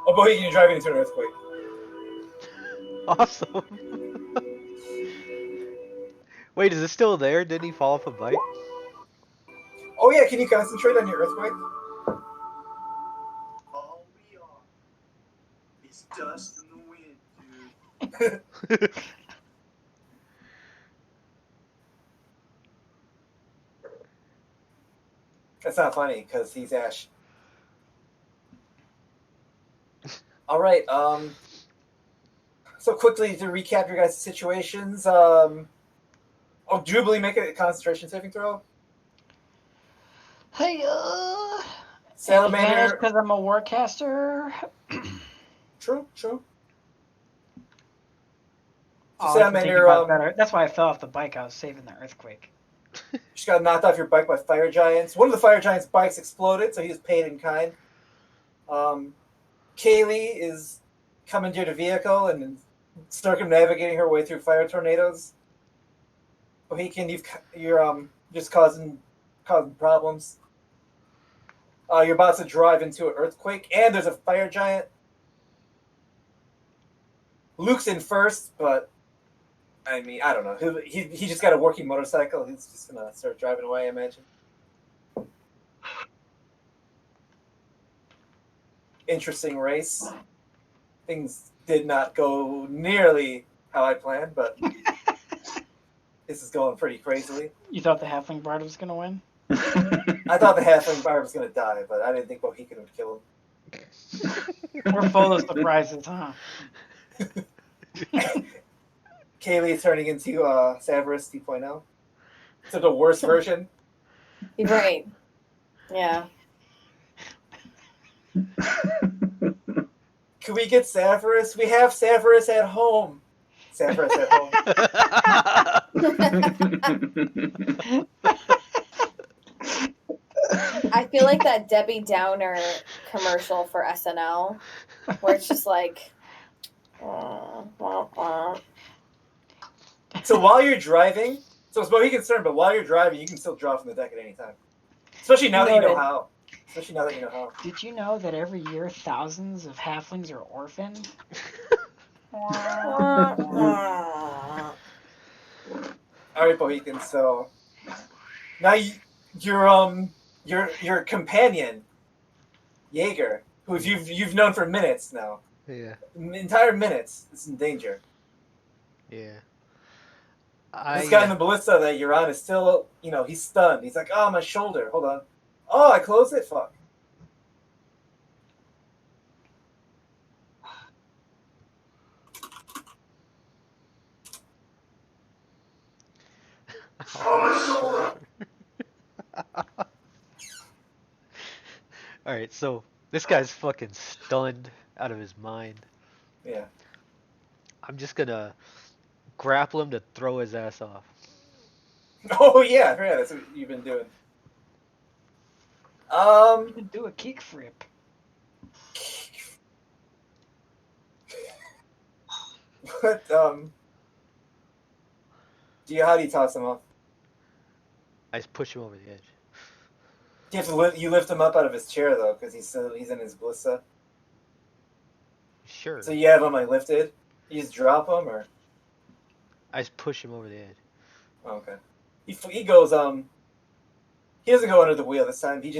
Oh, Mohican, you're driving into an earthquake. Awesome. Wait, is it still there? Didn't he fall off a bike? Oh yeah, can you concentrate on your earthquake? All we are is dust in the wind, dude. That's not funny because he's Ash. All right. So quickly to recap your guys' situations. Jubilee, make a concentration saving throw. Hey, Salamander. because I'm a warcaster. True. Oh, Salamander. that's why I fell off the bike. I was saving the earthquake. You just got knocked off your bike by fire giants. One of the fire giants' bikes exploded, so he was paid in kind. Kaylee is commandeered a vehicle and circumnavigating her way through fire tornadoes. Mohican, you're just causing problems. You're about to drive into an earthquake, and there's a fire giant. Luke's in first, but I mean, I don't know. He just got a working motorcycle. He's just gonna start driving away, I imagine. Interesting race. Things did not go nearly how I planned, but this is going pretty crazily. You thought the Halfling Bard was going to win? I thought the halfling bard was gonna die, but I didn't think Mohican would kill We're full of surprises, huh? him. Kaylee is turning into Savarus 2.0. So the worst version. Right. Yeah. Can we get Savarus? We have Savarus at home. Savarus at home. I feel like that Debbie Downer commercial for SNL, where it's just like, So while you're driving, so it's Mohican's turn, but while you're driving, you can still draw from the deck at any time. Especially now that you know Noted. how. Especially now that you know how. Did you know that every year thousands of halflings are orphaned? Alright, Mohican, so now your companion, Jaeger, who you've known for minutes now. Yeah. Entire minutes is in danger. Yeah. This guy in the ballista that you're on is still, he's stunned. He's like, oh, my shoulder. Hold on. Oh, I closed it? Fuck. Oh, Alright, so this guy's fucking stunned out of his mind. Yeah. I'm just gonna grapple him to throw his ass off. Oh, yeah, that's what you've been doing. You can do a kick flip. But, how do you toss him off? I just push him over the edge. You have to you lift him up out of his chair, though, because he's in his ballista. Sure. So you have him, like, lifted? You just drop him, or? I just push him over the edge. Oh, okay. He goes, he doesn't go under the wheel this time. He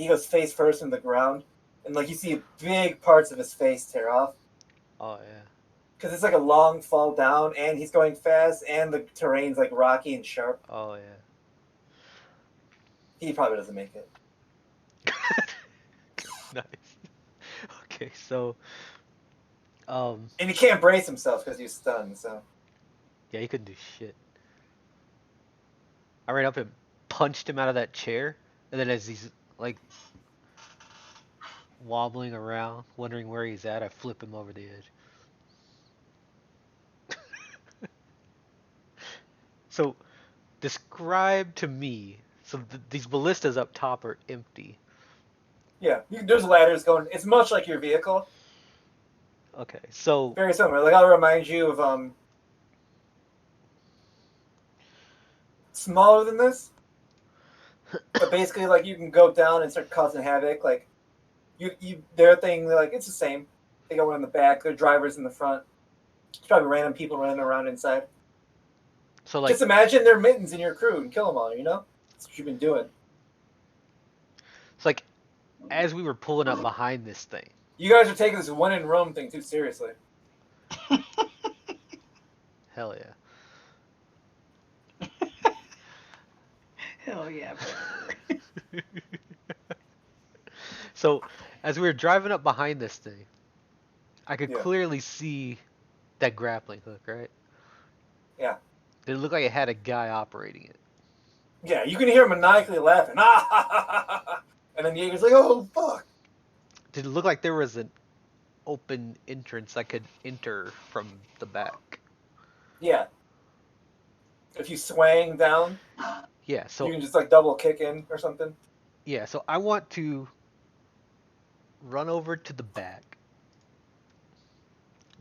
goes face first in the ground, and, like, you see big parts of his face tear off. Oh, yeah. Because it's like a long fall down, and he's going fast, and the terrain's, like, rocky and sharp. Oh, yeah. He probably doesn't make it. Nice. Okay, so, And he can't brace himself because he's stunned, so. yeah, he couldn't do shit. I ran up and punched him out of that chair, and then as he's, like, wobbling around, wondering where he's at, I flip him over the edge. So, describe to me, so these ballistas up top are empty. Yeah, there's ladders going. It's much like your vehicle. Okay, so, Very similar. Like, I'll remind you of, smaller than this. But basically, like, you can go down and start causing havoc. Like, their thing, like, it's the same. They go in the back, their driver's in the front. There's probably random people running around inside. so like, Just imagine their mittens in your crew and kill them all, That's what you've been doing. it's like, as we were pulling up behind this thing, You guys are taking this one in Rome thing too seriously. hell yeah. Hell yeah, brother. So, as we were driving up behind this thing, I could Yeah. clearly see that grappling hook, right? Yeah. It looked like it had a guy operating it. Yeah, you can hear him maniacally laughing. Ah, ha, ha, ha, ha. And then Jaeger's like, oh, fuck. Did it look like there was an open entrance I could enter from the back? Yeah. If you swang down, Yeah, so you can just, like, double kick in or something. yeah, so I want to run over to the back,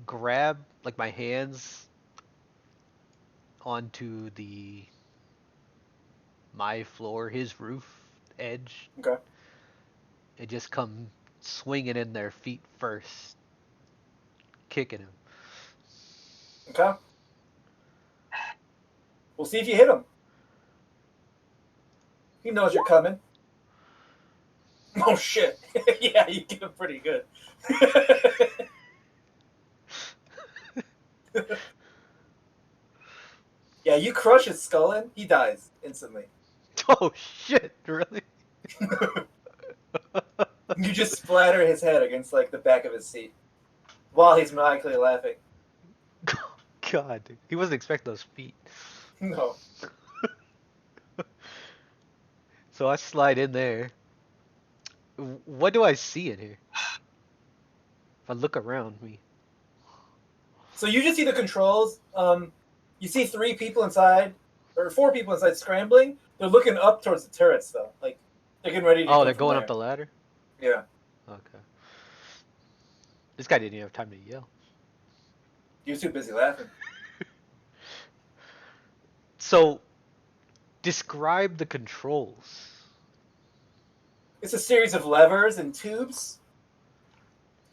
grab like my hands onto my floor, his roof edge, Okay. and just come swinging in there feet first, kicking him. Okay. We'll see if you hit him. He knows you're coming. Oh, shit. Yeah, you get him pretty good. Yeah, you crush his skull in, he dies instantly. Oh shit! Really? You just splatter his head against like the back of his seat while he's maniacally laughing. God, dude. He wasn't expecting those feet. No. So I slide in there. What do I see in here? If I look around me. So you just see the controls. You see 3 people inside, or 4 people inside scrambling. They're looking up towards the turrets though. Like they're getting ready to Oh, come they're from going there. up the ladder? Yeah. Okay. This guy didn't even have time to yell. You're too busy laughing. So, describe the controls. It's a series of levers and tubes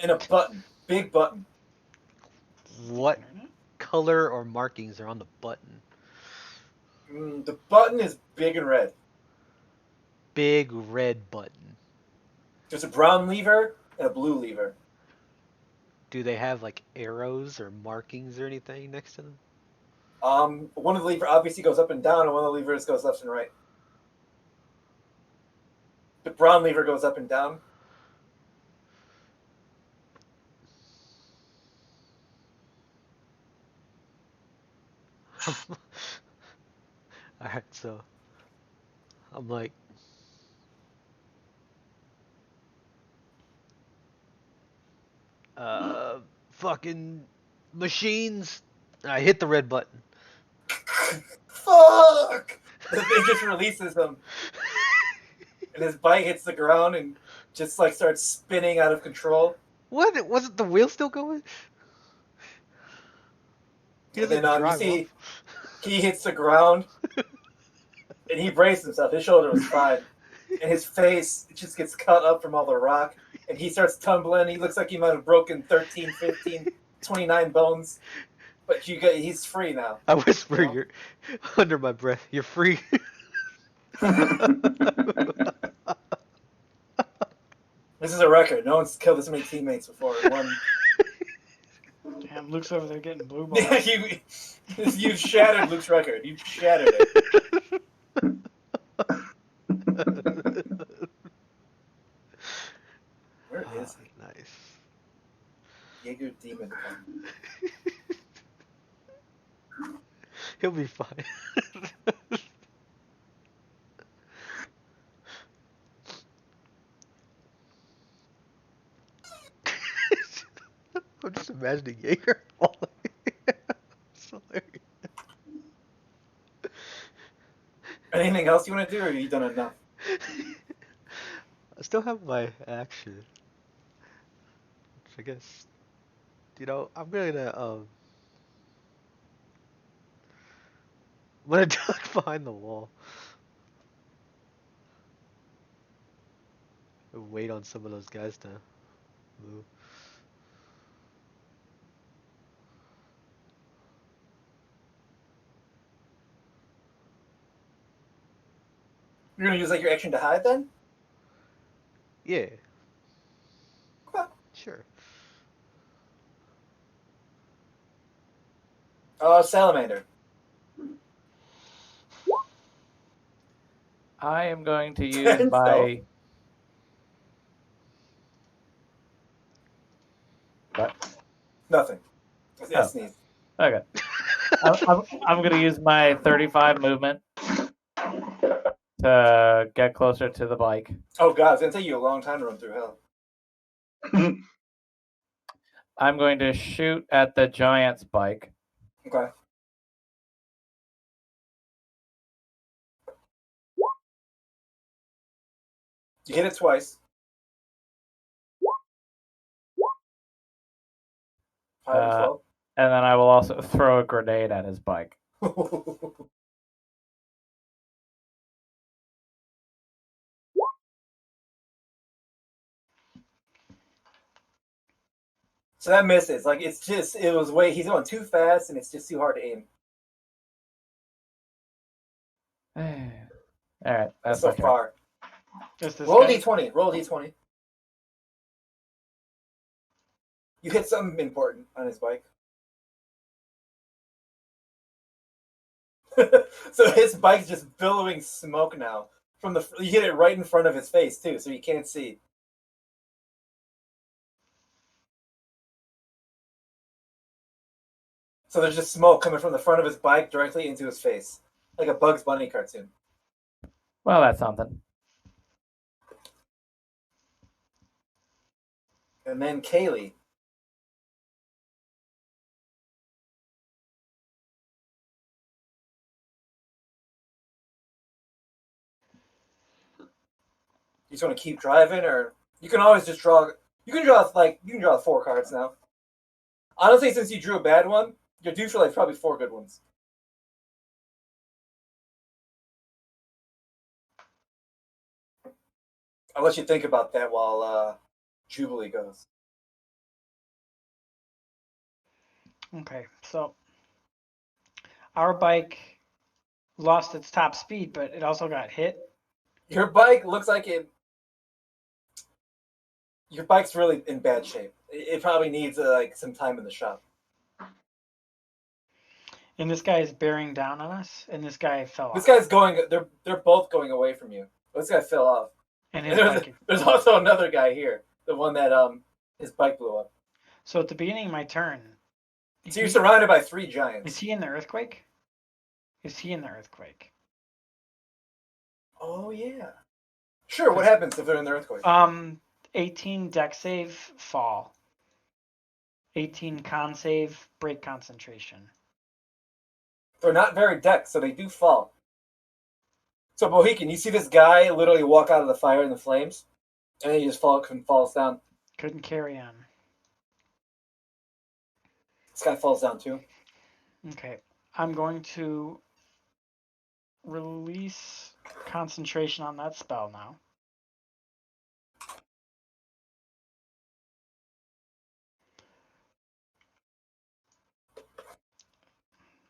and a button. Big button. What color or markings are on the button? The button is big and red. Big red button. There's a brown lever and a blue lever. Do they have like arrows or markings or anything next to them? One of the levers obviously goes up and down, and one of the levers goes left and right. The brown lever goes up and down. Alright, so I'm like, fucking machines. I hit the red button. Fuck! It just releases him, and his bike hits the ground and just like starts spinning out of control. What? Wasn't the wheel still going? He And doesn't then you drive see off. he hits the ground, and he braced himself. His shoulder was fine, and his face just gets cut up from all the rock, and he starts tumbling. He looks like he might have broken 13, 15, 29 bones. But he's free now. I whisper, You know? you're under my breath. You're free. This is a record. No one's killed this many teammates before in one. Damn, Luke's over there getting blue balls. Yeah, you've shattered Luke's record. You've shattered it. Where is he? Nice. Jaeger Demon. He'll be fine. I'm just imagining Jaeger falling. It's hilarious. Anything else you want to do, or have you done enough? I still have my action. Which I guess, I'm gonna duck behind the wall. And wait on some of those guys to move. You're gonna use like your action to hide then? Yeah, Okay. sure. Salamander. I am going to use my. What? Nothing. Oh. Sneeze. Okay. I'm going to use my 35 movement to get closer to the bike. Oh god, it's gonna take you a long time to run through hell. I'm going to shoot at the giant's bike. Okay. You hit it twice. And then I will also throw a grenade at his bike. So that misses. Like he's going too fast, and it's just too hard to aim. All right, that's so my turn. far. Just this Roll guy? d20. Roll d20. You hit something important on his bike. So his bike's just billowing smoke now. You hit it right in front of his face too, so you can't see. So there's just smoke coming from the front of his bike directly into his face, like a Bugs Bunny cartoon. Well, that's something. And then Kaylee. You just want to keep driving, or you can always just draw. You can draw 4 cards now. Honestly, since you drew a bad one, you're due for like probably 4 good ones. I'll let you think about that while Jubilee goes. Okay, so our bike lost its top speed, but it also got hit. Your bike looks like it. Your bike's really in bad shape. It probably needs like some time in the shop. And this guy is bearing down on us, and this guy fell This off. guy's going. They're both going away from you. This guy fell off. And And his bike. there's also another guy here, the one that his bike blew up. So at the beginning of my turn. So you're surrounded by 3 giants. Is he in the earthquake? Is he in the earthquake? Oh yeah. Sure. What happens if they're in the earthquake? 18 deck save, fall. 18 con save, break concentration. They're not very decked, so they do fall. So Mohican, you see this guy literally walk out of the fire and the flames, and then he just falls down. Couldn't carry on. This guy falls down too. Okay, I'm going to release concentration on that spell now.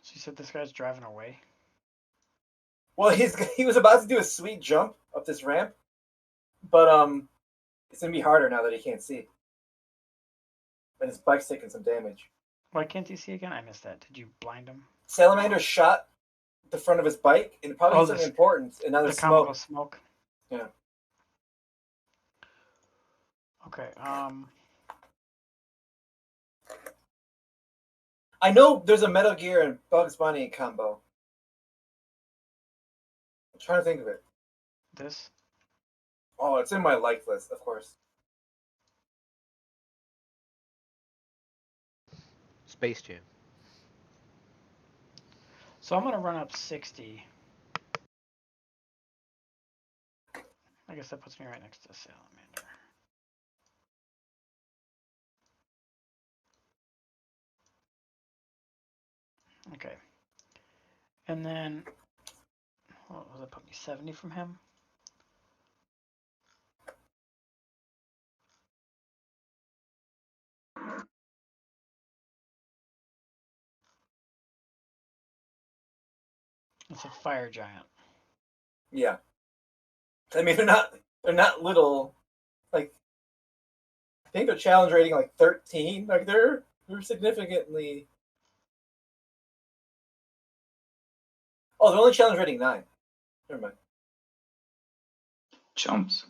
She said this guy's driving away. Well, he was about to do a sweet jump up this ramp, but it's gonna be harder now that he can't see, and his bike's taking some damage. Why can't he see again? I missed that. Did you blind him? Salamander shot the front of his bike, and probably something important. And now there's the smoke. Yeah. Okay. I know there's a Metal Gear and Bugs Bunny combo. I'm trying to think of it. This? Oh, it's in my like list, of course. Space Jam. So I'm going to run up 60. I guess that puts me right next to Salamander. Okay. And then, what was it? Put me 70 from him? It's a fire giant. Yeah. I mean, they're not little. Like, I think they're challenge rating like 13. Like they're significantly. Oh, they're only challenge rating 9. Never mind. Chumps.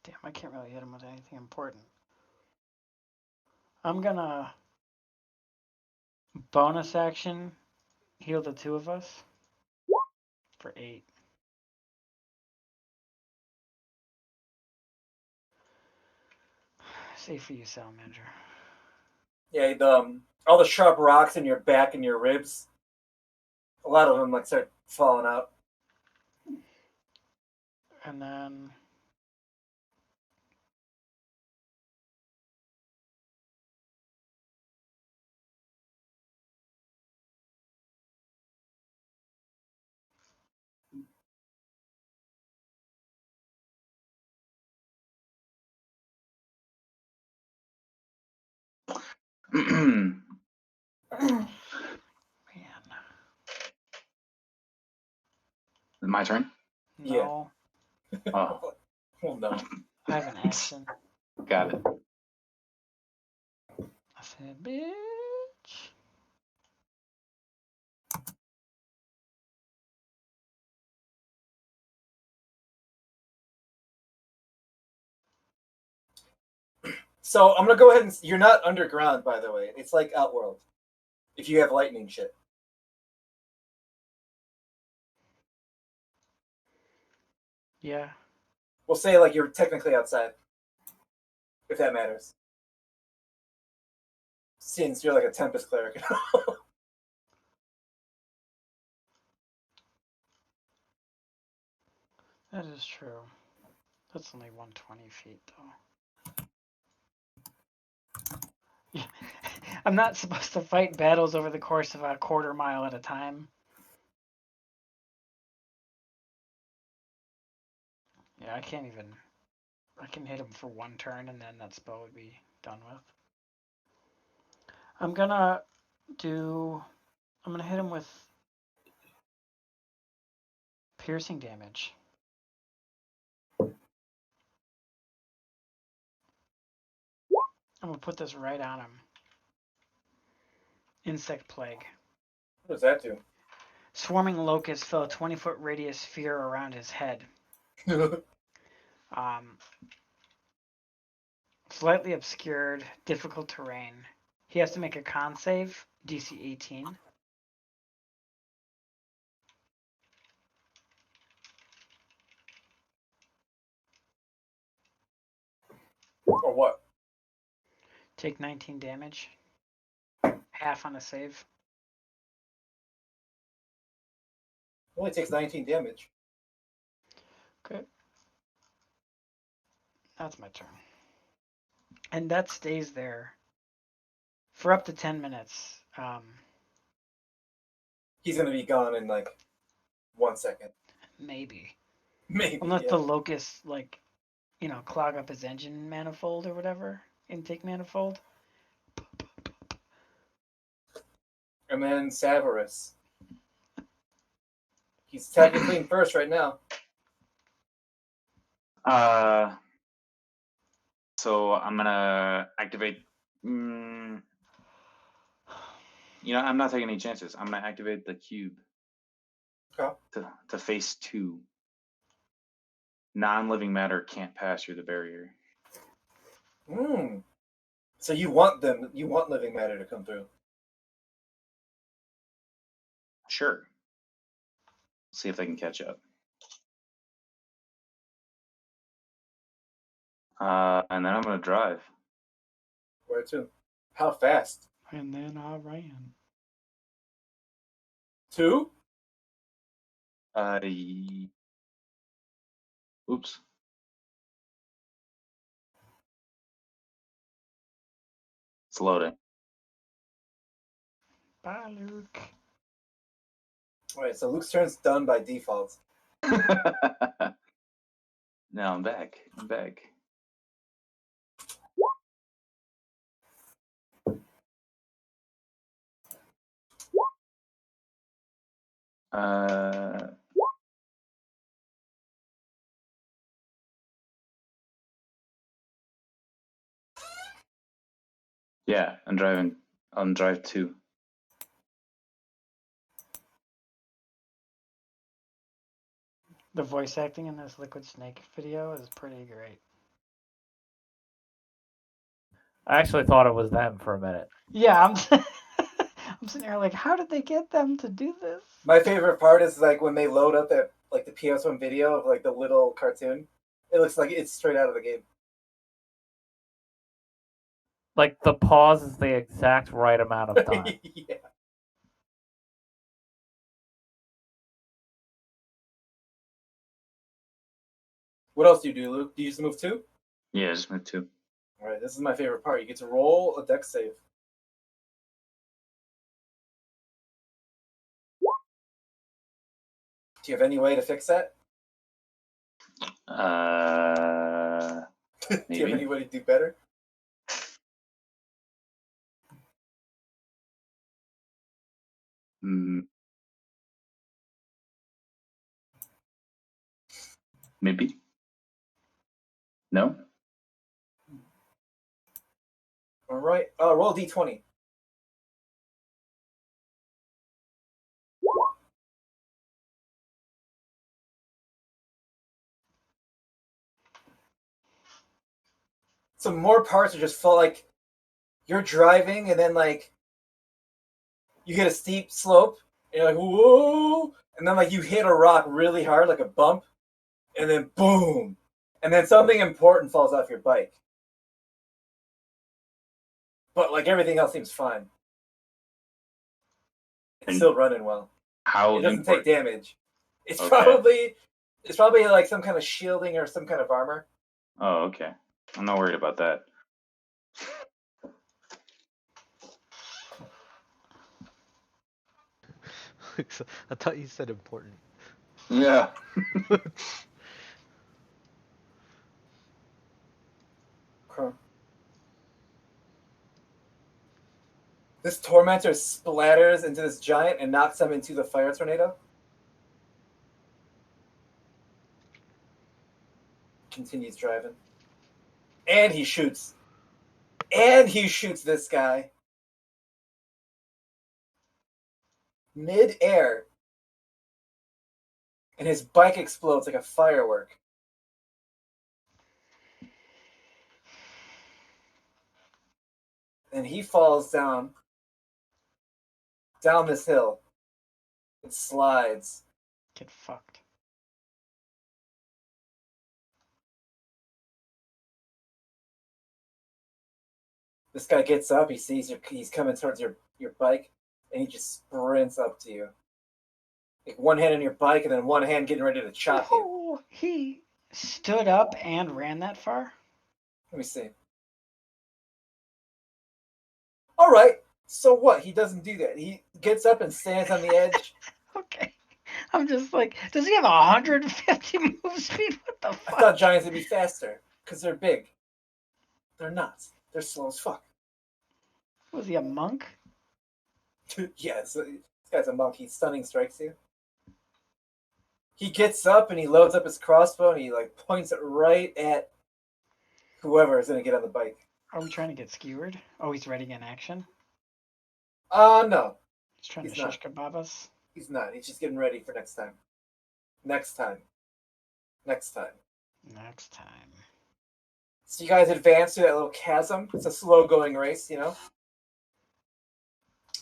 Damn, I can't really hit him with anything important. I'm gonna bonus action heal the 2 of us for 8. Safe for you, Salamander. Yeah, all the sharp rocks in your back and your ribs. A lot of them like start falling out. And then man. My turn? No. Yeah. Oh. Well, no. I have an action. Got it. I said, bitch. So I'm gonna go ahead and you're not underground, by the way. It's like Outworld. If you have lightning shit. Yeah. We'll say like you're technically outside. If that matters. Since you're like a Tempest cleric. That is true. That's only 120 feet, though. Yeah. I'm not supposed to fight battles over the course of a quarter mile at a time. Yeah, I can't even. I can hit him for one turn, and then that spell would be done with. I'm gonna hit him with piercing damage. I'm gonna put this right on him. Insect plague. What does that do? Swarming locusts fill a 20-foot radius sphere around his head. Slightly obscured, difficult terrain. He has to make a con save, DC 18. Or what? Take 19 damage. Half on a save. Only takes 19 damage. Okay. That's my turn. And that stays there for up to 10 minutes. He's gonna be gone in like 1 second. Maybe. Maybe. Unless Yeah. the locusts, like, clog up his engine manifold or whatever. Intake manifold. And then Savarus. He's technically in first right now. So I'm gonna activate. I'm not taking any chances. I'm gonna activate the cube. Okay. To phase 2. Non-living matter can't pass through the barrier. So you want living matter to come through. Sure. See if they can catch up. And then I'm gonna drive. Where to? How fast? And then I ran. 2? Oops. It's loading. Bye, Luke. Alright, so Luke's turn's done by default. Now I'm back. Yeah, I'm driving on drive 2. The voice acting in this Liquid Snake video is pretty great. I actually thought it was them for a minute. Yeah, I'm sitting here like, how did they get them to do this? My favorite part is like when they load up that like the PS1 video of like the little cartoon. It looks like it's straight out of the game. Like the pause is the exact right amount of time. Yeah. What else do you do, Luke? Do you just move 2? Yeah, just move 2. Alright, this is my favorite part. You get to roll a dex save. Do you have any way to fix that? Do you have any way to do better? Maybe. No? Alright. Roll d20. some more parts are just full. Like you're driving, and then like you hit a steep slope, and you're like, whoa, and then like you hit a rock really hard, like a bump, and then boom, and then something important falls off your bike. But like everything else seems fine. It's still running well. How It doesn't take damage. It's Okay. probably like some kind of shielding or some kind of armor. Oh, okay. I'm not worried about that. I thought you said important. Yeah. Huh. This tormentor splatters into this giant and knocks him into the fire tornado. Continues driving. And he shoots. And he shoots this guy. Mid-air. And his bike explodes like a firework. And he falls down this hill. It slides. Get fucked. This guy gets up, he sees he's coming towards your bike, and he just sprints up to you. Like one hand on your bike and then one hand getting ready to chop you. Oh, he stood up and ran that far? Let me see. Alright, so what? He doesn't do that. He gets up and stands on the edge. Okay. I'm just like, does he have 150 move speed? What the I fuck? thought giants would be faster, because they're big. They're not. They're slow as fuck. Was he a monk? Yeah, this guy's a monk. He stunning strikes you. He gets up and he loads up his crossbow and he like points it right at whoever is gonna get on the bike. Are we trying to get skewered? Oh, he's ready in action? No. He's trying He's to not. shish kebab us? He's not. He's just getting ready for next time. Next time. Next time. Next time. So you guys advance through that little chasm. It's a slow going race, you know?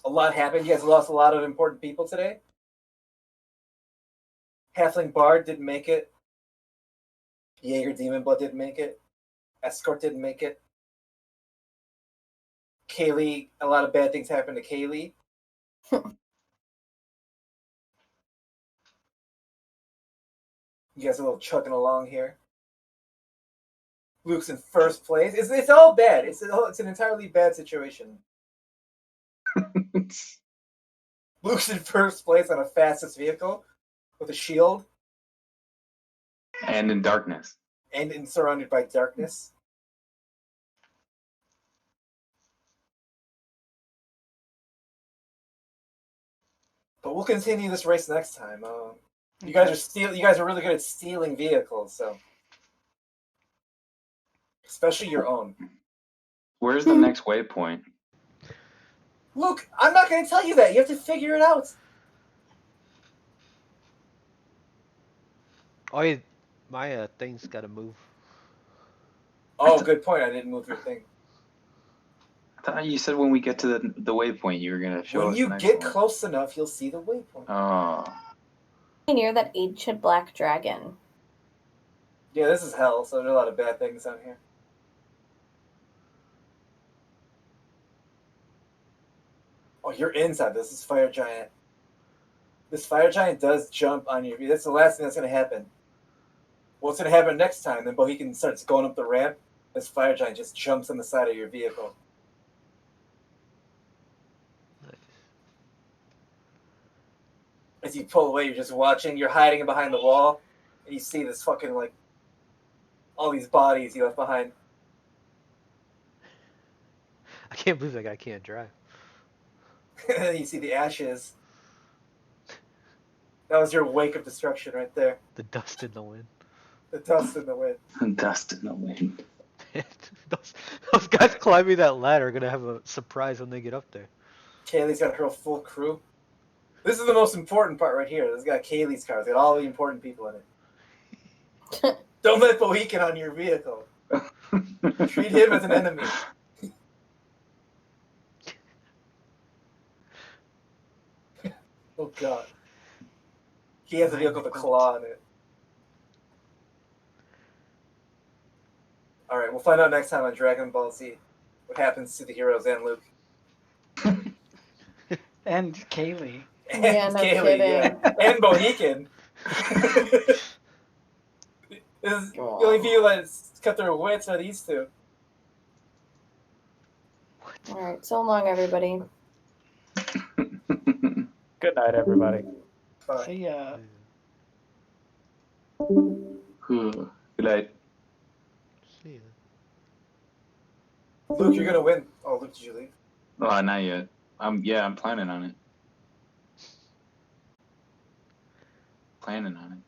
A lot happened. You guys lost a lot of important people today. Halfling Bard didn't make it. Jaeger Demon Blood didn't make it. Escort didn't make it. Kaylee, a lot of bad things happened to Kaylee. You guys are a little chugging along here. Luke's in first place. It's all bad. It's an entirely bad situation. Luke's in first place on a fastest vehicle with a shield And in darkness. and surrounded by darkness. But we'll continue this race next time. You guys are really good at stealing vehicles, so especially your own. Where's the next waypoint? Luke, I'm not going to tell you that. You have to figure it out. Oh, yeah, my thing's gotta move. Oh, good point. I didn't move your thing. I thought you said when we get to the waypoint you were gonna show When us you the next get one. close enough, you'll see the waypoint. Oh. Near that ancient black dragon. Yeah, this is hell, so there's a lot of bad things on here. Oh, you're inside. This is Fire Giant. This Fire Giant does jump on you. That's the last thing that's going to happen. What's going to happen next time? Then Bohegan starts going up the ramp. This Fire Giant just jumps on the side of your vehicle. Nice. As you pull away, you're just watching. You're hiding behind the wall. And you see this fucking, like, all these bodies you left behind. I can't believe that guy can't drive. And then you see the ashes. That was your wake of destruction right there. The dust in the wind. The dust in the wind. Dust in the wind. those guys climbing that ladder are gonna have a surprise when they get up there. Kaylee's got her full crew. This is the most important part right here. This got Kaylee's car. It's got all the important people in it. Don't let Bohegan on your vehicle. Treat him as an enemy. Oh god. He has a vehicle with a claw on it. Alright, we'll find out next time on Dragon Ball Z what happens to the heroes and Luke. And Kaylee. And Yeah, no Kaylee, kidding. yeah. And Mohican. The only people that cut their wits are these two. All right, so long, everybody. Good night, everybody. Fine. See ya. Good night. See ya. Luke, you're gonna win. Oh, Luke, did you leave? Oh, not yet. I'm planning on it. Planning on it.